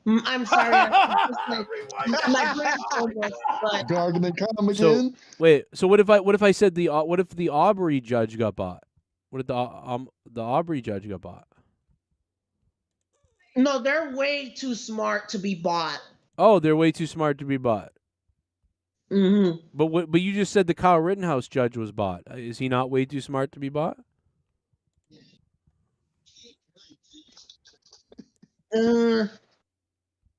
I'm sorry. My brain's almost, but Gargan and Calm So again? wait. So what if I said what if the Arbery judge got bought? What if the Arbery judge got bought? no, they're way too smart to be bought. Oh, they're way too smart to be bought. Mm-hmm. But you just said the Kyle Rittenhouse judge was bought. Is he not way too smart to be bought?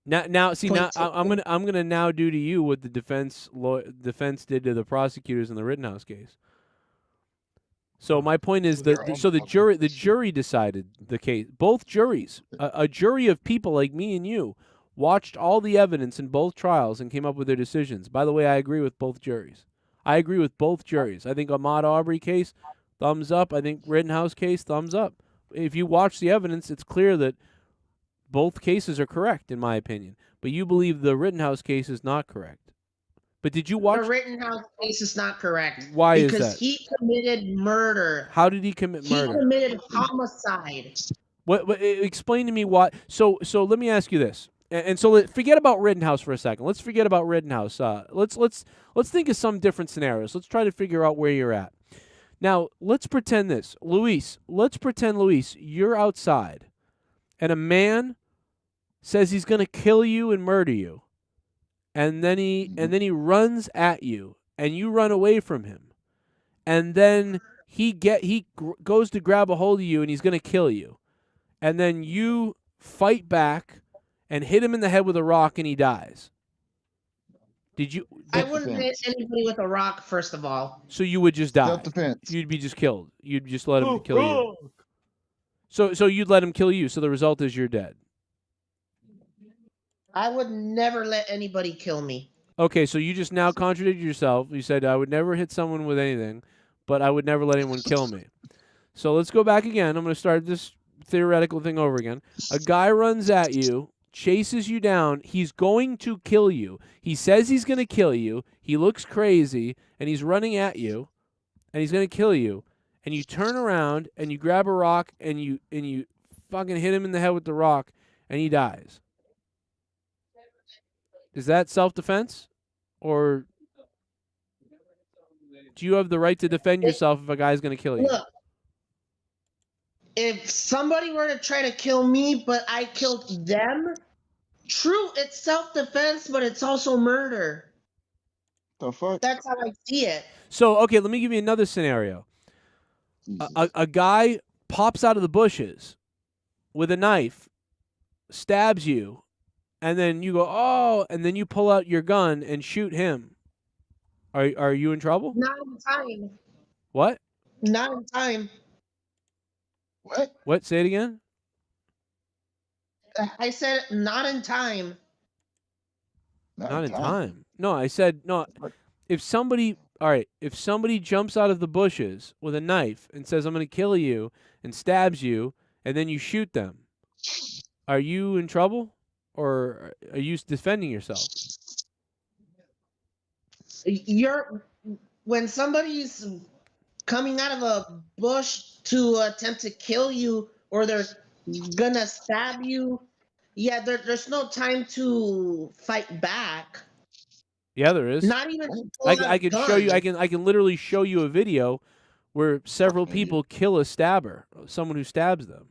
Now, see, now I'm gonna now do to you what the defense did to the prosecutors in the Rittenhouse case. So my point is that the jury decided the case. Both juries, a jury of people like me and you, watched all the evidence in both trials and came up with their decisions. By the way, I agree with both juries. I agree with both juries. I think Ahmaud Arbery case, thumbs up. I think Rittenhouse case, thumbs up. If you watch the evidence, it's clear that both cases are correct, in my opinion. But you believe the Rittenhouse case is not correct. But did you watch? The Rittenhouse case is not correct. Why is because that? he committed murder. How did he commit murder? He committed homicide. What? Explain to me why. So let me ask you this. And so forget about Rittenhouse for a second. Let's forget about Rittenhouse. Let's think of some different scenarios. Let's try to figure out where you're at. Now, let's pretend this. Luis, you're outside, and a man says he's going to kill you and murder you. And then he runs at you, and you run away from him. And then he goes to grab a hold of you, and he's going to kill you. And then you fight back and hit him in the head with a rock, and he dies. Did you? I wouldn't hit anybody with a rock, first of all. So you would just die. Self-defense. You'd be just killed. You'd just let him kill you. So you'd let him kill you. So the result is you're dead. I would never let anybody kill me. Okay, so you just now contradicted yourself. You said I would never hit someone with anything, but I would never let anyone kill me. So let's go back again. I'm going to start this theoretical thing over again. A guy runs at you, chases you down. He's going to kill you. He says he's going to kill you. He looks crazy, and he's running at you, and he's going to kill you. And you turn around, and you grab a rock, and you fucking hit him in the head with the rock, and he dies. Is that self-defense? Or do you have the right to defend yourself if a guy's going to kill you? Look, if somebody were to try to kill me, but I killed them, true, it's self-defense, but it's also murder. The fuck? That's how I see it. So, okay, let me give you another scenario. A guy pops out of the bushes with a knife, stabs you, and then you go, oh, and then you pull out your gun and shoot him. Are you in trouble? Not in time. What? Not in time. What? What? Say it again. I said not in time. Not in time. No, I said no. If somebody, all right, if somebody jumps out of the bushes with a knife and says, "I'm going to kill you," and stabs you, and then you shoot them, are you in trouble, or are you defending yourself? When somebody's coming out of a bush to attempt to kill you, or they're gonna stab you, yeah, there's no time to fight back. Yeah, there is. Not even to pull out I a can show you. gun. I can literally show you a video where several people kill a stabber, someone who stabs them.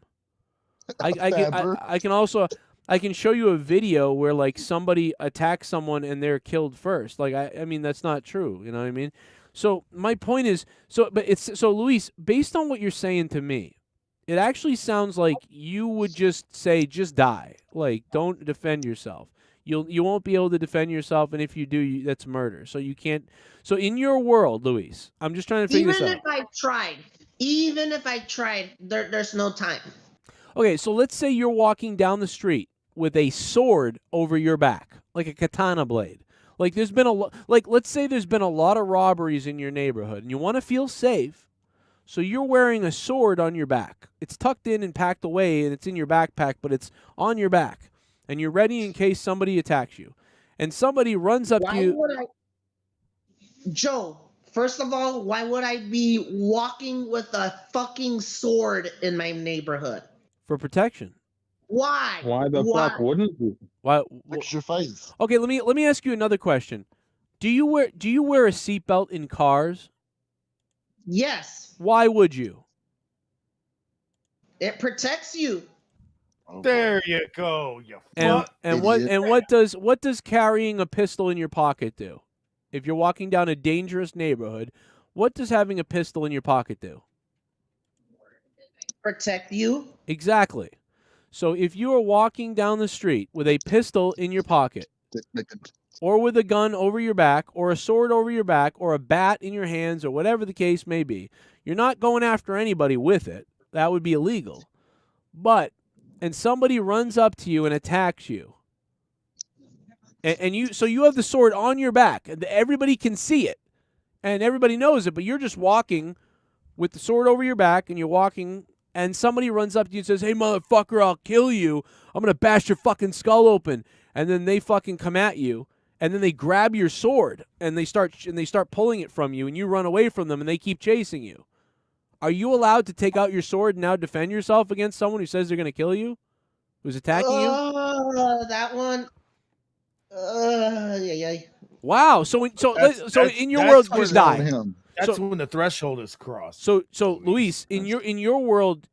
I can also I can show you a video where like somebody attacks someone and they're killed first. Like I mean that's not true. You know what I mean? So my point is so Luis, based on what you're saying to me, it actually sounds like you would just say just die. Like don't defend yourself. You won't be able to defend yourself, and if you do, that's murder. So you can't. So in your world, Luis, I'm just trying to figure this out. Even if I tried, there's no time. Okay, so let's say you're walking down the street with a sword over your back, like a katana blade. Like there's been let's say there's been a lot of robberies in your neighborhood, and you want to feel safe, so you're wearing a sword on your back. It's tucked in and packed away, and it's in your backpack, but it's on your back, and you're ready in case somebody attacks you, and somebody runs up to you. Joe, first of all, why would I be walking with a fucking sword in my neighborhood? For protection. Why? Why the fuck wouldn't you? Why? Fix your face. Okay, let me ask you another question. Do you wear a seatbelt in cars? Yes. Why would you? It protects you. There you go. You and what does carrying a pistol in your pocket do? If you're walking down a dangerous neighborhood, what does having a pistol in your pocket do? Protect you. Exactly. So if you are walking down the street with a pistol in your pocket, or with a gun over your back, or a sword over your back, or a bat in your hands, or whatever the case may be, you're not going after anybody with it. That would be illegal. And somebody runs up to you and attacks you, and you have the sword on your back, and everybody can see it, and everybody knows it, but you're just walking with the sword over your back, and you're walking, and somebody runs up to you and says, "Hey, motherfucker, I'll kill you. I'm going to bash your fucking skull open." And then they fucking come at you, and then they grab your sword, and they start pulling it from you, and you run away from them, and they keep chasing you. Are you allowed to take out your sword and now defend yourself against someone who says they're going to kill you? Who's attacking you? That one. Yeah. Wow. So in your world, just die. That's when the threshold is crossed. So Luis, in your world,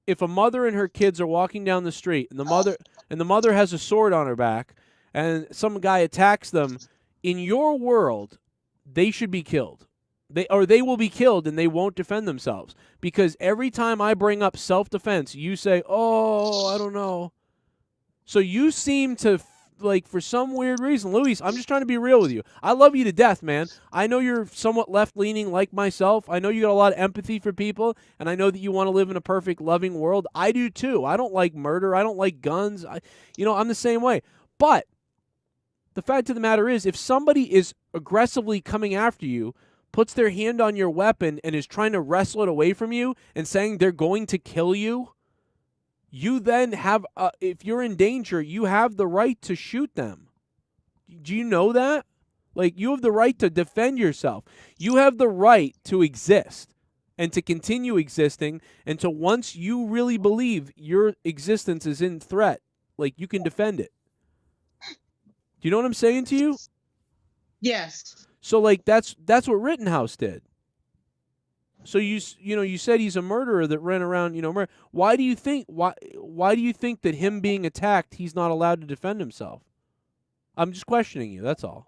if a mother and her kids are walking down the street and the mother has a sword on her back and some guy attacks them, in your world, they should be killed. They will be killed and they won't defend themselves. Because every time I bring up self-defense, you say, "Oh, I don't know." So you seem to for some weird reason, Luis, I'm just trying to be real with you. I love you to death, man. I know you're somewhat left-leaning like myself. I know you got a lot of empathy for people, and I know that you want to live in a perfect, loving world. I do too. I don't like murder. I don't like guns. I'm the same way. But the fact of the matter is, if somebody is aggressively coming after you, puts their hand on your weapon, and is trying to wrestle it away from you and saying they're going to kill you, you then have, if you're in danger, you have the right to shoot them. Do you know that? You have the right to defend yourself. You have the right to exist and to continue existing until once you really believe your existence is in threat, you can defend it. Do you know what I'm saying to you? Yes. So, that's what Rittenhouse did. So you said he's a murderer that ran around, murder. Why do you think that him being attacked, he's not allowed to defend himself? I'm just questioning you. That's all.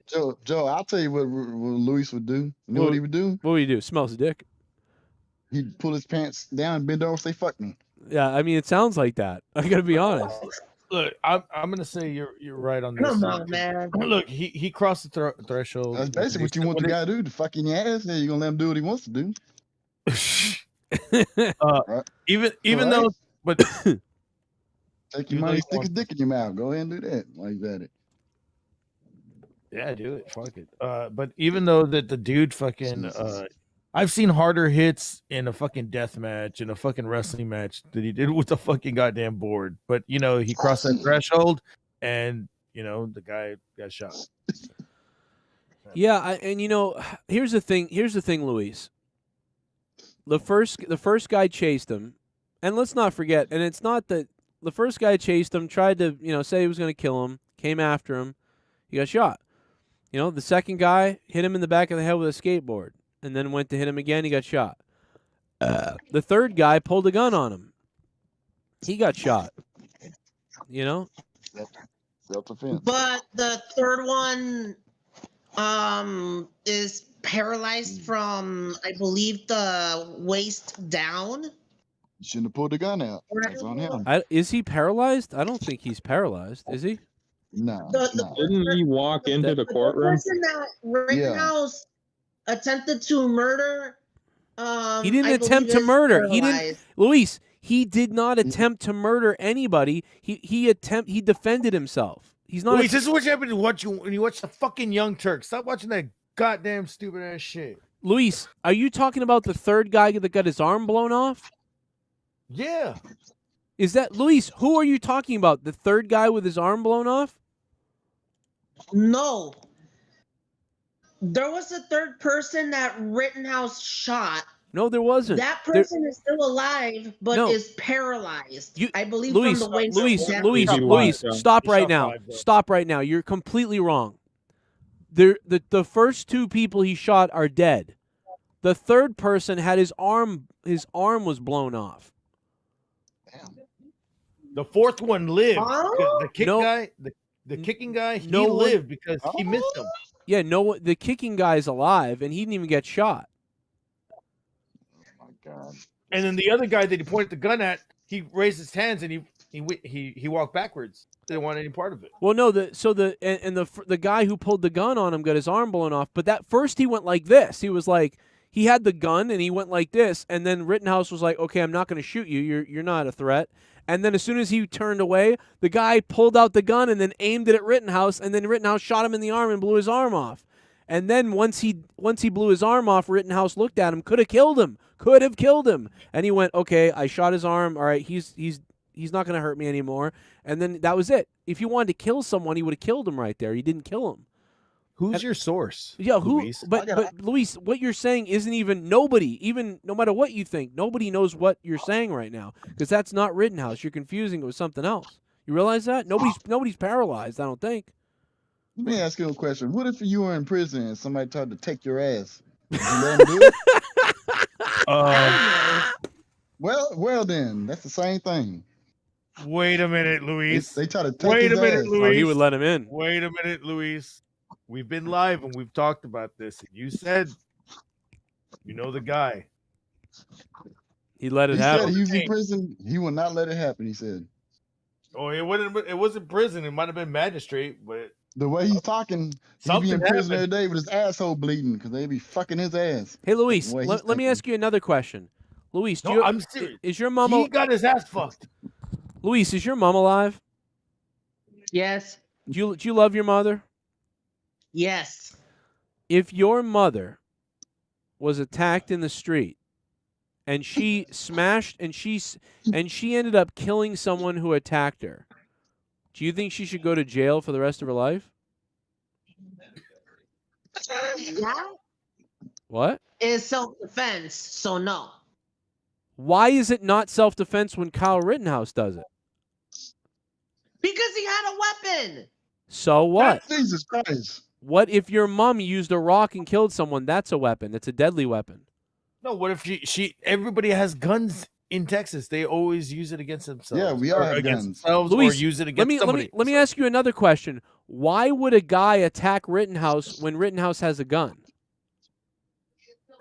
Joe, I'll tell you what Luis would do. You know what he would do? What would he do? Smells a dick. He'd pull his pants down and bend over and say, "Fuck me." Yeah, I mean, it sounds like that. I gotta be honest. Look, I'm gonna say you're right on this. Come on, man. Look, he crossed the threshold. That's basically what you want the guy to do, to fuck in your ass. Then you're gonna let him do what he wants to do. Even though, but take your money, stick his dick in your mouth. Go ahead and do that. Like that. Yeah, do it. Fuck it. But even though that the dude fucking, I've seen harder hits in a fucking death match, in a fucking wrestling match that he did with the fucking goddamn board. But you know, he crossed that threshold, and you know, the guy got shot. Yeah, and you know, here's the thing, Luis. The first guy chased him, and let's not forget, and it's not that the first guy chased him, tried to, you know, say he was going to kill him, came after him, he got shot. You know, the second guy hit him in the back of the head with a skateboard, and then went to hit him again, he got shot. The third guy pulled a gun on him. He got shot. You know? Self-defense. But the third one is paralyzed from, I believe, the waist down. You shouldn't have pulled the gun out. That's on him. Is he paralyzed? I don't think he's paralyzed. Is he? No. Didn't he walk into the courtroom? The person that Rittenhouse attempted to murder. He didn't attempt to murder. He didn't. Luis, he did not attempt to murder anybody. He defended himself. He's not. Luis, this is what happens when you watch the fucking Young Turks. Stop watching that goddamn stupid ass shit. Luis, are you talking about the third guy that got his arm blown off? Yeah. Is that Luis? Who are you talking about? The third guy with his arm blown off? No. There was a third person that Rittenhouse shot. No, there wasn't. That person is still alive, but is paralyzed. I believe Luis, from the waist down. Luis, stop right now. Stop right now. You're completely wrong. The first two people he shot are dead. The third person had his arm was blown off. The fourth one lived. Oh? The kick guy, the kicking guy, he lived because he missed him. Yeah, the kicking guy's alive, and he didn't even get shot. Oh my God. And then the other guy that he pointed the gun at, he raised his hands and he walked backwards. Didn't want any part of it. Well, no, the guy who pulled the gun on him got his arm blown off. But that first he went like this. He was like, he had the gun and he went like this, and then Rittenhouse was like, "Okay, I'm not going to shoot you. You're not a threat." And then as soon as he turned away, the guy pulled out the gun and then aimed it at Rittenhouse, and then Rittenhouse shot him in the arm and blew his arm off. And then once he blew his arm off, Rittenhouse looked at him, could have killed him, and he went, "Okay, I shot his arm. All right, he's not going to hurt me anymore." And then that was it. If he wanted to kill someone, he would have killed him right there. He didn't kill him. Who's your source? Yeah, Luis? But Luis, what you're saying isn't even nobody, even no matter what you think, nobody knows what you're saying right now, because that's not Rittenhouse. You're confusing it with something else. You realize that? Nobody's paralyzed, I don't think. Let me ask you a question. What if you were in prison and somebody tried to take your ass? Would you let them do it? Well then, that's the same thing. Wait a minute, Luis. They try to take his ass. Luis. Oh, he would let him in. Wait a minute, Luis. We've been live and we've talked about this. And you said, you know the guy. He let it happen. He said he was in prison. He will not let it happen. He said. Oh, it wasn't prison. It might have been magistrate, but the way he's talking, he'd be in prison every day with his asshole bleeding because they be fucking his ass. Hey, Luis, let me ask you another question. Luis, I'm serious. Is your mom? He got his ass fucked. Luis, is your mom alive? Yes. Do you love your mother? Yes. If your mother was attacked in the street and she smashed and she ended up killing someone who attacked her, do you think she should go to jail for the rest of her life? Yeah. What? It's self-defense, so no. Why is it not self-defense when Kyle Rittenhouse does it? Because he had a weapon. So what? Jesus Christ. What if your mom used a rock and killed someone? That's a weapon. It's a deadly weapon. No, what if everybody has guns in Texas? They always use it against themselves. Yeah, we all have guns. Luis, or use it against somebody. Let me ask you another question. Why would a guy attack Rittenhouse when Rittenhouse has a gun?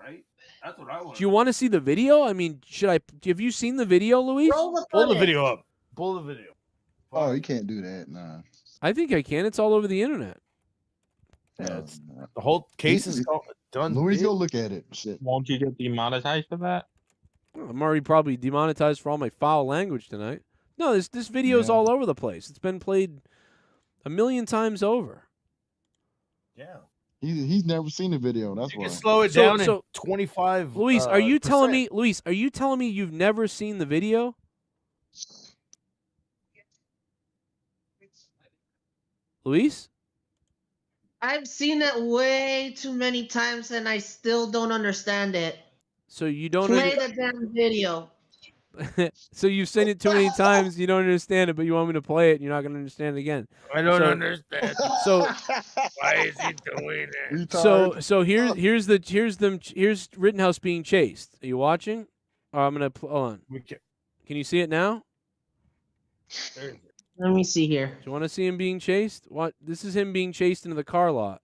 Right? That's what I want. Do you want to see the video? I mean, have you seen the video, Luis? Pull the video up. Pull the video. Oh, you can't do that. Nah. I think I can. It's all over the internet. Yeah, the whole case is done. Louis, go look at it. Shit. Won't you get demonetized for that? Well, I'm already probably demonetized for all my foul language tonight. No, this video is all over the place. It's been played a million times over. Yeah. He's never seen the video. That's You why. can slow it down in 25. Luis, are you telling me? Luis, are you telling me you've never seen the video? Luis? I've seen it way too many times and I still don't understand it. So you don't Play the damn video. So you've seen it too many times, you don't understand it, but you want me to play it, and you're not going to understand it again. I don't understand. So why is he doing it? So here's Rittenhouse being chased. Are you watching? Oh, I'm gonna hold on. Can you see it now? Let me see here. Do you want to see him being chased? What? This is him being chased into the car lot.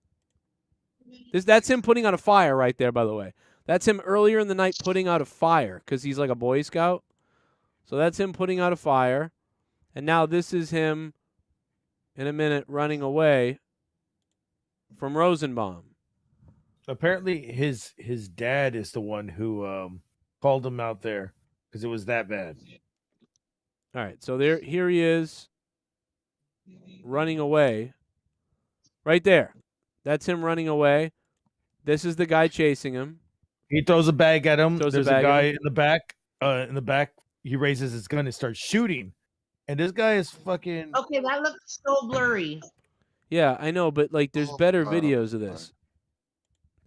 That's him putting out a fire right there, by the way. That's him earlier in the night putting out a fire because he's like a Boy Scout. So that's him putting out a fire. And now this is him in a minute running away from Rosenbaum. Apparently, his dad is the one who called him out there because it was that bad. All right, so here he is running away. Right there. That's him running away. This is the guy chasing him. He throws a bag at him. Throws There's a a bag guy at him. in the back. He raises his gun and starts shooting. And this guy is fucking. Okay, that looks so blurry. Yeah, I know, but like there's better videos of this.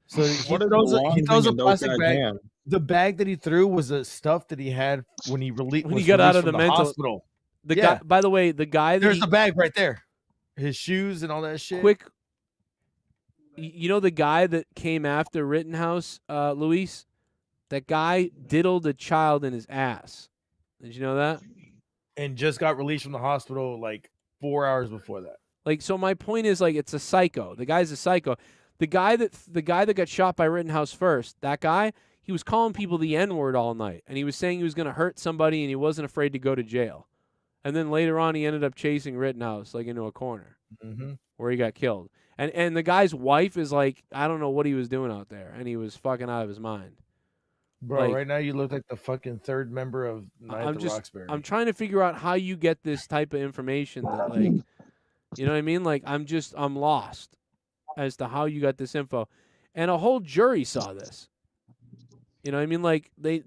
So he throws a plastic bag. The bag that he threw was the stuff that he had when he got out of the mental hospital. The guy, by the way, the guy that there's the bag right there. His shoes and all that shit. Quick, you know the guy that came after Rittenhouse, Luis? That guy diddled a child in his ass. Did you know that? And just got released from the hospital like 4 hours before that. Like, so my point is, like, it's a psycho. The guy's a psycho. The guy that got shot by Rittenhouse first, that guy, he was calling people the N-word all night, and he was saying he was going to hurt somebody, and he wasn't afraid to go to jail. And then later on, he ended up chasing Rittenhouse like into a corner where he got killed. And the guy's wife is like, I don't know what he was doing out there, and he was fucking out of his mind. Bro, Like, right now you look like the fucking third member of Night of Roxbury. I'm trying to figure out how you get this type of information that, like, you know what I mean? Like, I'm lost as to how you got this info. And a whole jury saw this. You know what I mean? Like, the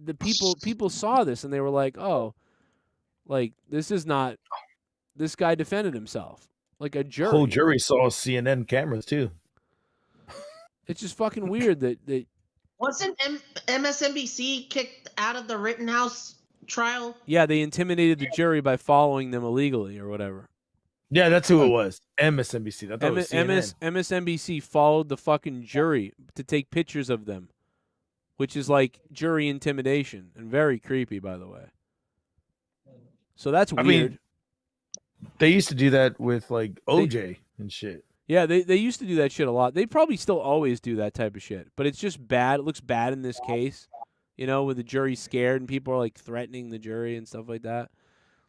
people saw this and they were like, oh, like, this guy defended himself. Like a jury. Whole jury saw CNN cameras too. It's just fucking weird that Wasn't MSNBC kicked out of the Rittenhouse trial? yeah, they intimidated the jury by following them illegally or whatever. Yeah, that's who it was. MSNBC. I thought it was CNN. MSNBC followed the fucking jury to take pictures of them, which is like jury intimidation and very creepy, by the way. So that's weird. I mean, they used to do that with like OJ and shit. Yeah, they used to do that shit a lot. They probably still always do that type of shit, but it's just bad. It looks bad in this case, you know, with the jury scared and people are like threatening the jury and stuff like that.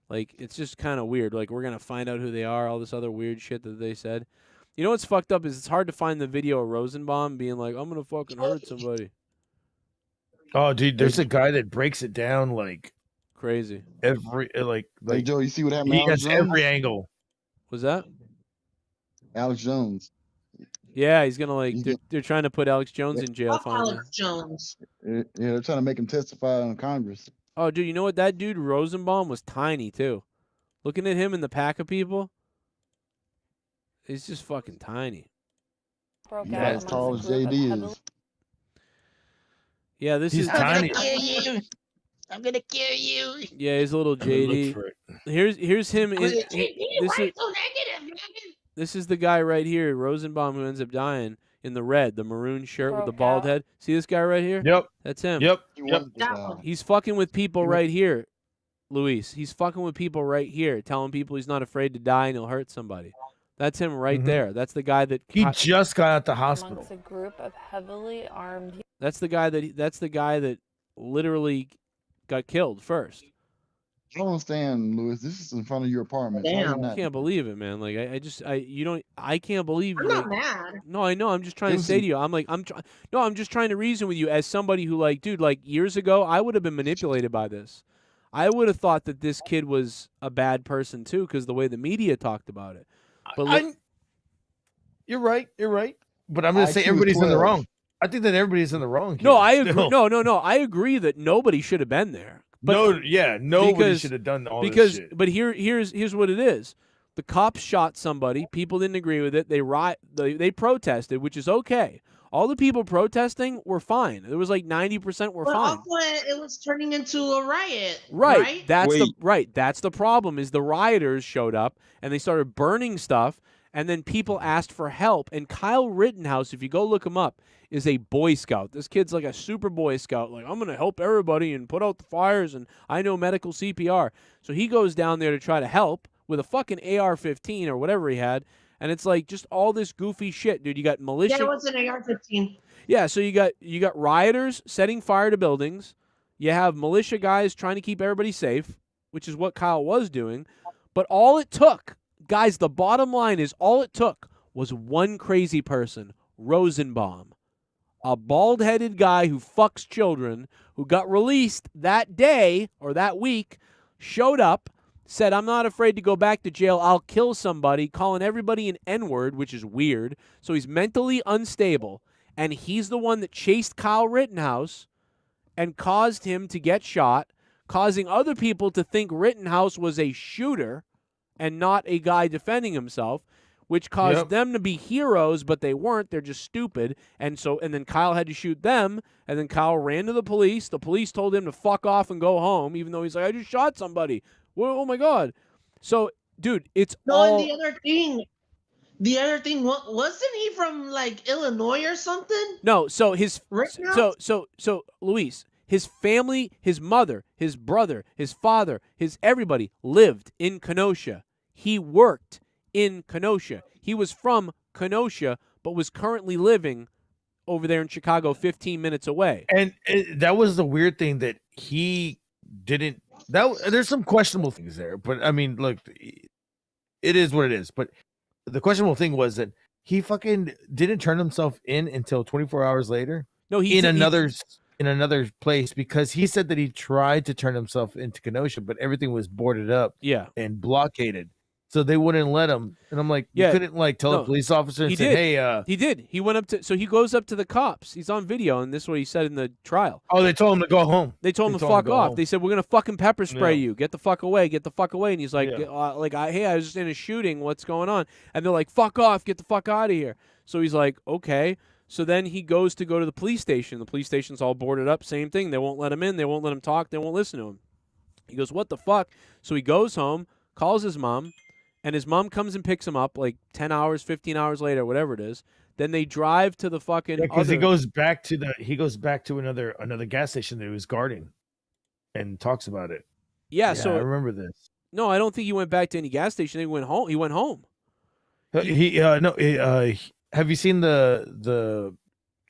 Like, it's just kind of weird. Like, we're going to find out who they are, all this other weird shit that they said. You know what's fucked up is it's hard to find the video of Rosenbaum being like, I'm going to fucking hurt somebody. Oh, dude, there's a guy that breaks it down like crazy. Every like Hey, Joe, you see what happened to he Alex has Jones? every angle. Was that? Alex Jones. Yeah, he's going to like, they're trying to put Alex Jones in jail Fuck finally. Alex Jones. Yeah, they're trying to make him testify in Congress. Oh, dude, you know what? That dude Rosenbaum was tiny too. Looking at him in the pack of people, he's just fucking tiny. Not as tall as JD is. Yeah, this He's is tiny. I'm gonna kill you. Yeah, he's a little JD. Here's him. Why are you so negative, man? This is the guy right here, Rosenbaum, who ends up dying in the red, the maroon shirt with the bald head. See this guy right here? Yep. That's him. Yep. He's fucking with people right here, Luis. He's fucking with people right here, telling people he's not afraid to die and he'll hurt somebody. That's him right Mhm. there. That's the guy that He just got out the hospital. Amongst a group of heavily armed. That's the guy that literally got killed first. I don't understand, Lewis. This is in front of your apartment. How you Damn. I not? can't believe it, man. Like I can't believe. I'm like, not mad. No, I know. I'm just trying It to was say in- to you. I'm just trying to reason with you as somebody who, like, dude, like years ago, I would have been manipulated by this. I would have thought that this kid was a bad person too, because the way the media talked about it. But You're right. You're right. But I'm going to say IQ is everybody's in the 12. wrong. I think that everybody's in the wrong. no, here I agree. still. No. I agree that nobody should have been there. But Nobody because- should have done all because this shit. but here's what it is. The cops shot somebody. People didn't agree with it. They protested, which is okay. All the people protesting were fine. There was like 90% were But fine. also, it was turning into a riot. Right. That's the problem. Is the rioters showed up and they started burning stuff, and then people asked for help. And Kyle Rittenhouse, if you go look him up, is a Boy Scout. This kid's like a super Boy Scout. Like, I'm gonna help everybody and put out the fires, and I know medical CPR. So he goes down there to try to help with a fucking AR-15 or whatever he had. And it's like just all this goofy shit, dude. You got militia. Yeah, it was an AR-15. Yeah, so you got rioters setting fire to buildings. You have militia guys trying to keep everybody safe, which is what Kyle was doing. But all it took, guys, the bottom line is all it took was one crazy person, Rosenbaum, a bald-headed guy who fucks children, who got released that day or that week, showed up, said, I'm not afraid to go back to jail. I'll kill somebody, calling everybody an N-word, which is weird. So he's mentally unstable. And he's the one that chased Kyle Rittenhouse and caused him to get shot, causing other people to think Rittenhouse was a shooter and not a guy defending himself, which caused them to be heroes, but they weren't. They're just stupid. And then Kyle had to shoot them, and then Kyle ran to the police. The police told him to fuck off and go home, even though he's like, I just shot somebody. Well, oh my God. So, dude, it's all... And the other thing, wasn't he from like Illinois or something? No, so his Rittenhouse? so Luis, his family, his mother, his brother, his father, his everybody lived in Kenosha. He worked in Kenosha. He was from Kenosha, but was currently living over there in Chicago, 15 minutes away. And that was the weird thing that he didn't. There's some questionable things there, but I mean, look, it is what it is. But the questionable thing was that he fucking didn't turn himself in until 24 hours later. No, in another place, because he said that he tried to turn himself into Kenosha, but everything was boarded up, and blockaded, so they wouldn't let him. And I'm like, you couldn't like tell a police officer and say, hey, he did. He went up to, so he goes up to the cops. He's on video, and this is what he said in the trial. Oh, they told him to go home. They told him to fuck off. They said, we're gonna fucking pepper spray you. Get the fuck away. Get the fuck away. And he's like, hey, I was just in a shooting. What's going on? And they're like, fuck off. Get the fuck out of here. So he's like, okay. So then he goes to go to the police station. The police station's all boarded up. Same thing. They won't let him in. They won't let him talk. They won't listen to him. He goes, what the fuck? So he goes home, calls his mom, and his mom comes and picks him up like 10 hours, 15 hours later, whatever it is. Then they drive to the fucking because he goes back to another gas station that he was guarding and talks about it. Yeah, so I remember this. No, I don't think he went back to any gas station. He went home. He went home. Have you seen the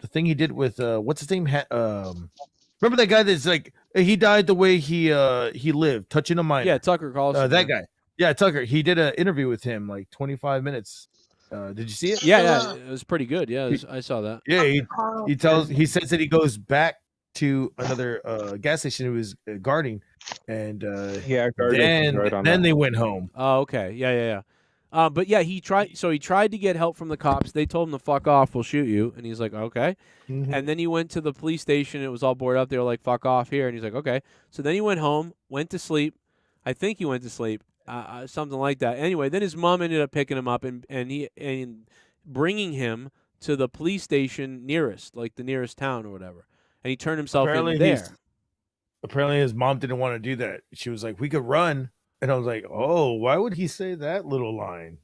thing he did with what's his name? Remember that guy that's like he died the way he lived, touching a minor. Yeah, Tucker Carlson. That guy. Yeah, Tucker. He did an interview with him, like 25 minutes. Did you see it? Yeah, it was pretty good. Yeah, I saw that. Yeah, he says that he goes back to another gas station he was guarding, and then they went home. Oh, okay. Yeah. But yeah, he tried to get help from the cops. They told him to fuck off. We'll shoot you. And he's like, okay. Mm-hmm. And then he went to the police station. It was all boarded up. They were like, fuck off here. And he's like, okay. So then he went home, went to sleep. I think he went to sleep. Something like that. Anyway, then his mom ended up picking him up and bringing him to the police station nearest, like the nearest town or whatever. And he turned himself in there. Apparently his mom didn't want to do that. She was like, we could run. And I was like, oh, why would he say that little line?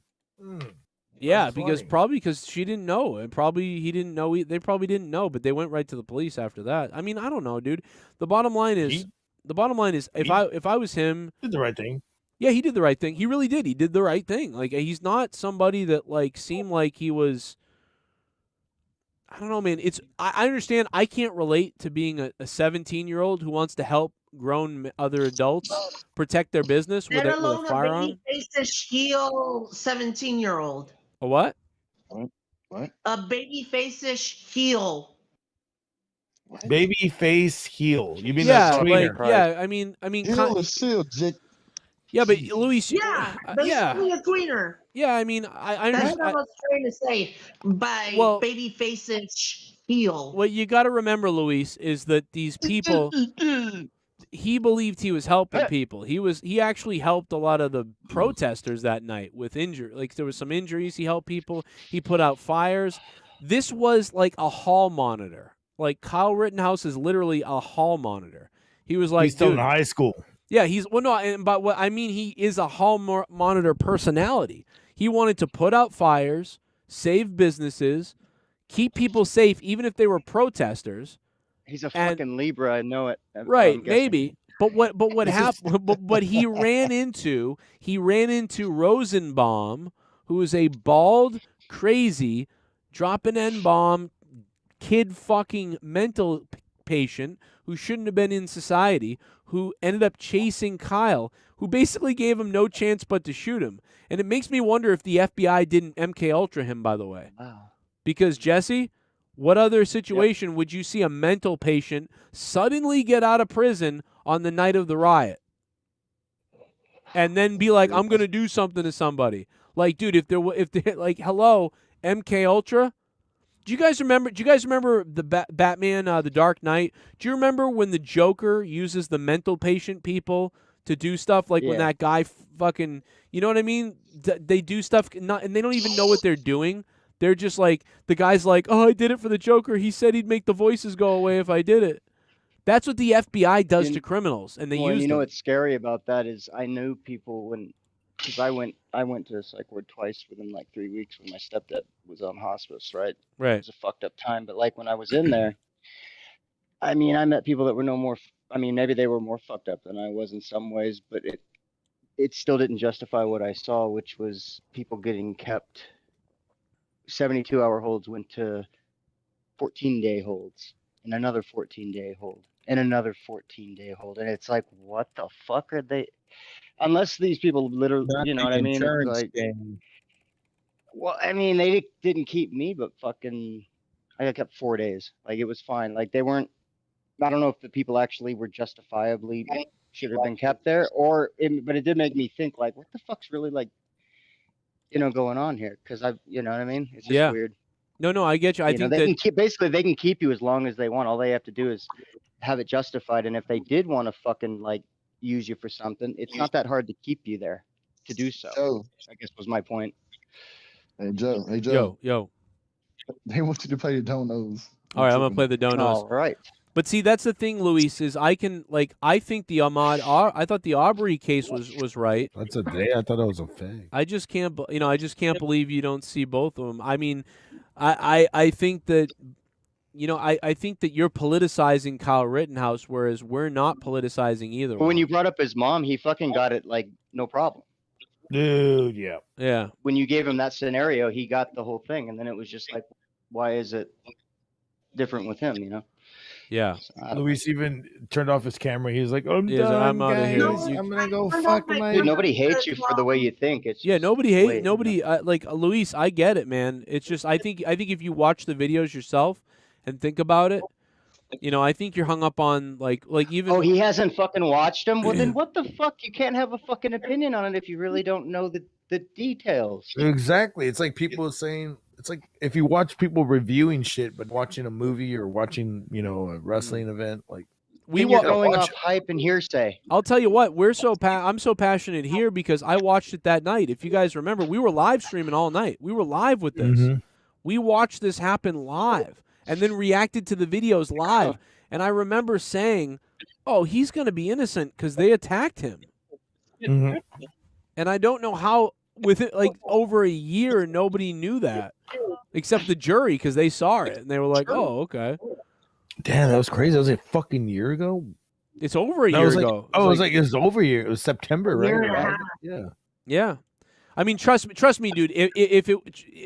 Yeah, because she didn't know, and probably he didn't know. They probably didn't know, but they went right to the police after that. I mean, I don't know, dude. The bottom line is, if I was him, did the right thing. Yeah, he did the right thing. He really did. He did the right thing. Like, he's not somebody that like seemed like he was. I don't know, man. I understand. I can't relate to being a 17-year-old who wants to help grown other adults protect their business with Let a alone a firearm. baby-faced heel 17-year-old. A what? What? A baby-faced heel. Baby face heel. You mean Yeah, a tweener? like I mean, Heel is still yeah, but Luis, Yeah, yeah, basically a tweener. yeah. I mean, I That's understand. what I was trying to say by Well- baby-faced heel. What you got to remember, Luis, is that these people. He believed he was helping people. He actually helped a lot of the protesters that night with injury. Like, there was some injuries. He helped people. He put out fires. This was like a hall monitor. Like, Kyle Rittenhouse is literally a hall monitor. He was like, He's still in dude, high school. yeah, but what I mean, he is a hall monitor personality. He wanted to put out fires, save businesses, keep people safe, even if they were protesters. He's a fucking Libra. I know it. Right, maybe. But what happened? But he ran into Rosenbaum, who is a bald, crazy, drop an N-bomb, kid fucking mental patient who shouldn't have been in society, who ended up chasing Kyle, who basically gave him no chance but to shoot him. And it makes me wonder if the FBI didn't MK Ultra him, by the way. Wow. Because, Jesse, what other situation would you see a mental patient suddenly get out of prison on the night of the riot and then be like, I'm going to do something to somebody? Like, dude, if they like, hello, MK Ultra? Do you guys remember the Batman, The Dark Knight? Do you remember when the Joker uses the mental patient people to do stuff, like when that guy fucking, you know what I mean? They do stuff and they don't even know what they're doing. They're just like, the guy's like, oh, I did it for the Joker. He said he'd make the voices go away if I did it. That's what the FBI does to criminals, and they use you them. know what's scary about that is I knew people because I went to a psych ward twice within like 3 weeks when my stepdad was on hospice, right? Right. It was a fucked up time, but like when I was in there, I mean, I met people that were no more, I mean, maybe they were more fucked up than I was in some ways, but it still didn't justify what I saw, which was people getting kept. 72-hour holds went to 14-day holds, and another 14-day hold, and another 14-day hold. And it's like, what the fuck are they? Unless these people literally, you know what I mean? It's like, well, I mean, they didn't keep me, but fucking, I got kept 4 days. Like, it was fine. Like, they weren't, I don't know if the people actually were justifiably should have been kept there, but it did make me think, like, what the fuck's really, like, going on here? Because you know what I mean? It's just weird. No, I get you. I think they can basically they can keep you as long as they want. All they have to do is have it justified. And if they did want to fucking like use you for something, it's not that hard to keep you there to do so. I guess was my point. Hey Joe. Yo. They want you to play the donos. All right, I'm gonna play the donos. All right. But see, that's the thing, Luis, is I think the I thought the Aubrey case was right. That's a day. I thought it was a fake. I just can't believe you don't see both of them. I mean, I think that, I think that you're politicizing Kyle Rittenhouse, whereas we're not politicizing either. But when you brought up his mom, he fucking got it like no problem. Dude, yeah. Yeah. When you gave him that scenario, he got the whole thing, and then it was just like, why is it different with him, Yeah. Luis even turned off his camera. He was like, I'm Yes, done, I'm outta guys. here. I'm going to go fuck my... Dude, nobody hates you for the way you think. It's nobody like Luis, I get it, man. It's just I think if you watch the videos yourself and think about it, I think you're hung up on like even. Oh, he hasn't fucking watched them? Well, then what the fuck? You can't have a fucking opinion on it if you really don't know the details. Exactly. It's like people saying, it's like if you watch people reviewing shit, but watching a movie or watching, a wrestling event, like you're going off hype and hearsay. I'll tell you what, I'm so passionate here because I watched it that night. If you guys remember, we were live streaming all night. We were live with this. Mm-hmm. We watched this happen live and then reacted to the videos live. And I remember saying, "Oh, he's going to be innocent because they attacked him." Mm-hmm. And I don't know how. With it like over a year, nobody knew that except the jury because they saw it and they were like, "Oh, okay." Damn, that was crazy. That was a fucking year ago. It's over a No, it year was like, ago. oh, it was like it was over a year. It was September, right? Year and a August? half. Yeah. Yeah. I mean, trust me, dude.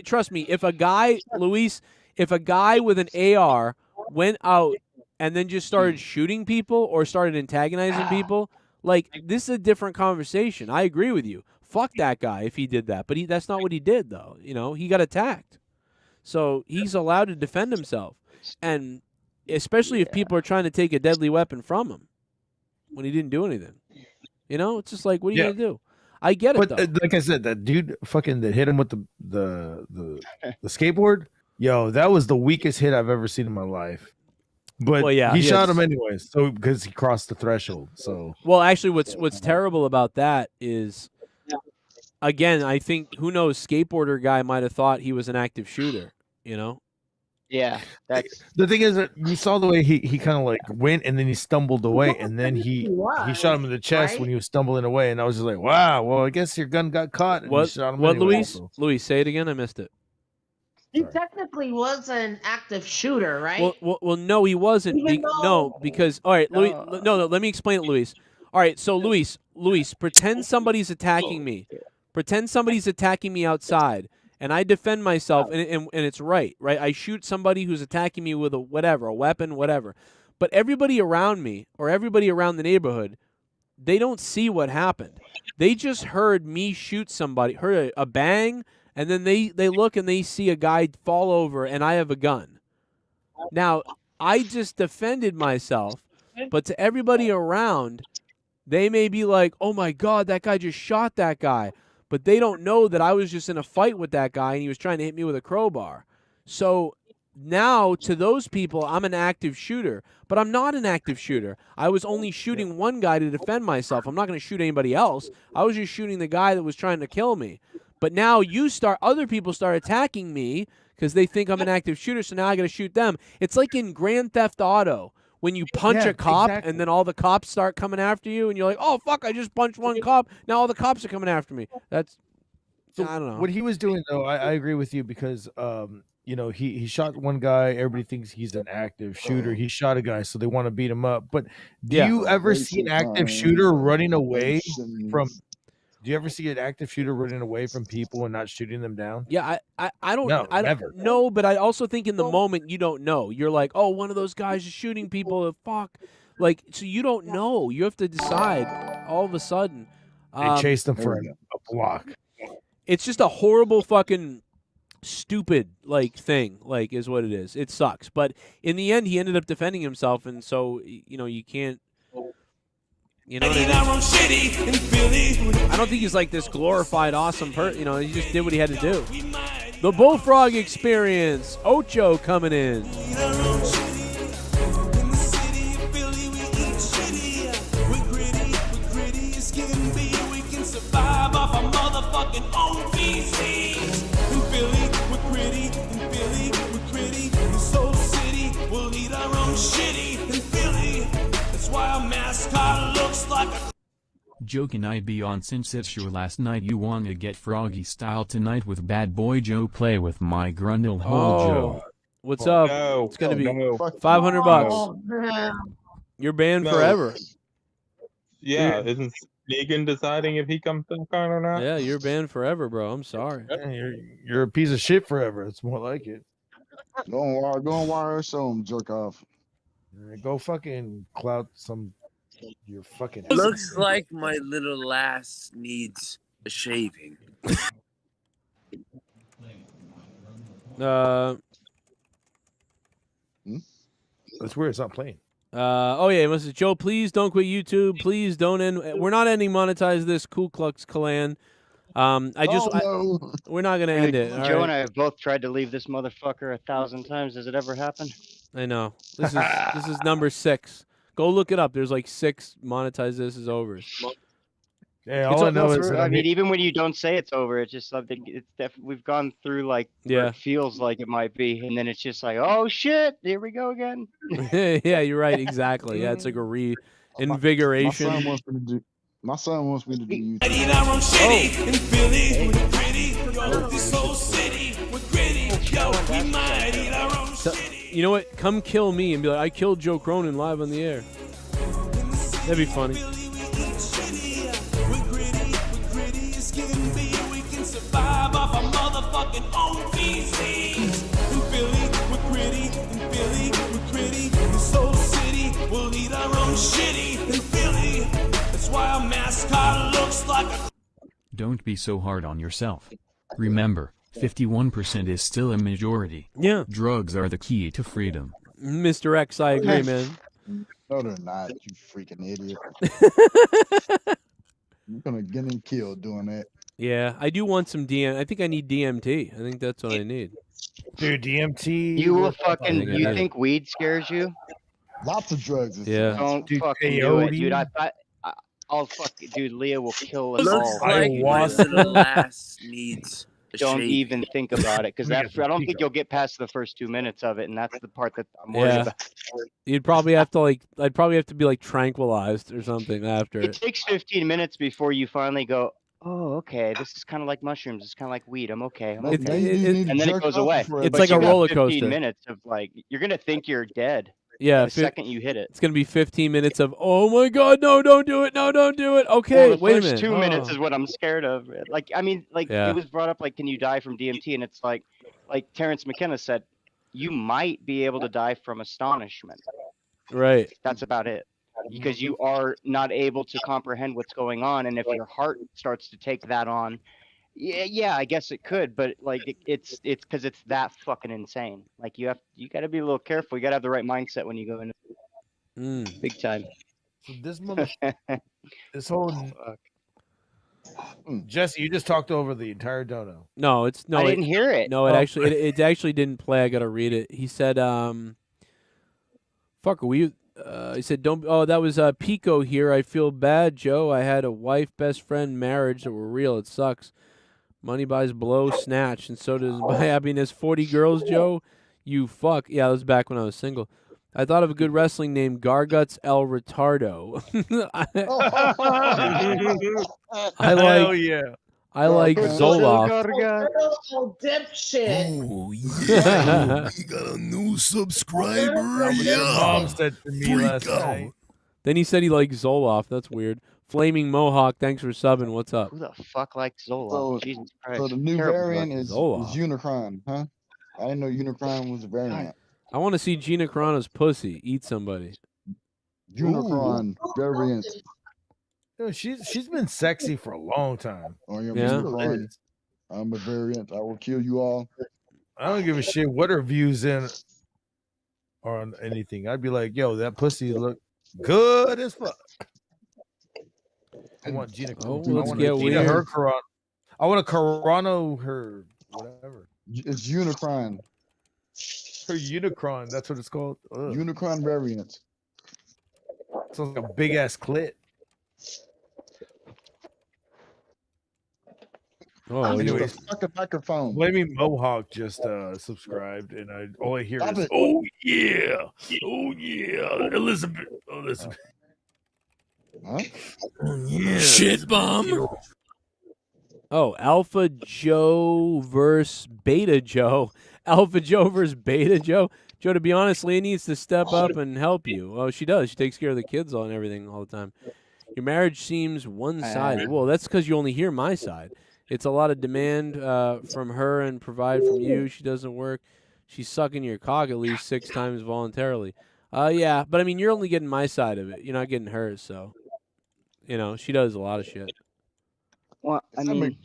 Trust me, if a guy, Luis, if a guy with an AR went out and then just started shooting people or started antagonizing people, like, this is a different conversation. I agree with you. Fuck that guy if he did that, but that's not what he did, though. You know, he got attacked, so he's allowed to defend himself, and especially if people are trying to take a deadly weapon from him when he didn't do anything. You know, it's just like, what are you gonna do? I get it, But though. like I said, that dude fucking that hit him with the skateboard, yo, that was the weakest hit I've ever seen in my life. But Well, yeah, he he shot had- him anyways, so because he crossed the threshold. So Well, actually, what's terrible about that is, again, I think, who knows, skateboarder guy might have thought he was an active shooter. You know? Yeah, that's the thing is that you saw the way he kind of like went and then he stumbled away and then he shot him in the chest right? when he was stumbling away, and I was just like, wow, well, I guess your gun got caught and you What? shot him What, anyway, Luis? so. Luis, say it again. I missed it. He technically was an active shooter, right? Well, no, he wasn't. Even though- No, because all right, Luis. No. Let me explain it, Luis. All right, so Luis, pretend somebody's attacking me. Pretend somebody's attacking me outside, and I defend myself, and it's right. I shoot somebody who's attacking me with a weapon, whatever. But everybody around me or everybody around the neighborhood, they don't see what happened. They just heard me shoot somebody, heard a bang, and then they look and they see a guy fall over, and I have a gun. Now, I just defended myself, but to everybody around, they may be like, oh my God, that guy just shot that guy. But they don't know that I was just in a fight with that guy and he was trying to hit me with a crowbar. So now, to those people, I'm an active shooter. But I'm not an active shooter. I was only shooting one guy to defend myself. I'm not going to shoot anybody else. I was just shooting the guy that was trying to kill me. But now other people start attacking me because they think I'm an active shooter, so now I got to shoot them. It's like in Grand Theft Auto, when you punch a cop and then all the cops start coming after you, and you're like, oh, fuck, I just punched one cop. Now all the cops are coming after me. That's, So I don't know. what he was doing, though, I agree with you because, you know, he shot one guy. Everybody thinks he's an active shooter. He shot a guy, so they want to beat him up. But do you ever see an active shooter running away from? Do you ever see an active shooter running away from people and not shooting them down? Yeah, I don't No, I never. don't know, but I also think in the moment you don't know. You're like, oh, one of those guys is shooting people. Fuck, like, so you don't know. You have to decide. All of a sudden, They chased them for a block. It's just a horrible fucking stupid thing. Is what it is. It sucks, but in the end, he ended up defending himself, and so you can't. You know what I mean? I don't think he's like this glorified, awesome person. He just did what he had to do. The Bullfrog Experience. Ocho coming in. Joe, can I be on since it's your last night? You wanna get froggy style tonight with Bad Boy Joe? Play with my Grundle hole, Joe. What's up? No, It's gonna be no. $500. Oh, man. You're banned No. forever. Yeah, isn't Negan deciding if he comes back on or not? Yeah, you're banned forever, bro. I'm sorry. Yeah, you're a piece of shit forever. It's more like it. Go and wire some jerk off. Go fucking clout some. You're fucking. Looks like my little ass needs a shaving. That's weird. It's not playing. Oh yeah, it was Joe. Please don't quit YouTube. Please don't end. We're not ending monetize this Ku Klux Klan. We're not gonna end it. all Joe right? and I have both tried to leave this motherfucker 1,000 times. Does it ever happen? I know. This is number 6. Go look it up. There's like 6 monetize this is over. Yeah, all I know is that I mean, even when you don't say it's over, it's just something. We've gone through where Yeah. it feels like it might be, and then it's just like, oh shit, here we go again. Yeah, you're right. Exactly. Yeah, it's like a reinvigoration. My son wants me to do YouTube. So, you know what? Come kill me and be like, I killed Joe Cronin live on the air. That'd be funny. Survive off a motherfucking OVC. In Philly, we're gritty. In Philly, we're gritty. In Soul City, we'll eat our own shitty. In Philly, that's why our mascot looks like a... Don't be so hard on yourself. Remember, 51% is still a majority. Yeah. Drugs are the key to freedom. Mr. X, I agree, man. No, they're not, you freaking idiot. You're gonna get him killed doing that. Yeah, I do want some DM. I think I need DMT. I think that's what I need. Dude, DMT. You will fucking. think I You did. think weed scares you? Lots of drugs. is Yeah. Don't Dude, fucking do it, peyote. dude. I'll fuck. Dude, Leah will kill us Looks all. like my little ass needs a Don't shake. even think about it, because We that's. got I don't the think you'll get past the first 2 minutes of it, and that's the part that I'm worried Yeah. about. You'd probably have to I'd probably have to be like tranquilized or something after It it. takes 15 minutes before you finally go, oh, okay, this is kind of like mushrooms. It's kind of like weed. I'm okay. I'm It's- okay. Now you just need to And then it jerk goes off away. before It's But like you a got roller 15 coaster. minutes of like, you're gonna think you're dead. Yeah, The second you hit it. it's gonna be 15 minutes of oh my god, no, don't do it, no, don't do it. Well, Okay, the wait a first minute. 2 minutes Oh. is what I'm scared of. Like, I mean, like Yeah. it was brought up, like, can you die from DMT? And it's like Terrence McKenna said, you might be able to die from astonishment. Right. That's about it. Because you are not able to comprehend what's going on, and if your heart starts to take that on, yeah, I guess it could, but like it's because it's that fucking insane. Like you got to be a little careful. You got to have the right mindset when you go into big time. So this this whole Fuck. Jesse, you just talked over the entire dono. No, it's no. I didn't hear it. No, Oh. it actually didn't play. I gotta read it. He said, "Fuck, are we?" He said, "Don't." Oh, that was Pico here. I feel bad, Joe. I had a wife, best friend, marriage that were real. It sucks. Money buys blow, snatch, and so does my happiness. 40 girls, Joe. You fuck. Yeah, that was back when I was single. I thought of a good wrestling name, Garguts El Retardo. I like. Hell yeah. I like Zoloft. Oh, dipshit. Oh, yeah. We got a new subscriber. Mom Yeah. said to me Freak last out. night. Then he said he likes Zoloft. That's weird. Flaming Mohawk, thanks for subbing. What's up? Who the fuck likes Zola? So, Jesus Christ. so the new Terrible variant drug. is Zoloft. Unicron, huh? I didn't know Unicron was a variant. I want to see Gina Carano's pussy eat somebody. Unicron variant. Dude, she's been sexy for a long time. Oh, yeah, Yeah. Unicron. I'm a variant. I will kill you all. I don't give a shit what her views in or on anything. I'd be like, yo, that pussy look good as fuck. I want Gina. Oh, I let's want get Gina weird. her Carano. I want to Carano her whatever. It's Unicron. Her Unicron. That's what it's called. Ugh. Unicron variant. Sounds like a big ass clit. Oh, Anyway, Use the fucking microphone. Blaming Mohawk just subscribed, and all I hear Stop is, it. Oh, yeah. Oh, yeah. Elizabeth. Huh? Oh, yeah. Shit bomb. Oh, Alpha Joe versus Beta Joe. Alpha Joe versus Beta Joe. Joe, to be honest, Leah needs to step up and help you. Oh, she does. She takes care of the kids and everything all the time. Your marriage seems one-sided. Well, that's because you only hear my side. It's a lot of demand from her and provide from you. She doesn't work. She's sucking your cock at least 6 times voluntarily. Yeah, but I mean, you're only getting my side of it. You're not getting hers, so. You know, she does a lot of shit. Well, I mean,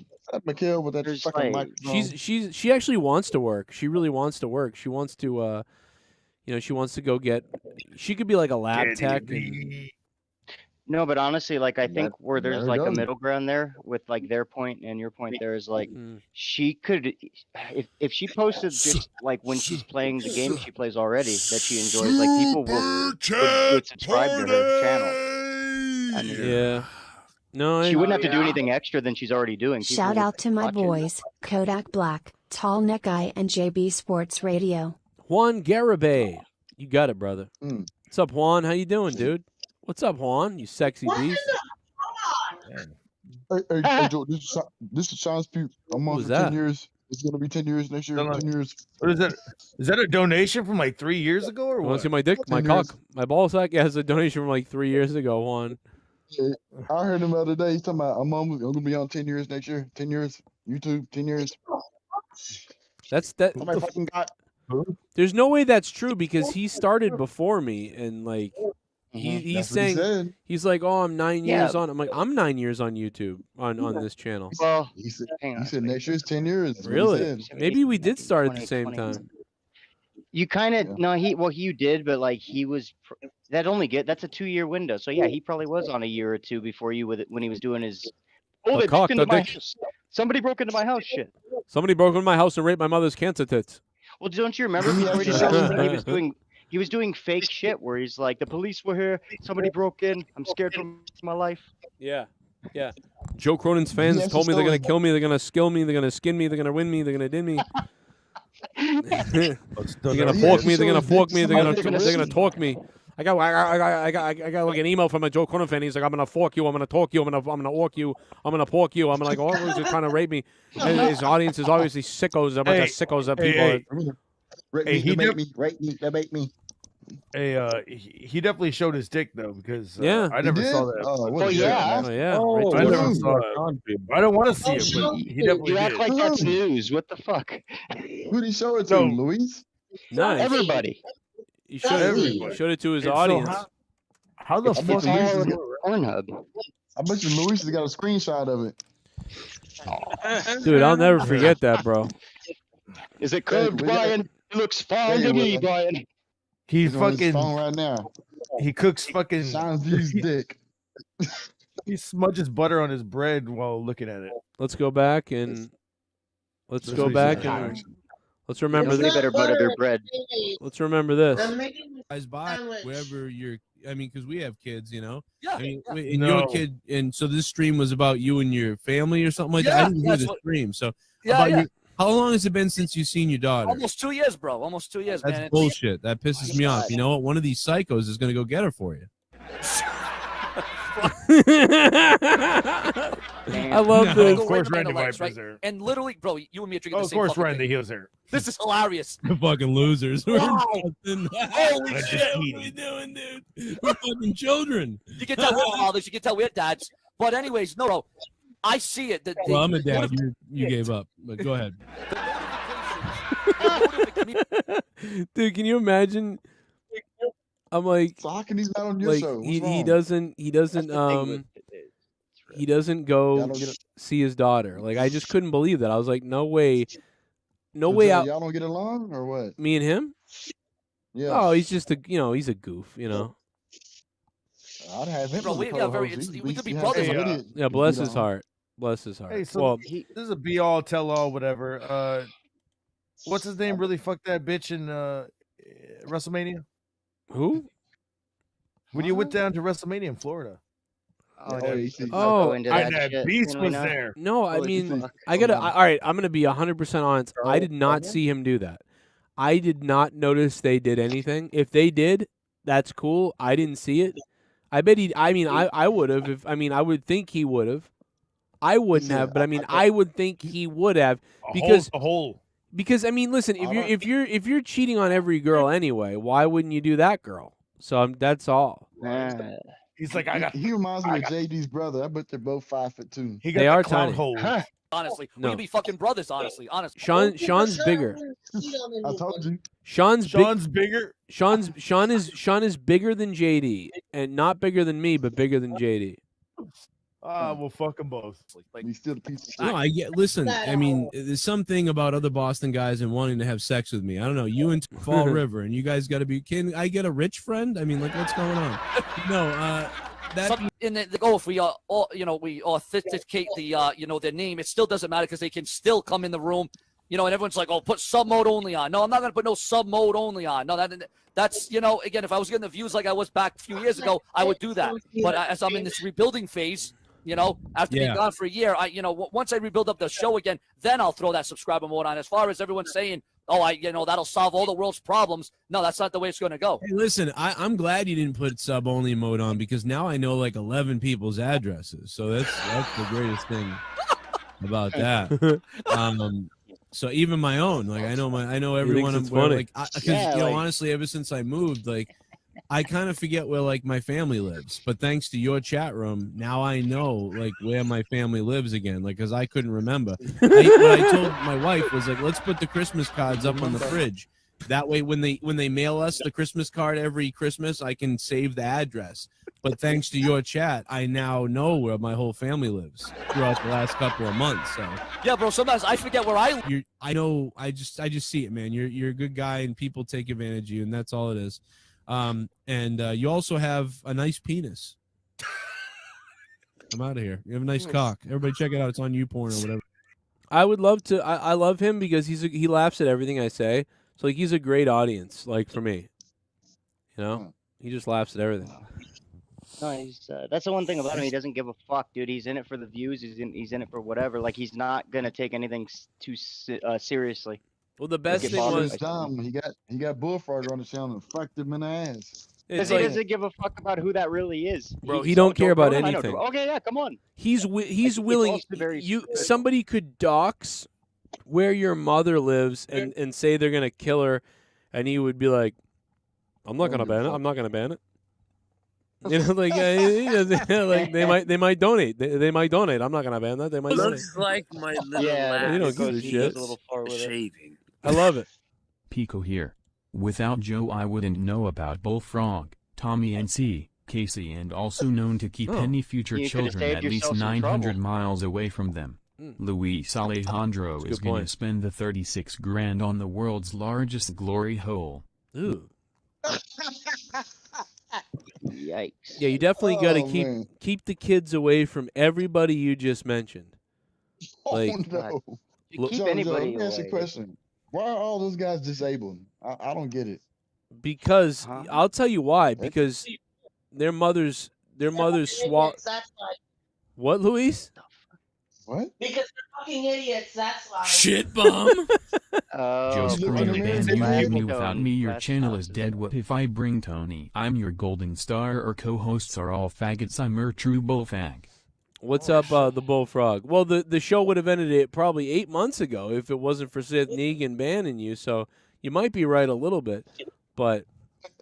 Mikhail with that there's fucking like- microphone. She actually wants to work. She really wants to work. She wants to she wants to go get. She could be like a lab tech. And, no, but honestly, like I think where there there's you like go. a middle ground there with like their point and your point there is like Mm. she could if she posted just like when she's playing the game she plays already that she enjoys, like people would subscribe to her channel. I mean, yeah. No, she wouldn't have to do anything extra than she's already doing. People Shout would out to my watch it. boys, Kodak Black, Tall Neck Guy, and JB Sports Radio. Juan Garibay. You got it, brother. Mm. What's up, Juan? How you doing, dude? What's up, Juan? You sexy beast. Hey, Joe, this is Sean's Pugh. I'm on Who's for that? 10 years. It's gonna be 10 years next year. 10 years. What is that? Is that a donation from like 3 years ago or You want what? to see my dick, my 10 years. cock, my ball sack? Yeah, it's a donation from like 3 years ago. Juan. Yeah, I heard him the other day. He's talking about I'm gonna be on 10 years next year. 10 years. YouTube. 10 years. That's that. Somebody fucking got. There's no way that's true because he started before me, and like he's That's what he saying said. he's like, oh, I'm 9 Yeah. years on. I'm like, I'm 9 years on YouTube on this channel. Well, He said, hang on. he said next year's 10 years. That's what he Really? said. Maybe we did start at the same 20. time. You kind of Yeah. no, you did, but like he was that's a 2-year window. So yeah, he probably was on a year or two before you with it when he was doing his. Oh, they cock, broke into the my dick. house. Somebody broke into my house. Shit. Somebody broke into my house and raped my mother's cancer tits. Well, don't you remember before he started when he was doing fake shit where he's like, the police were here, somebody broke in, I'm scared for my life. Yeah, yeah. Joe Cronin's fans Yes, told me it's they're gonna stolen. kill me, they're gonna skill me, they're gonna skin me, they're gonna win me, they're gonna din me. They're gonna He fork actually me, they're gonna showed fork dick me, somebody they're they're gonna gonna talk me. I got like an email from a Joe Cronin fan. He's like, I'm gonna fork you, I'm gonna talk you, I'm gonna ork you, I'm gonna pork you. I'm like, oh, he's just trying to rape me. And his audience is obviously sickos. A bunch of sickos of people. Rape Hey, me, he debate def- me, rape me, debate me. Hey, he definitely showed his dick though because Yeah. I never He saw did? that. Oh, what Oh, a dick, yeah. man. Oh yeah. Oh, right to I the- never Ooh. saw it. I don't want to see it, but he definitely You act did. like that's news. What the fuck? Who'd he show it to, No. Luis? Nice. Everybody. He showed Everybody. it to his And so audience. how the I fuck? bet you Luis has got, Pornhub. I bet you Luis has got a screenshot of it. Dude, I'll never forget that, bro. Is it curved, we got- Brian? It looks fine Yeah, to me, well, Brian. He He's on his fucking phone right now. he cooks fucking Sean's V's dick. he smudges butter on his bread while looking at it. Let's go back and let's That's go what he back said. and let's remember Nobody this. better butter their bread. Let's remember this. I'm making Guys, buy sandwich. wherever you're. I mean, because we have kids, you know. Yeah. I mean, yeah. and No. your kid, and so this stream was about you and your family or something like that. Yeah, I didn't hear that's the what- stream. So Yeah, about yeah. your, how long has it been since you've seen your daughter? Almost 2 years, bro. Almost 2 years, That's man. bullshit. That pisses me off. You know what? One of these psychos is gonna go get her for you. I love No, this. of Go course, right to Randy my legs, Viper's right? there. And literally, bro, you and me are drinking Oh, the of same course, fucking Randy thing. Hill's there. This is hilarious. The fucking losers. We're Wow. fucking- Holy What shit. are we doing, dude? We're fucking children. You can tell we're fathers. You can tell we're dads. But anyways, no. I see it. Well, I'm a dad. You gave up. But go ahead. Dude, can you imagine? I'm like, So how can he not on your like show? What's he wrong? doesn't That's the thing with he doesn't Y'all go don't get it. see his daughter. Like I just couldn't believe that. I was like, no way, no So way out. Y'all don't get along or what? Me and him? Yeah. Oh, he's just a he's a goof. You know. I'd have him. Bro, as a we- yeah, co-host. very- He- it's- we he- could be he has brothers. some Hey, idiot Yeah, to bless beat his on. heart. Bless his heart. Hey, so well, this is a be all tell all whatever. What's his name? Really fucked that bitch in WrestleMania. who? When you went down to WrestleMania in Florida. Oh, Oh, no, you see- Oh, go into I- that And that shit, beast can we was not? there. No, I Holy mean, fuck. I gotta. Hold on. All right, I'm gonna be 100% honest. I did not see him do that. I did not notice they did anything. If they did, that's cool. I didn't see it. I bet he. I mean, I would have. If I mean, I would think he would have. I wouldn't said, have, but I mean, I would think he would have because a whole. because I mean, listen, if you're cheating on every girl anyway, why wouldn't you do that girl? So that's all. He's like, I got. He reminds me of JD's brother. I bet they're both 5'2". He They got are the clown tiny. hole. Honestly, we No. could be fucking brothers. Honestly. Sean's bigger. I told you. Sean's bigger. Sean is bigger than JD, and not bigger than me, but bigger than JD. Well, fuck them both. He's still a piece of shit. No, I get. Listen, I mean, there's something about other Boston guys and wanting to have sex with me. I don't know. You and Fall River, and you guys got to be. Can I get a rich friend? I mean, like, what's going on? No, that. In the go, if we all, we authenticate the their name, it still doesn't matter because they can still come in the room, and everyone's like, oh, put sub mode only on. No, I'm not gonna put no sub mode only on. No, that's again, if I was getting the views like I was back a few years ago, I would do that. But as I'm in this rebuilding phase, after being gone for a year, once I rebuild up the show again, then I'll throw that subscriber mode on. As far as everyone's saying, oh, that'll solve all the world's problems. No, that's not the way it's going to go. Hey, listen, I'm glad you didn't put sub only mode on because now I know like 11 people's addresses. So that's the greatest thing about that. So even my own, like I know everyone. it's Where, funny. like, because Yeah, like- honestly, ever since I moved, like I kind of forget where like my family lives. But thanks to your chat room, now I know like where my family lives again. Like, because I couldn't remember. What I told my wife was like, let's put the Christmas cards up on the fridge. That way, when they mail us the Christmas card every Christmas, I can save the address. But thanks to your chat, I now know where my whole family lives throughout the last couple of months. So Yeah, bro. Sometimes I forget where I live. I know. I just see it, man. You're a good guy, and people take advantage of you, and that's all it is. And you also have a nice penis. I'm out of here. You have a nice cock. Everybody check it out. It's on YouPorn or whatever. I would love to. I love him because he laughs at everything I say. So like he's a great audience, like for me. You know, he just laughs at everything. No, he's that's the one thing about him. He doesn't give a fuck, dude. He's in it for the views. He's in it for whatever. Like he's not gonna take anything too seriously. Well, the best Get thing bothered was by dumb. He got Bullfrog on the channel and fucked him in the ass. Because he doesn't give a fuck about who that really is. Bro, he don't care about Cronin? I know anything. Okay, yeah, come on. He's willing. Somebody could dox where your mother lives and say they're gonna kill her, and he would be like, "I'm not gonna ban it. I'm not gonna ban it." You know, like he doesn't, like they might donate. They might donate. I'm not gonna ban that. They might donate. Looks like my little You don't give a shit. shaving. I love it. Pico here. Without Joe I wouldn't know about Bullfrog, Tommy NC, Casey and also known to keep any future You could've children saved at least yourself some 900 trouble. miles away from them. Luis Alejandro That's a is good going to point. spend the 36 grand on the world's largest glory hole. Ooh. Yikes. Yeah, you definitely got to Oh, man. keep the kids away from everybody you just mentioned. Like, Oh no! You keep Joe, anybody let me ask you a away. question. Why are all those guys disabled? I don't get it. because I'll tell you why. Because their mothers swallow. That's why. What, Luis? What? Because they're fucking idiots. That's why. Shit bum. Joe He's Cronin looking banned at you me. leave me without me your Last channel time. is dead. What if I bring Tony? I'm your golden star or co-hosts are all faggots. I'm a true bullfag. What's up, the Bullfrog? Well, the show would have ended it probably 8 months ago if it wasn't for Seth Negan banning you. So you might be right a little bit, but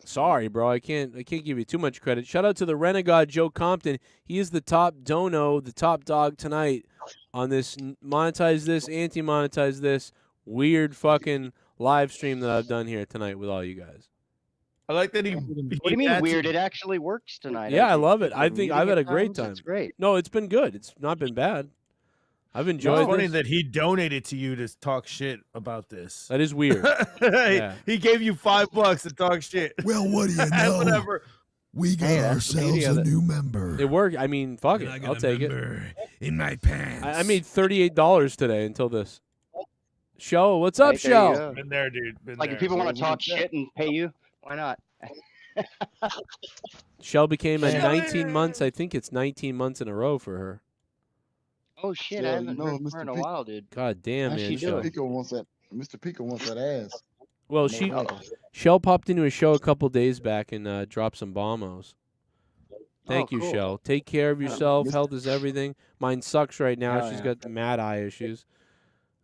sorry, bro, I can't give you too much credit. Shout out to the Renegade Joe Compton. He is the top dono, the top dog tonight on this monetize this, anti-monetize this weird fucking live stream that I've done here tonight with all you guys. I like that he. What do you mean weird? It actually works tonight. Yeah, I think love it. I we're think I've meeting had a at great times, time. It's great. No, it's been good. It's not been bad. I've enjoyed It's funny this. that he donated to you to talk shit about this. That is weird. Hey, he gave you $5 to talk shit. Well, what do you know? Whatever. We got Hey, that's the ourselves beauty a of it. new member. It worked. I mean, fuck it. And I got I'll a take it. member in my pants. I made $38 today until this. Show, what's up, Right, there you Show? go. Been there, dude. Been Like there. if people want to So talk what's that? shit and pay you, why not? Shell became a Yeah. 19 months. I think it's 19 months in a row for her. Oh shit, Yeah, I you haven't know, heard from her in a Mr. P- while, dude. God damn, How's man. she Shell. doing? Mr. Pico wants that ass. Well, Shell popped into a show a couple days back and dropped some bombos. Thank you, cool. Shell. Take care of yourself. Mr. Health is everything. Mine sucks right now. Hell She's yeah. got mad eye issues.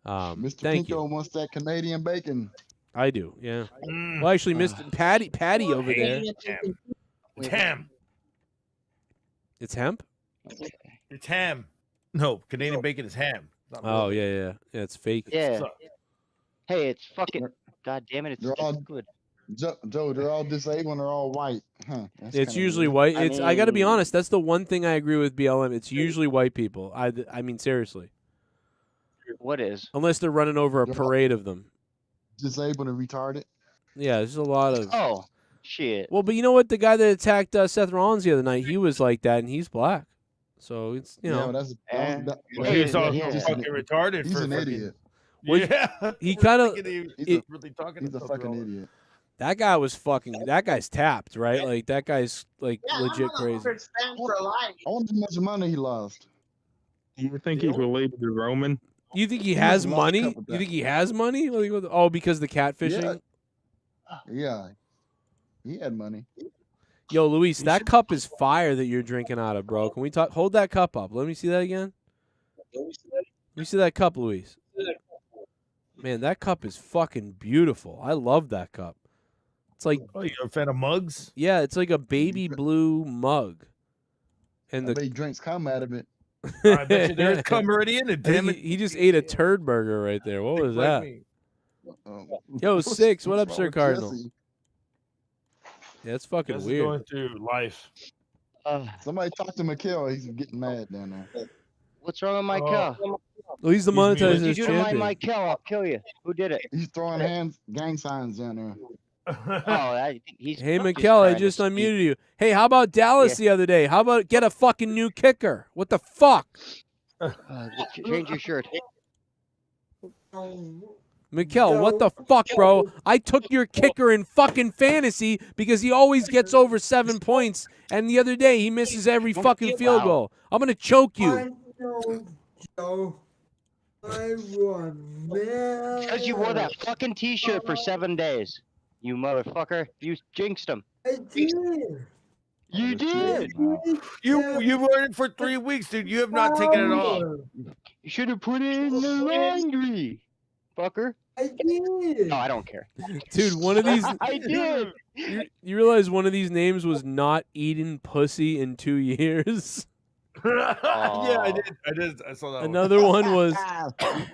Mr. Thank Pico you. wants that Canadian bacon. I do, yeah. Mm. Well, actually, Mr. Patty over there. It's ham. It's hemp? It's ham. No, Canadian bacon is ham. Not Oh, real. yeah. Yeah, it's fake. Yeah. So- Hey, it's fucking. God damn it, They're it's all good. Joe, they're all disabled and they're all white. Huh. That's It's kinda usually weird. white. I I got to be mean- honest. That's the one thing I agree with BLM. It's usually white people. I mean, seriously. What is? Unless they're running over a They're all- parade of them. Disabled and retarded. Yeah, there's a lot of. Oh, shit. Well, but you know what? The guy that attacked Seth Rollins the other night, he was like that, and he's black. So it's Yeah, that's Eh. that, Well, Hey, he's all yeah. fucking retarded. he's for an fucking- idiot. Well, Yeah. he kinda- He's really talking. He's a fucking idiot. that guy was fucking. That guy's tapped, right? Like that guy's like Yeah, legit I'm crazy. banned for life. I wonder how much money he lost. Do you think he's related to Roman? You think he He has must have lost money? couple You think he has money? Like, oh, because the catfishing. Yeah, he had money. Yo, Luis, that cup is fire that you're drinking out of, bro. Can we talk? Hold that cup up. Let me see that again. Let me see that cup, Luis. Man, that cup is fucking beautiful. I love that cup. It's like, Oh, you're a fan of mugs? yeah, it's like a baby blue mug. And I bet he drinks cum out of it. I bet you there's cum already in it. I think Damn it! he just ate a turd burger right there. What was Like that? me. Yo, Six, what up, wrong Sir with Cardinal? Jesse? Yeah, it's fucking Just weird. going through life. Somebody talk to Mikhail. He's getting mad down there. What's wrong with my cow? Well, he's the He's muted. monetized What'd you do to my champion. cow? I'll kill you. Who did it? He's throwing gang signs down there. Oh, he's. Hey, just Mikkel, I trying to just speak. unmuted you. Hey, how about Dallas the other day? How about get a fucking new kicker? What the fuck? Change your shirt. Mikkel, what the fuck, bro? I took your kicker in fucking fantasy because he always gets over 7 points, and the other day he misses every fucking field goal. I'm gonna choke you. Because you wore that fucking T-shirt for 7 days, you motherfucker. You jinxed him. I did. You did. You wore it for 3 weeks, dude. You have not taken it off. You should have put it in the laundry, fucker. I did. No, I don't care. Dude, one of these. I did. You realize one of these names was not eating pussy in 2 years? Yeah, I did. I saw that. Another one was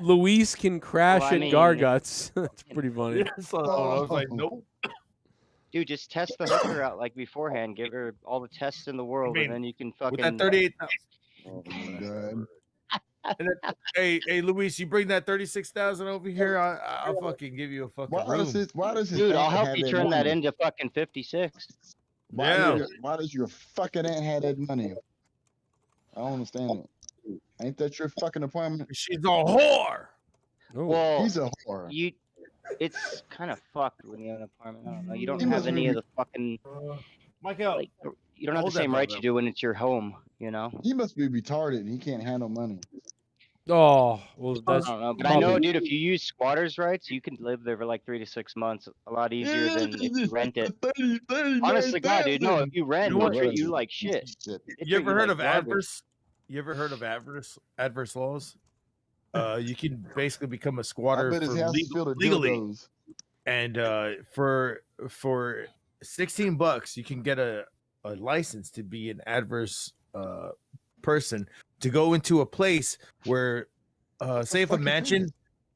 Luis can crash Well, I at mean, Garguts. That's pretty funny. Yeah, I saw that one. I was like, nope. Dude, just test the hooker out like beforehand. Give her all the tests in the world, and then you can fucking. With that 38,000. Oh my god. And then, hey, Luis, you bring that 36,000 over here. I'll fucking give you a fucking room. Why does his Dude, aunt I'll help have you that turn that money? into fucking 56. Why does your fucking aunt have that money? I don't understand it. Ain't that your fucking apartment? She's a whore. Well, He's a whore. It's kind of fucked when you have an apartment. I don't know. You don't He have must any be- of the fucking. Michael, Like, you don't have the hold that same rights brother. you do when it's your home. You know. He must be retarded and he can't handle money. Oh, well, I that's don't know, but I know, probably- dude. If you use squatters' rights, you can live there for like 3 to 6 months. A lot easier than if you rent it. Honestly, God, dude, no. If you rent, You know they'll what? treat you like shit. They You treat ever heard like of garbage. adverse? You ever heard of adverse laws? You can basically become a I squatter bet his for house is filled with legally, dildos. and for $16, you can get a license to be an adverse person to go into a place where, say if a mansion.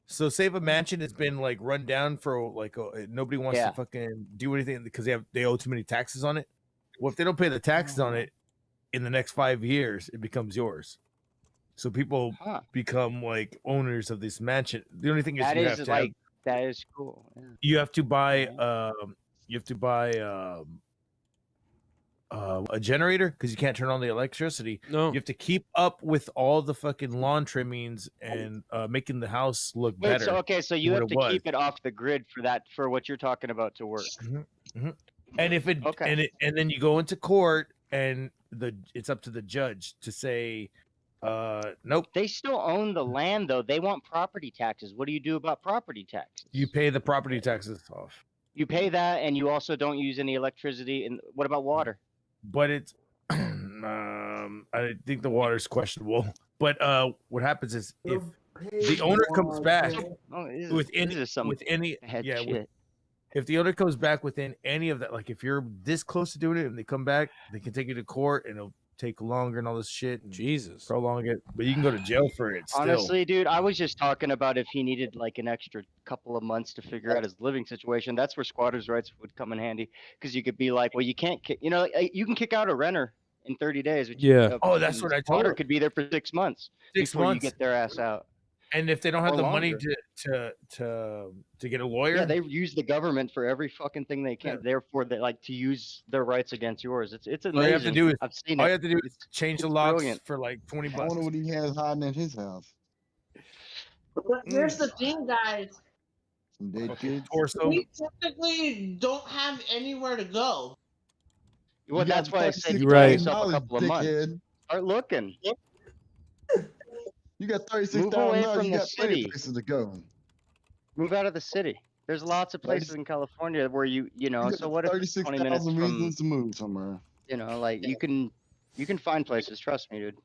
So say if a mansion has been like run down for like nobody wants Yeah. to fucking do anything because they owe too many taxes on it. Well, if they don't pay the taxes on it in the next 5 years, it becomes yours. So people become like owners of this mansion. The only thing is That you is have to like that is cool. Yeah. you have to buy a generator because you can't turn on the electricity. No. You have to keep up with all the fucking lawn trimmings and making the house look Wait, better. so okay, so you than have what to it keep it off the grid for what you're talking about to work. And if it Okay. and then you go into court and it's up to the judge to say nope. They still own the land though. They want property taxes. What do you do about property taxes? You pay the property taxes off. You pay that, and you also don't use any electricity. And what about water? But it's I think the water's questionable. But what happens is if the owner comes back within if the owner comes back within any of that, like if you're this close to doing it and they come back, they can take you to court and it'll take longer and all this shit. And Jesus, prolong it, but you can go to jail for it. Still. Honestly, dude, I was just talking about if he needed like an extra couple of months to figure out his living situation. That's where squatters' rights would come in handy because you could be like, well, you can't, you can kick out a renter in 30 days. Which Yeah. Oh, that's what I told Squatter her. could be there for 6 months 6 before months. you get their ass out. And if they don't have Or the money longer. to get a lawyer, Yeah, they use the government for every fucking thing they can. Therefore, they like to use their rights against yours. It's amazing. all you have to do is I've seen all it. you have to do is change the locks brilliant. for like $20. I wonder what he has hiding in his house. But here's the thing, guys. Some dead kids. We technically don't have anywhere to go. Well, You got that's why I said You're you right. give yourself a couple of months. dickhead. Start looking. You got Move away $36,000. from You the got plenty city. of places to go. Move out of the city. There's lots of places in California where you know. You So got what if it's 20 minutes 36,000 from reasons to move somewhere. like you can find places. Trust me, dude.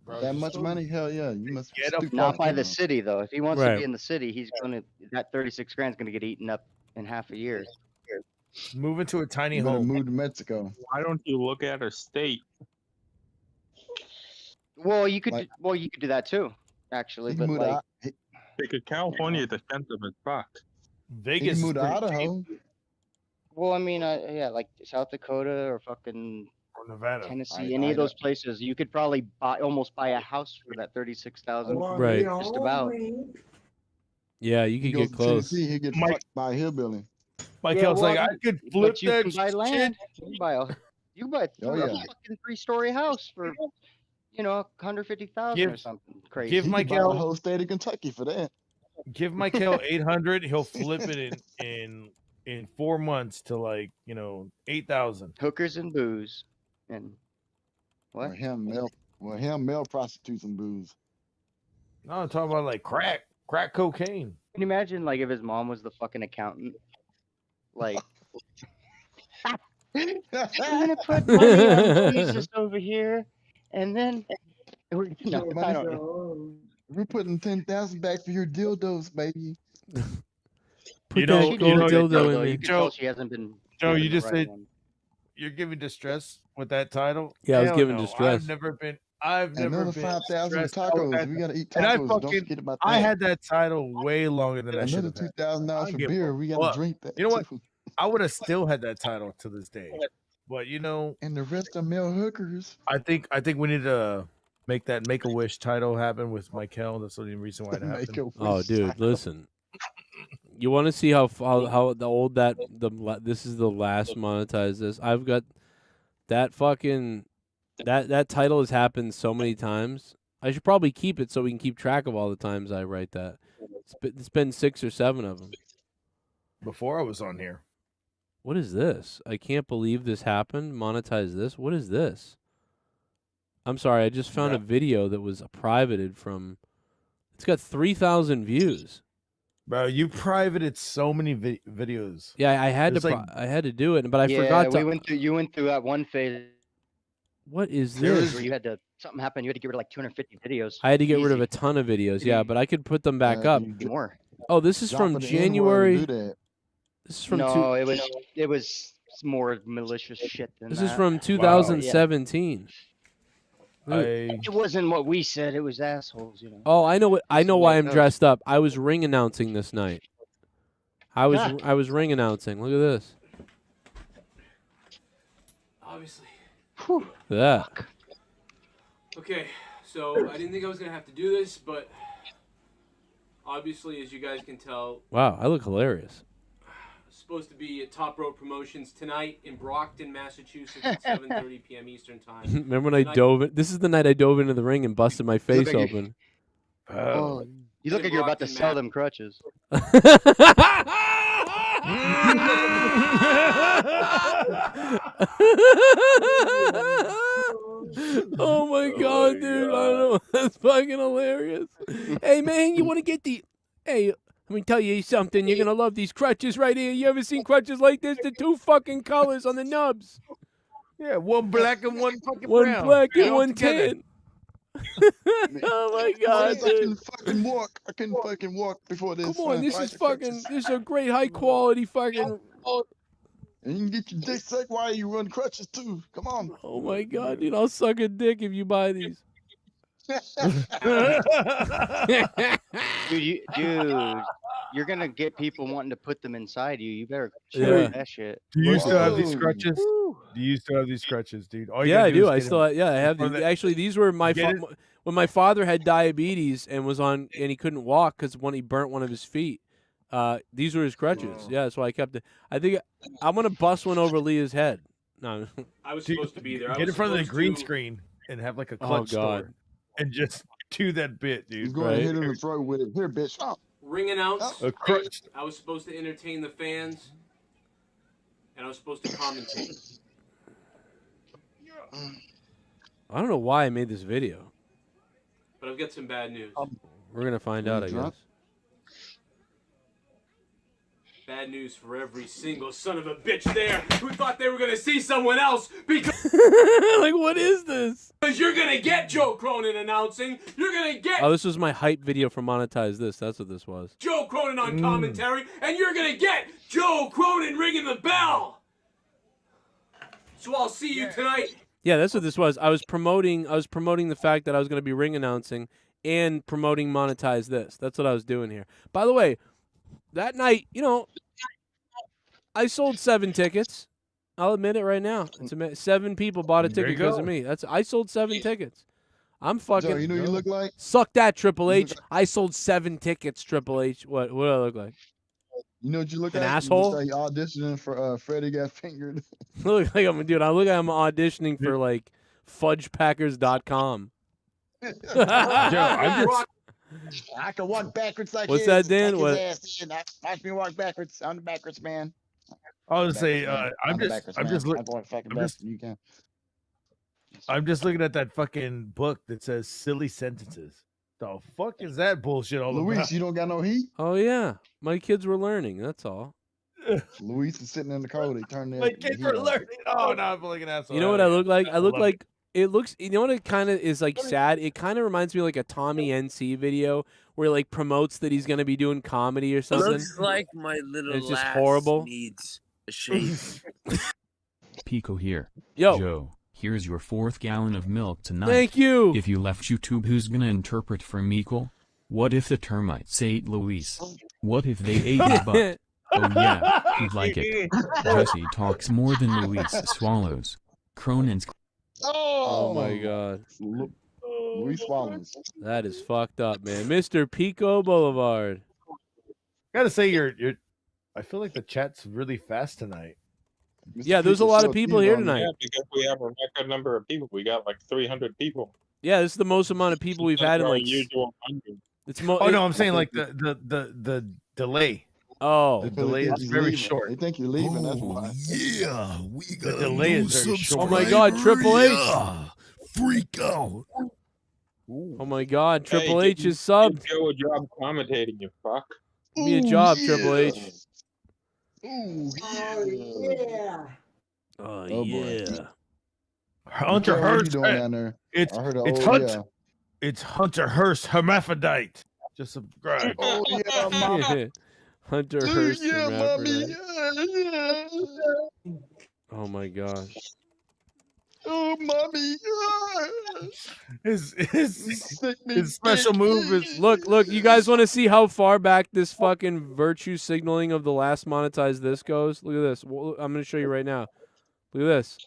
Bro, That just much go money? Hell yeah. You must be get a stupid. Not by Come the on. city though. If he wants to Right. be in the city, he's gonna that 36 grand is gonna get eaten up in half a year. move into a tiny You better home. move to Mexico. Why don't you look at a state? Well, you could Like- you could do that too, actually. He can But move to, like, Because California is expensive as fuck. he Vegas can is move to pretty Idaho. cheap. well, I mean, yeah, like South Dakota or fucking Or Nevada. Tennessee, any of those places, you could probably almost buy a house for that 36,000. Right. Just about. Yeah, you He could goes get to close. Tennessee, he get Mike- fucked by a hillbilly. Michael's well, like, I then- could but flip you that can buy shit. land. You can buy a Oh, a yeah. fucking 3-story house for 150,000 or Give- something crazy. Give He could buy the Michael whole state of Kentucky for that. give Michael 800. He'll flip it in 4 months to 8,000. Hookers and booze, and Or what? him, male prostitutes and booze. No, I'm talking about crack cocaine. Can you imagine if his mom was the fucking accountant? Like, we're gonna put money on Jesus over here, and then we're no, I don't know. We're putting 10,000 back for your dildos, baby. Put know- that you gold know- dildo in You me. can Joe- tell she hasn't been. Joe, given you the just right said one. you're giving distress with that title. Yeah, I was Hell giving no. distress. I've never Another been 5,000 stressed out with tacos. that. We gotta eat And I tacos. Don't fucking- forget about that. I had that title way longer than I should another have had. $2,000 I for give a beer. We gotta fuck. drink that. You know what? too. I would have still had that title to this day. But And the rest are male hookers. I think we need to make that Make-A-Wish title happen with Michael. That's the only reason why it happened. Make-A-Wish Oh, dude, title. listen. You want to see how the old this is the last monetize this. I've got that fucking that title has happened so many times. I should probably keep it so we can keep track of all the times I write that. It's been 6 or 7 of them. Before I was on here. What is this? I can't believe this happened. Monetize this. What is this? I'm sorry. I just found a video that was privated from. It's got 3,000 views. Bro, you privated so many videos. Yeah, I had There's to. I had to do it, but I Yeah, forgot to. You went through that one phase. What is There was this? where you had to something happened. You had to get rid of 250 videos. I had to get rid of Easy. a ton of videos. Yeah, but I could put them back up. More. Oh, this is from Dropping the N-word January. to do that. This is from No, it was more malicious shit than This that. is from Yeah. 2017. It wasn't what we said. It was assholes, Oh, I know what. I know why I'm Notes. dressed up. I was ring announcing this night. I was ring announcing. Look at this. Obviously. Whew. Look at that. Okay, so I didn't think I was gonna have to do this, but obviously, as you guys can tell, Wow, I look hilarious. it's supposed to be at Top Rope Promotions tonight in Brockton, Massachusetts at 7:30 p.m. Eastern Time. Remember when I Tonight- dove in? This is the night I dove into the ring and busted my face like you- open. Oh, you look like you're about to sell them crutches. Oh my god, dude! I don't know. That's fucking hilarious. Hey man, you want to get the? Hey, let me tell you something. You're gonna love these crutches right here. You ever seen crutches like this? The 2 fucking colors on the nubs. Yeah, one black and one fucking One brown. black and All one together. tan. Oh my god, I dude! couldn't fucking walk. I couldn't fucking walk before this. Come on, this Fight is the fucking. crutches. This is a great high quality fucking. And you can get your dick sucked while you run crutches too. Come on. Oh my god, dude! I'll suck a dick if you buy these. Dude, you're gonna get people wanting to put them inside you. You better check Yeah. that shit. Do you still have these Whoa. crutches? Do you still have these crutches, dude? All you Yeah, gotta I do do. is I get still, them. yeah, I have Before these. that- Actually, these were my Get when my father had diabetes and was on, and he couldn't walk because when he burnt one of his feet. These were his crutches. Yeah, that's why I kept it. I think I'm gonna bust one over Leah's head. No, I was Dude, supposed to be there. I Get was in front of the supposed green to- screen and have like a Oh, clutch God. store and just do that bit, He's dude. going Right. to hit him in the throat with it. Here, bitch. Oh. Ring announce. A crutch. I was supposed to entertain the fans, and I was supposed to commentate. I don't know why I made this video. But I've got some bad news. We're gonna find out, I drunk? guess. Bad news for every single son of a bitch there who thought they were gonna see someone else because like, what is this? you're gonna get Joe Cronin announcing. You're gonna get Oh, this was my hype video for Monetize This. That's what this was. Joe Cronin on commentary, and you're gonna get Joe Cronin ringing the bell. So I'll see you tonight. Yeah, that's what this was. I was promoting the fact that I was going to be ring announcing and promoting Monetize This. That's what I was doing here. By the way, that night, I sold 7 tickets. I'll admit it right now. 7 people bought a There ticket you because go. of me. I sold 7 tickets. I'm fucking. Joe, you know what you look like? Suck that, Triple H. I sold 7 tickets, Triple H. What do I look like? You know what you look An like? asshole? You look like you auditioning for Freddie Got Fingered. I look like I'm, dude. I look like I'm auditioning for like fudgepackers.com. I can walk backwards like What's his, that, Dan? like What? his ass. Watch me walk backwards. I'm the backwards man. I was say, I'm going fucking best you can. I'm just looking at that fucking book that says silly sentences. The fuck is that bullshit all Luis, about? you don't got no heat? Oh yeah, my kids were learning. That's all. Luis is sitting in the car. They turn their My kids heat were on. learning. Oh no, I'm like an asshole. You know what I look like? I look love like it looks. You know what it kind of is like sad. It kind of reminds me of like a Tommy NC video where he, like promotes that he's gonna be doing comedy or something. Looks like my little It's just lass horrible. needs a shave. Pico here. Yo. Joe, here's your 4th gallon of milk tonight. Thank you. If you left YouTube, who's gonna interpret for Meekle? What if the termites ate Luis? What if they ate his butt? Oh yeah, he'd like it. Jesse talks more than Luis swallows. Cronin's. Oh my god. Luis swallows. That is fucked up, man. Mr. Pico Boulevard. Gotta say, you're. I feel like the chat's really fast tonight. Yeah, there's a lot of people here tonight. Yeah, because we have a record number of people. We got like 300 people. Yeah, this is the most amount of people we've had in Our like. usual 100. It's Oh no, I'm saying like the delay. Oh, The delay is very short. They think you're leaving. That's why. Yeah, we The got delay is very Oh short. my god, Triple H. Yeah. Freak out. Oh my god, Triple Hey, H is subbed. Give Joe a job commentating, you fuck. Give me a job, Triple H. Ooh, yeah. Oh, Oh, boy. yeah. Hunter Joe, what you Hearst. doing down there? It's I heard a, it's oh, Hunt. yeah. It's Hunter Hearst hermaphrodite. Just subscribe. Oh yeah, mama. Hunter Hearst. Yeah, mommy. hermaphrodite. Yeah. Oh my gosh. Oh, mommy. His special move is Look, you guys want to see how far back this fucking virtue signaling of the last Monetize This goes? Look at this. I'm going to show you right now. Look at this.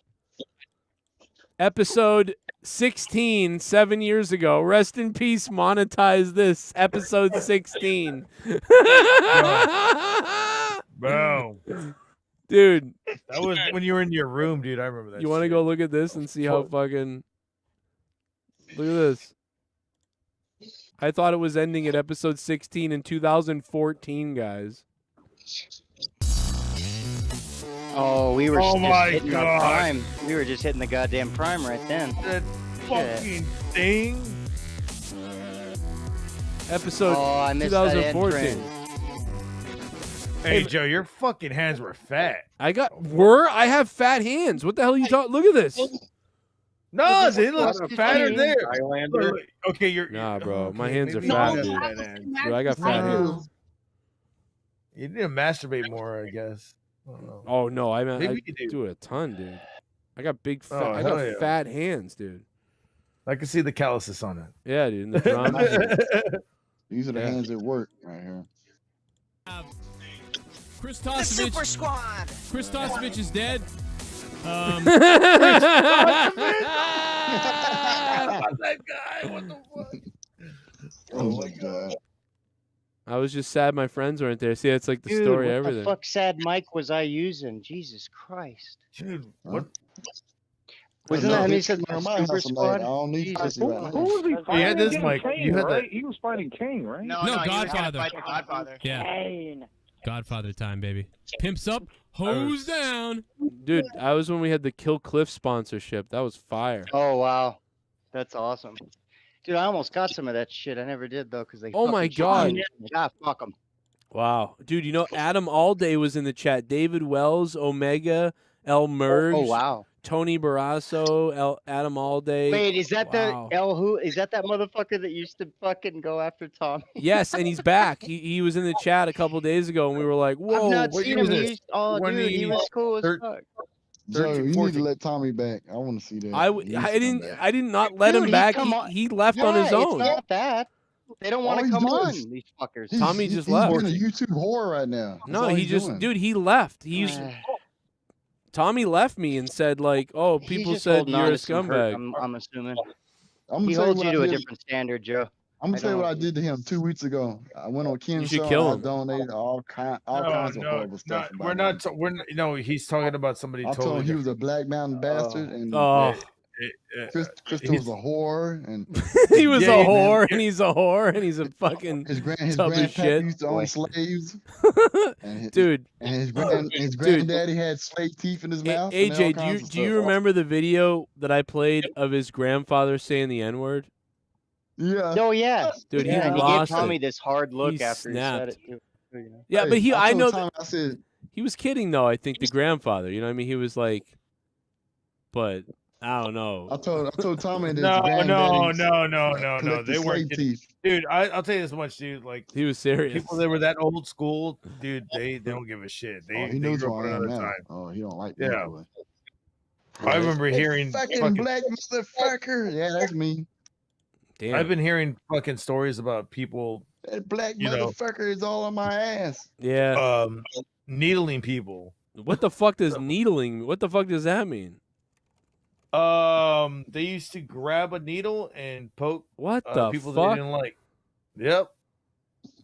Episode 16, 7 years ago. Rest in peace, Monetize This. Episode 16. Bro. Dude. That was when you were in your room, dude. I remember that. You want to go look at this and see how fucking... Look at this. I thought it was ending at episode 16 in 2014, guys. Oh, we were Oh just my hitting our God. prime. We were just hitting the goddamn prime right then. That fucking thing. Episode Oh, I missed that 2014. entrance. Hey, Joe, your fucking hands were fat. I have fat hands. What the hell are you talking? Look at this. No, they look That's fatter fine. there. Highlander. Look, okay, you're. Nah, bro. My okay, hands are maybe you fat, do dude. have fat hands. Dude, I got fat hands. You need to masturbate more, I guess. I don't know. Oh no, I Maybe you do it a ton, dude. I got big fat. Oh, I hell got yeah. fat hands, dude. I can see the calluses on it. Yeah, dude. In the drums. These are the Yeah. hands at work right here. Chris The Tosevich. Super Squad. Chris Tosevich is dead. That guy, what the fuck? Oh my god. I was just sad my friends weren't there. See, it's like the Dude, story, what everything. the fuck sad mic was I using? Jesus Christ. Dude, what? Wasn't No, that, I mean, they you said took me the to my Super house tonight. I Squad? don't need Jesus pussy right Christ. now. Who was he You fighting? had this Against mic. Kane, You had right? that. He was fighting King, right? No, No, he was gonna Godfather. fight the Godfather. Yeah. Kane. Godfather time, baby. Pimps up, hose down. Dude, I was when we had the Kill Cliff sponsorship. That was fire. Oh, wow. That's awesome. Dude, I almost got some of that shit. I never did, though, because they Oh my fucking shot God. me. God, fuck them. Wow. Dude, you know, Adam Allday was in the chat. David Wells, Omega, El Merge. Oh, wow. Tony Barrasso, Adam Allday. Wait, is that Wow. the L who? Is that motherfucker that used to fucking go after Tommy? Yes, and he's back. He was in the chat a couple days ago, and we were like, whoa. I've not what seen year him. was He this? used, oh, dude, he was cool as fuck. Joe, you need 14. to let Tommy back. I want to see that. I He needs to come back. did not let Dude, him back. come on. He left on his Yeah, own. It's not that. They don't want All to he come does- on, these fuckers. Tommy just he's left. being a YouTube whore right now. That's No, all he he's just, doing. dude, he left. Tommy left me and said, like, oh, He's people just said holding you're on a to some hurt, scumbag. I'm assuming. I'm gonna He tell holds what you I to a did. different standard, Joe. I'm gonna I tell you what I don't- did to him 2 weeks ago. I went on Ken's should show kill and I him. donated all kinds of horrible stuff. about We're him. not. No, he's talking about somebody I totally told him he was different. a Black Mountain bastard and Oh. Crystal was a whore and He was Yeah, a yeah, whore, man. and he's a whore, and he's a fucking his tub of grandpappy shit. used to own slaves. And Dude. And his granddaddy had slave teeth in his mouth. and all AJ, kinds of do you stuff. remember the video that I played of his grandfather saying the N-word? Yeah. Oh yeah, Dude, yeah, he and lost he gave Tommy it. this hard look He after snapped. he said it too. You know? Yeah, but Hey, I told know Tommy, that I said, he was kidding though. I think the grandfather. You know what I mean? He was like, but I don't know. I told Tommy that his No. granddaddy They weren't slave kidding. teeth. Dude, I'll tell you this much, dude. Like He was serious. people that were that old school, dude, they don't give a shit. They, Oh, he they knows grew who up I in am another now. time. Oh, he don't like me. Yeah. Boy. I remember hearing fucking black motherfucker. Yeah, that's me. Damn. I've been hearing fucking stories about people, That black you know, motherfucker is all on my ass. Yeah. needling people. What the fuck does needling? What the fuck does that mean? They used to grab a needle and poke What the people fuck? they didn't like. Yep,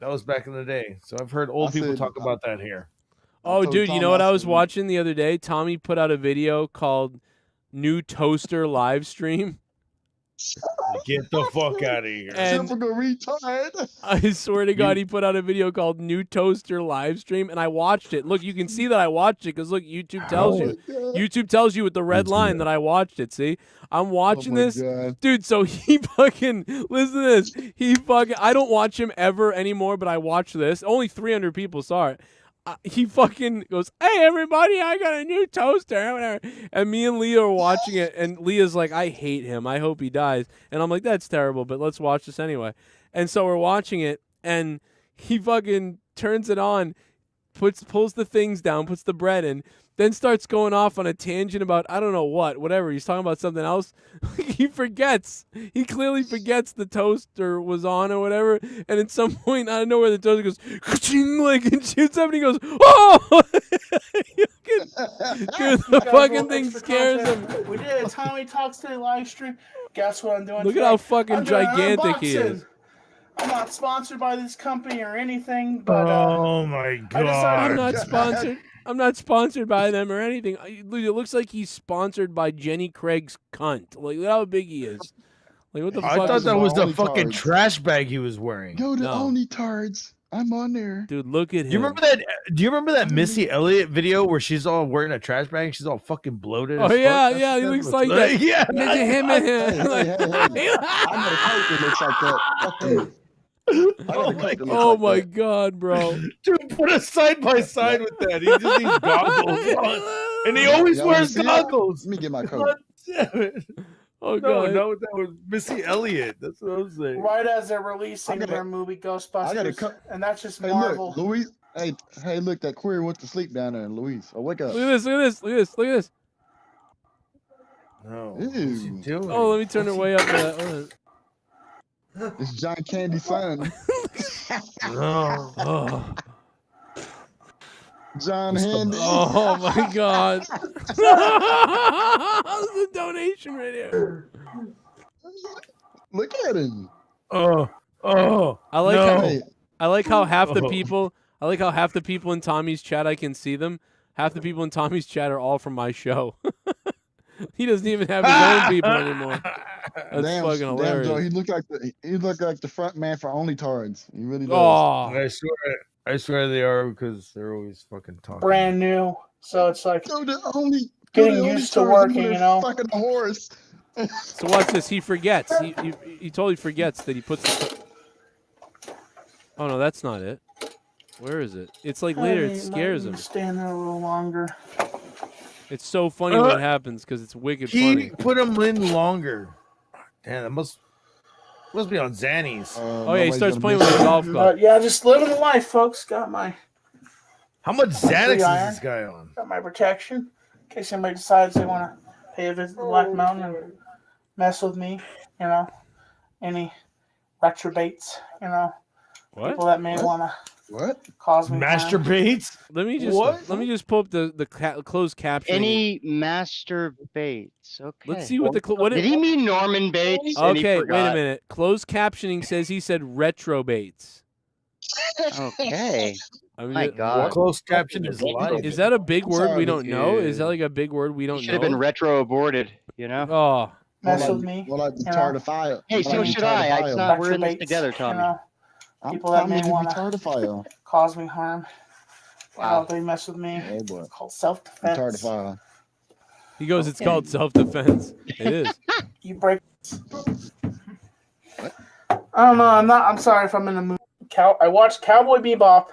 that was back in the day. So I've heard old I people said- talk about that here. Oh, told dude, you Tommy, know what I I was said- watching the other day? Tommy put out a video called "New Toaster Live Stream." Get the fuck out of here! And Typical retard. I swear to God, he put out a video called "New Toaster Live Stream," and I watched it. Look, you can see that I watched it because look, YouTube tells you. YouTube tells you with the red line that I watched it. See, I'm watching my this, God. dude. So he fucking listen to this. He fucking. I don't watch him ever anymore, but I watch this. Only 300 people saw it. He fucking goes, "Hey everybody, I got a new toaster," whatever. And me and Leah are watching it, and Leah's like, "I hate him. I hope he dies." And I'm like, "That's terrible, but let's watch this anyway." And so we're watching it, and he fucking turns it on, pulls the things down, puts the bread in, then starts going off on a tangent about I don't know whatever. He's talking about something else. He forgets. He clearly forgets the toaster was on or whatever. And at some point, I don't know where the toaster goes, ka-ching, like and shoots up, and he goes, "Oh!" Dude, the fucking thing scares him. We did a Tommy Talks Today live stream. Guess what I'm doing? Look at today? how fucking I'm doing an gigantic he unboxing. is. I'm not sponsored by this company or anything, but Oh my god! I'm not sponsored. I'm not sponsored by them or anything. It looks like he's sponsored by Jenny Craig's cunt. Like, look how big he is. Like, what the I fuck? thought is that was the only fucking cards. trash bag he was wearing. Go to No. Only Tards. I'm on there. Dude, look at him. Do you remember that? Do you remember that Missy Elliott video where she's all wearing a trash bag? And she's all fucking bloated. Oh as fuck? yeah, That's yeah, what he that looks looks like that. Yeah, Mr. Him Hey, and hey, him. hey, hey. I got a coat that looks like that. Fuck you. I got a coat that looks Oh like my that. god, bro. Dude, put us side by side with that. He just needs goggles on. And he always Y'all wanna wears see it? goggles. Let me get my coat. God damn it. Oh No, god. no, that was Missy Elliott. That's what I'm saying. right as they're releasing I got a- their movie I got a Ghostbusters, cut- and that's just Hey, Marvel. look, Louise. Hey, look, that queer went to sleep down there, Louise. Oh, wake up. Look at this, look at this, look at this, look at this. No. Ew. What's he doing? Oh, let me turn it way up to that. It's John Candy's son. No. Oh. John Handy. Oh my god. The donation right here. Look at him. Oh. I like no. how Hey, I like how half the Oh. people in Tommy's chat I can see them. Half the people in Tommy's chat are all from my show. He doesn't even have his own people anymore. That's fucking hilarious. Joe, he looked like the front man for Only Tards. He really does. Oh, I swear they are because they're always fucking talking. Brand new, so it's like Go to Only. getting go to used to Only Tards, working, I'm you know? Fucking a horse. so watch this. He forgets. He totally forgets that he puts the. Oh no, that's not it. Where is it? It's like later. It scares him. Stand there a little longer. It's so funny when it happens because it's wicked He funny. put him in longer. Damn, that must be on Xannies. Oh yeah, he starts playing with a golf club. Yeah, just living the life, folks. Got my. How much Xanax is iron. this guy on? Got my protection in case anybody decides they want to pay a visit to Black Mountain and mess with me. You know, any retrobates. You know, people that may want to cause me harm. Masturbates? Let me just pull up the closed caption. Any masturbates? Okay. Let's see what the what did he mean Norman Bates? and he Okay, wait a forgot? minute. Closed captioning says he said retrobates. Okay. I mean, My God. Closed caption is live. Is that a big I'm word sorry, we don't know? kid. Is that like a big word we don't know? Should have been retro aborted, you know? Oh. Mess with me. Well, like you know? retardify. Hey, so should I. It's not, we're in this Retrobates, together, Tommy. You know, I'm people that may telling you, want to retardify. cause me harm. Wow. They mess with me. Oh boy. It's called self-defense. Retardify. He goes, it's called self-defense. It is. You break. I don't know. I'm sorry if I'm in the mood. I watched Cowboy Bebop.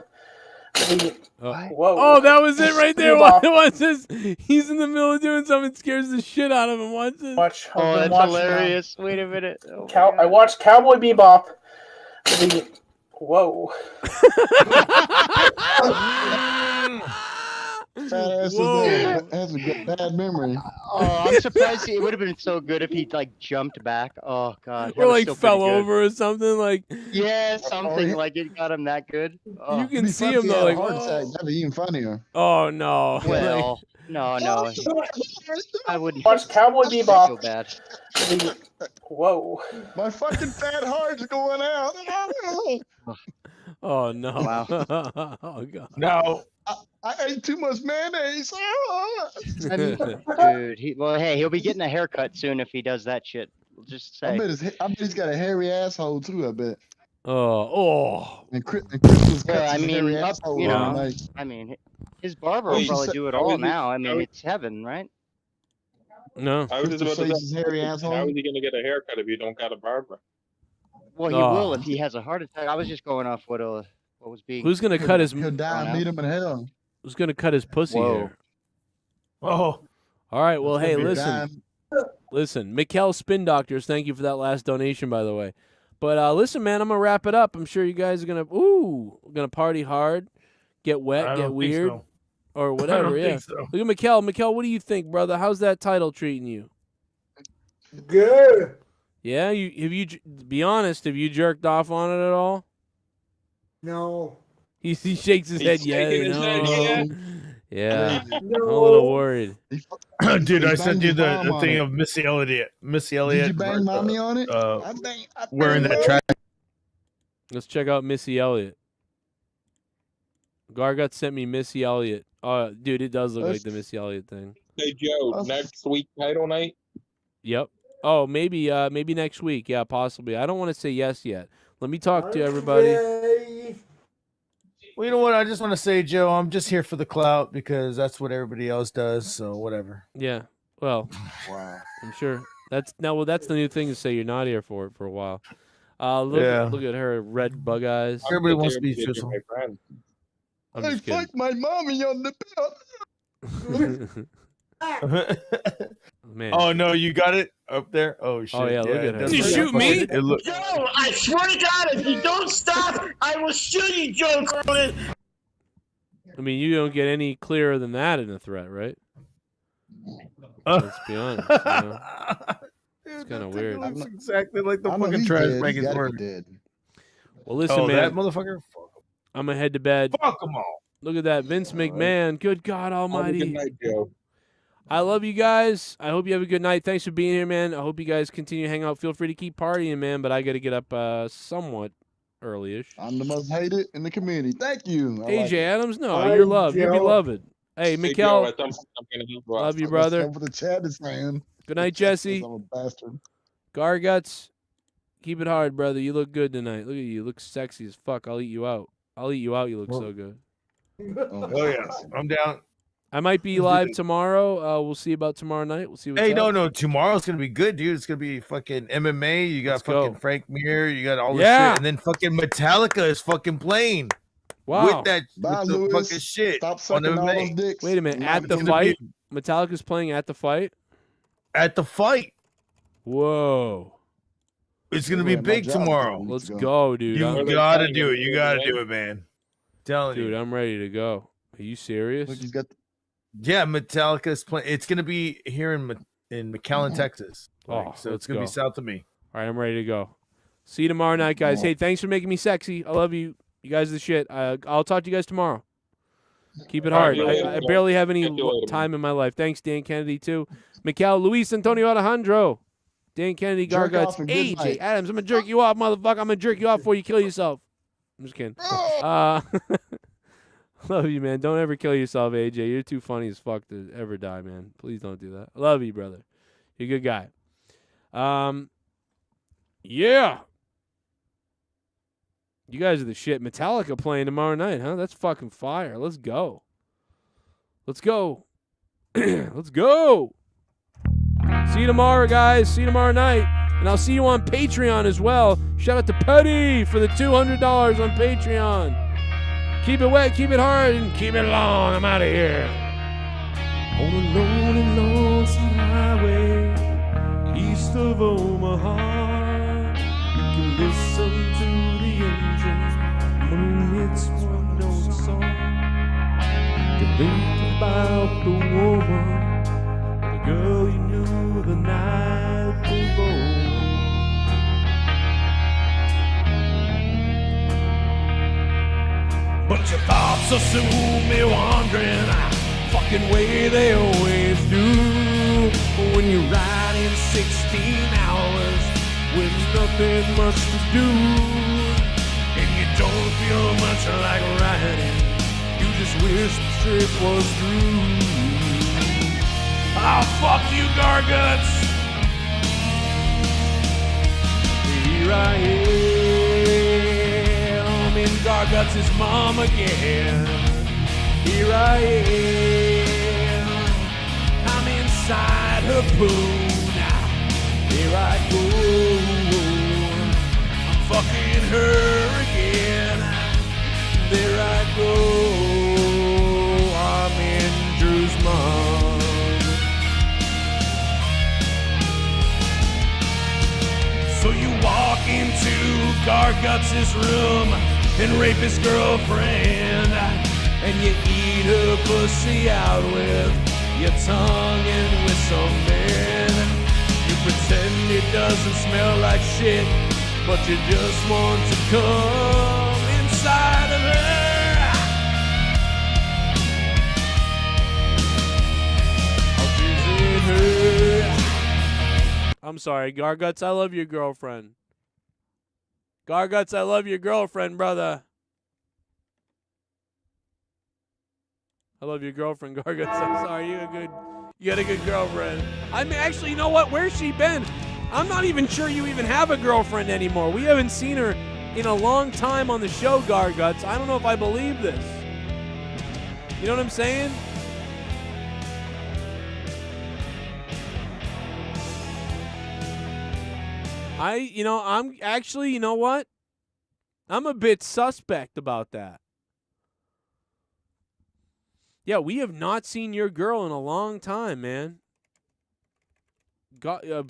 Whoa. Oh, that was it right there. Bebop. Watch this. He's in the middle of doing something, scares the shit out of him. Watch this. Oh, that's hilarious. Wait a minute. Oh, I watched Cowboy Bebop. Whoa. Fat ass has a good bad memory. Oh, I'm surprised. It would have been so good if he like jumped back. Oh God. that Or was like still fell pretty good. over or something. Like Yeah, something like it got him that good. Oh. you can see him though. Like, heart attack. That'd be even funnier. oh no. Well, no. I wouldn't. Watch Cowboy I feel Bebop. bad. Whoa. My fucking fat heart's going out. Oh no. Wow. Oh god. No. I ate too much mayonnaise. I mean, dude. He'll be getting a haircut soon if he does that shit. We'll just say. I bet he's got a hairy asshole too. I bet. Oh. And Christmas Well, I mean, hairy asshole. you know, like, I mean, his barber will probably do it all now. I mean, it's heaven, right? No. I was just about to Face's say, hairy asshole. how is he gonna get a haircut if you don't got a barber? Well, he will if he has a heart attack. I was just going off what was being. Who's gonna cut his? He'll die and meet him in hell. Who's gonna cut his pussy Whoa. hair? Oh. All right. Well, hey, He'll be listen. dying. Listen, Mikkel Spin Doctors, thank you for that last donation, by the way. But listen, man, I'm gonna wrap it up. I'm sure you guys are gonna party hard, get wet, I get don't think weird, so. or I whatever. don't Yeah. think so. Look at Mikkel. Mikkel, what do you think, brother? How's that title treating you? Good. Yeah. Be honest? Have you jerked off on it at all? No. He shakes his head. He's Yeah. shaking his head, yeah. Yeah. I'm a No. little worried. Dude, I He sent banged you his mom the on thing it. of Missy Elliott. Missy Did Elliott. you bang mommy on it? I Wearing banged that her. track. Let's check out Missy Elliott. Gargut sent me Missy Elliott. Oh, dude, it does look like the Missy Elliott thing. Hey Joe, next week title night. Yep. Oh, maybe next week. Yeah, possibly. I don't want to say yes yet. Let me talk to everybody. Well, you know what? I just want to say, Joe, I'm just here for the clout because that's what everybody else does. So whatever. Yeah. Well, Wow. I'm sure that's the new thing to say. You're not here for it for a while. Yeah. Look at her red bug eyes. Everybody wants to be truthful. my friend. I'm I just kidding. fucked my mommy on the belt. Man. Oh no, you got it up there. Oh shit! yeah, look at it her. does Did you look shoot like- me? It look. Joe, I swear to God, if you don't stop, I will shoot you, Joe Cronin. I mean, you don't get any clearer than that in a threat, right? Let's be honest. You know? It's kind of weird. Looks exactly like the I know fucking he's trash dead. bag He is gotta be working. dead. Well, listen, Oh, man. that motherfucker. I'm gonna head to bed. Fuck them all. Look at that, Vince McMahon. Good God Have a Almighty. good night, Joe. I love you guys. I hope you have a good night. Thanks for being here, man. I hope you guys continue to hang out. Feel free to keep partying, man. But I got to get up somewhat early-ish. I'm the most hated in the community. Thank you. I AJ like it. Adams, no, Hi, you're loved. You're Joe. beloved. Hey, Hey, Joe, Mikkel, at some point I'm gonna help you out. love you, That's brother. what the chat is saying. Good night, Jesse. I'm a bastard. Garguts, keep it hard, brother. You look good tonight. Look at you. You look sexy as fuck. I'll eat you out. I'll eat you out. You look so good. Oh yeah, I'm down. I might be live tomorrow. We'll see about tomorrow night. We'll see what's Hey, up. no, tomorrow's gonna be good, dude. It's gonna be fucking MMA. You got Let's fucking go. Frank Mir. You got all this Yeah. shit, and then fucking Metallica is fucking playing. Wow. with that Bye, with the Lewis. fucking shit Stop on sucking all those MMA. dicks. Wait a minute. Not At the gonna fight, Metallica's playing at the fight. At the fight, Whoa. it's gonna be Wait, my big job tomorrow. needs Let's to go. go, dude. You Are they gotta playing do in it. You the gotta ring? do it, man. Telling Dude, you. I'm ready to go. Are you serious? Look, he's got. Yeah, Metallica's playing. It's gonna be here in McAllen, Texas. Oh, So let's it's gonna go. be south of me. All right, I'm ready to go. See you tomorrow night, guys. Hey, thanks for making me sexy. I love you. You guys are the shit. I'll talk to you guys tomorrow. Keep it All hard. right, I barely have any Talk to you later, time in my life. Thanks, Dan Kennedy, too. Mikal, Luis Antonio Alejandro, Dan Kennedy, Jerk Garguts, off and good AJ night. Adams. I'm going to jerk you off, motherfucker. I'm going to jerk you off before you kill yourself. I'm just kidding. Love you, man. Don't ever kill yourself, AJ. You're too funny as fuck to ever die, man. Please don't do that. I love you, brother. You're a good guy. Yeah. You guys are the shit. Metallica playing tomorrow night, huh? That's fucking fire. Let's go. Let's go. Let's go. See you tomorrow, guys. See you tomorrow night. And I'll see you on Patreon as well. Shout out to Putty for the $200 on Patreon. Keep it wet, keep it hard, and keep it long. I'm out of here. On a lonely, lonesome highway east of Omaha, you can listen to the engine when it's one note song. You think about the woman, the girl you knew the night before. But your thoughts will soon be wandering, fucking way they always do. When you're riding 16 hours with nothing much to do, and you don't feel much like riding, you just wish the trip was through. Oh, fuck you, Garguts. Here I am in Garguts' mom again. Here I am, I'm inside her pool now. Here I go, I'm fucking her again. There I go, I'm in Drew's mom. So you walk into Garguts' room and rape his girlfriend, and you eat her pussy out with your tongue and with some man. You pretend it doesn't smell like shit, but you just want to come inside of her. I'll visit her. I'm sorry, Garguts, I love your girlfriend. Garguts, I love your girlfriend, brother. I love your girlfriend, Garguts. I'm sorry, you got a good girlfriend. I mean, actually, you know what? Where's she been? I'm not even sure you even have a girlfriend anymore. We haven't seen her in a long time on the show, Garguts. I don't know if I believe this. You know what I'm saying? I'm actually, you know what? I'm a bit suspect about that. Yeah, we have not seen your girl in a long time, man. Garguts,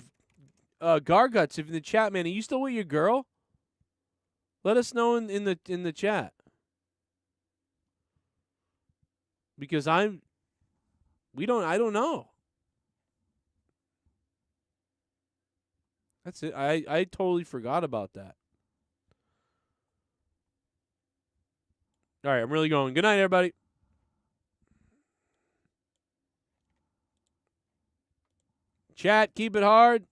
if in the chat, man, are you still with your girl? Let us know in the chat. Because I don't know. That's it. I totally forgot about that. All right, I'm really going. Good night, everybody. Chat, keep it hard.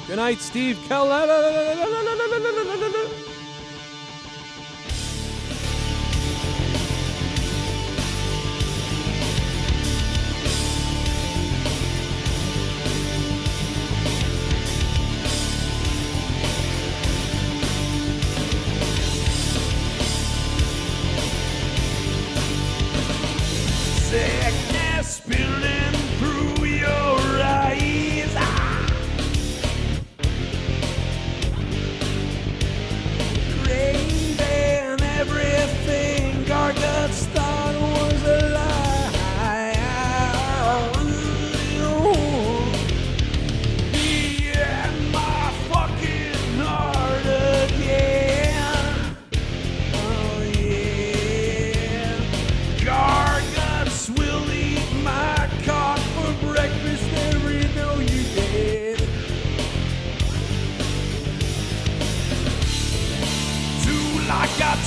Good night, Steve Keller. Sickness spilling through your eyes.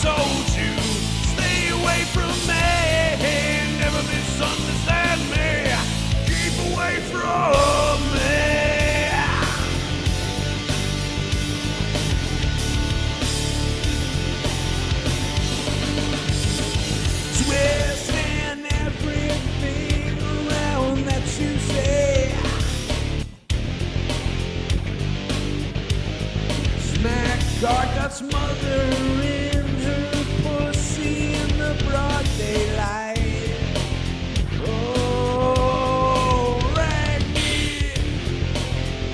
told you, stay away from me. Never misunderstand me. Keep away from me. Twisting everything around that you say. Smack Gargot's mother in her pussy in the broad daylight. Oh, Raggy,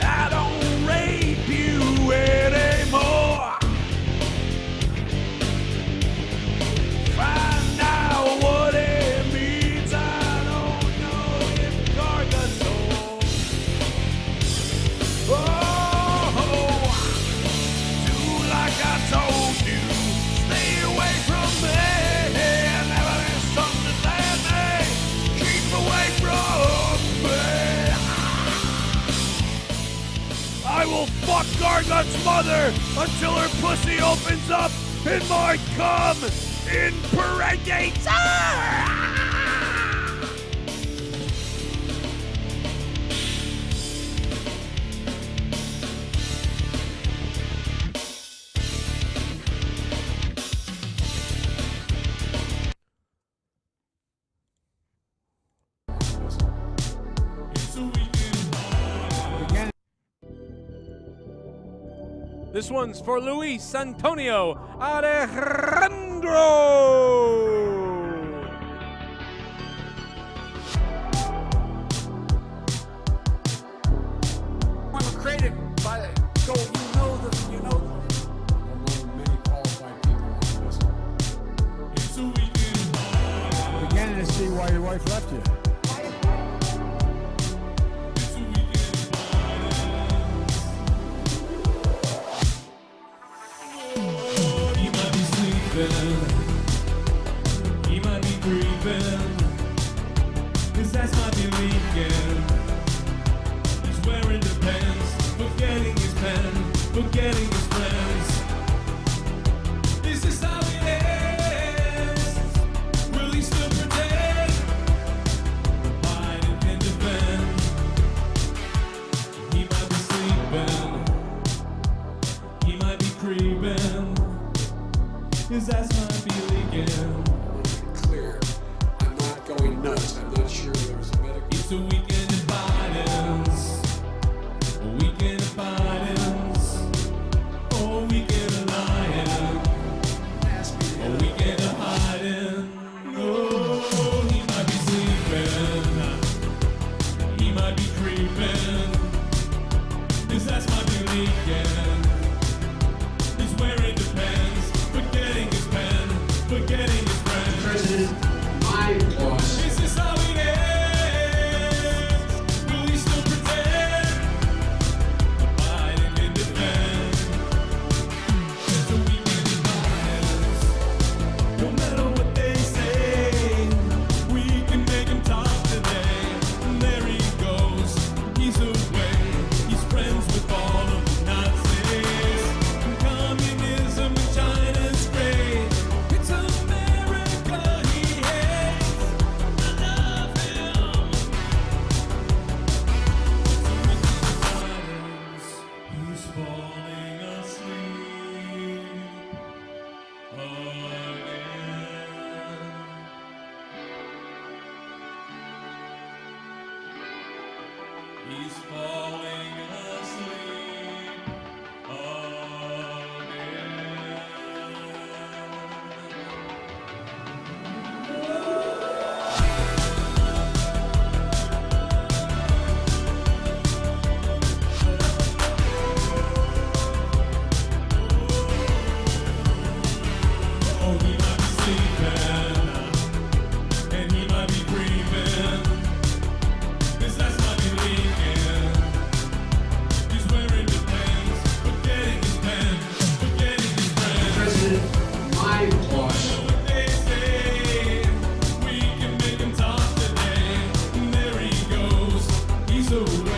I don't rape you anymore. Find out what it means. I don't know if Gargot's home. Oh, do like I told you. Stay away from me. Never misunderstand me. Keep away from me. I will fuck Gargot's mother until her pussy opens up and my cum impregnates her. This one's for Luis Antonio Alejandro. I'm created by the you know among many qualified people on this. It's a weekend. Beginning to see why your wife left you. He might be creeping. His ass might be leaking. He's wearing the pants, forgetting his pen, forgetting his friends. This is how it ends. Will he still pretend? Hide and defend. He might be sleeping. He might be creeping. His ass might be leaking. Clear. I'm not going nuts. I'm not sure there's a medical. It's a weekend of Bidens. A weekend of Bidens. Oh, a weekend of lying. A weekend of hiding. Oh, he might be sleeping. He might be creeping. His ass might be leaking. He's wearing the pants. Forgetting his pen, forgetting his friends. President, my boss. This is how it ends. Will he still pretend? Abiding in defense. It's a weekend of violence. No matter what they say, we can make him talk today. And there he goes. He's away. He's friends with all of the Nazis. Communism in China's great. It's America he hates. I love him. He's falling asleep again. He's falling asleep Oh, he might be sleeping, and he might be breathing. His ass might be leaking. He's wearing the pants, forgetting his pen, forgetting his friends. President, my boss. What they say, we can make him talk today. And there he goes, he's away.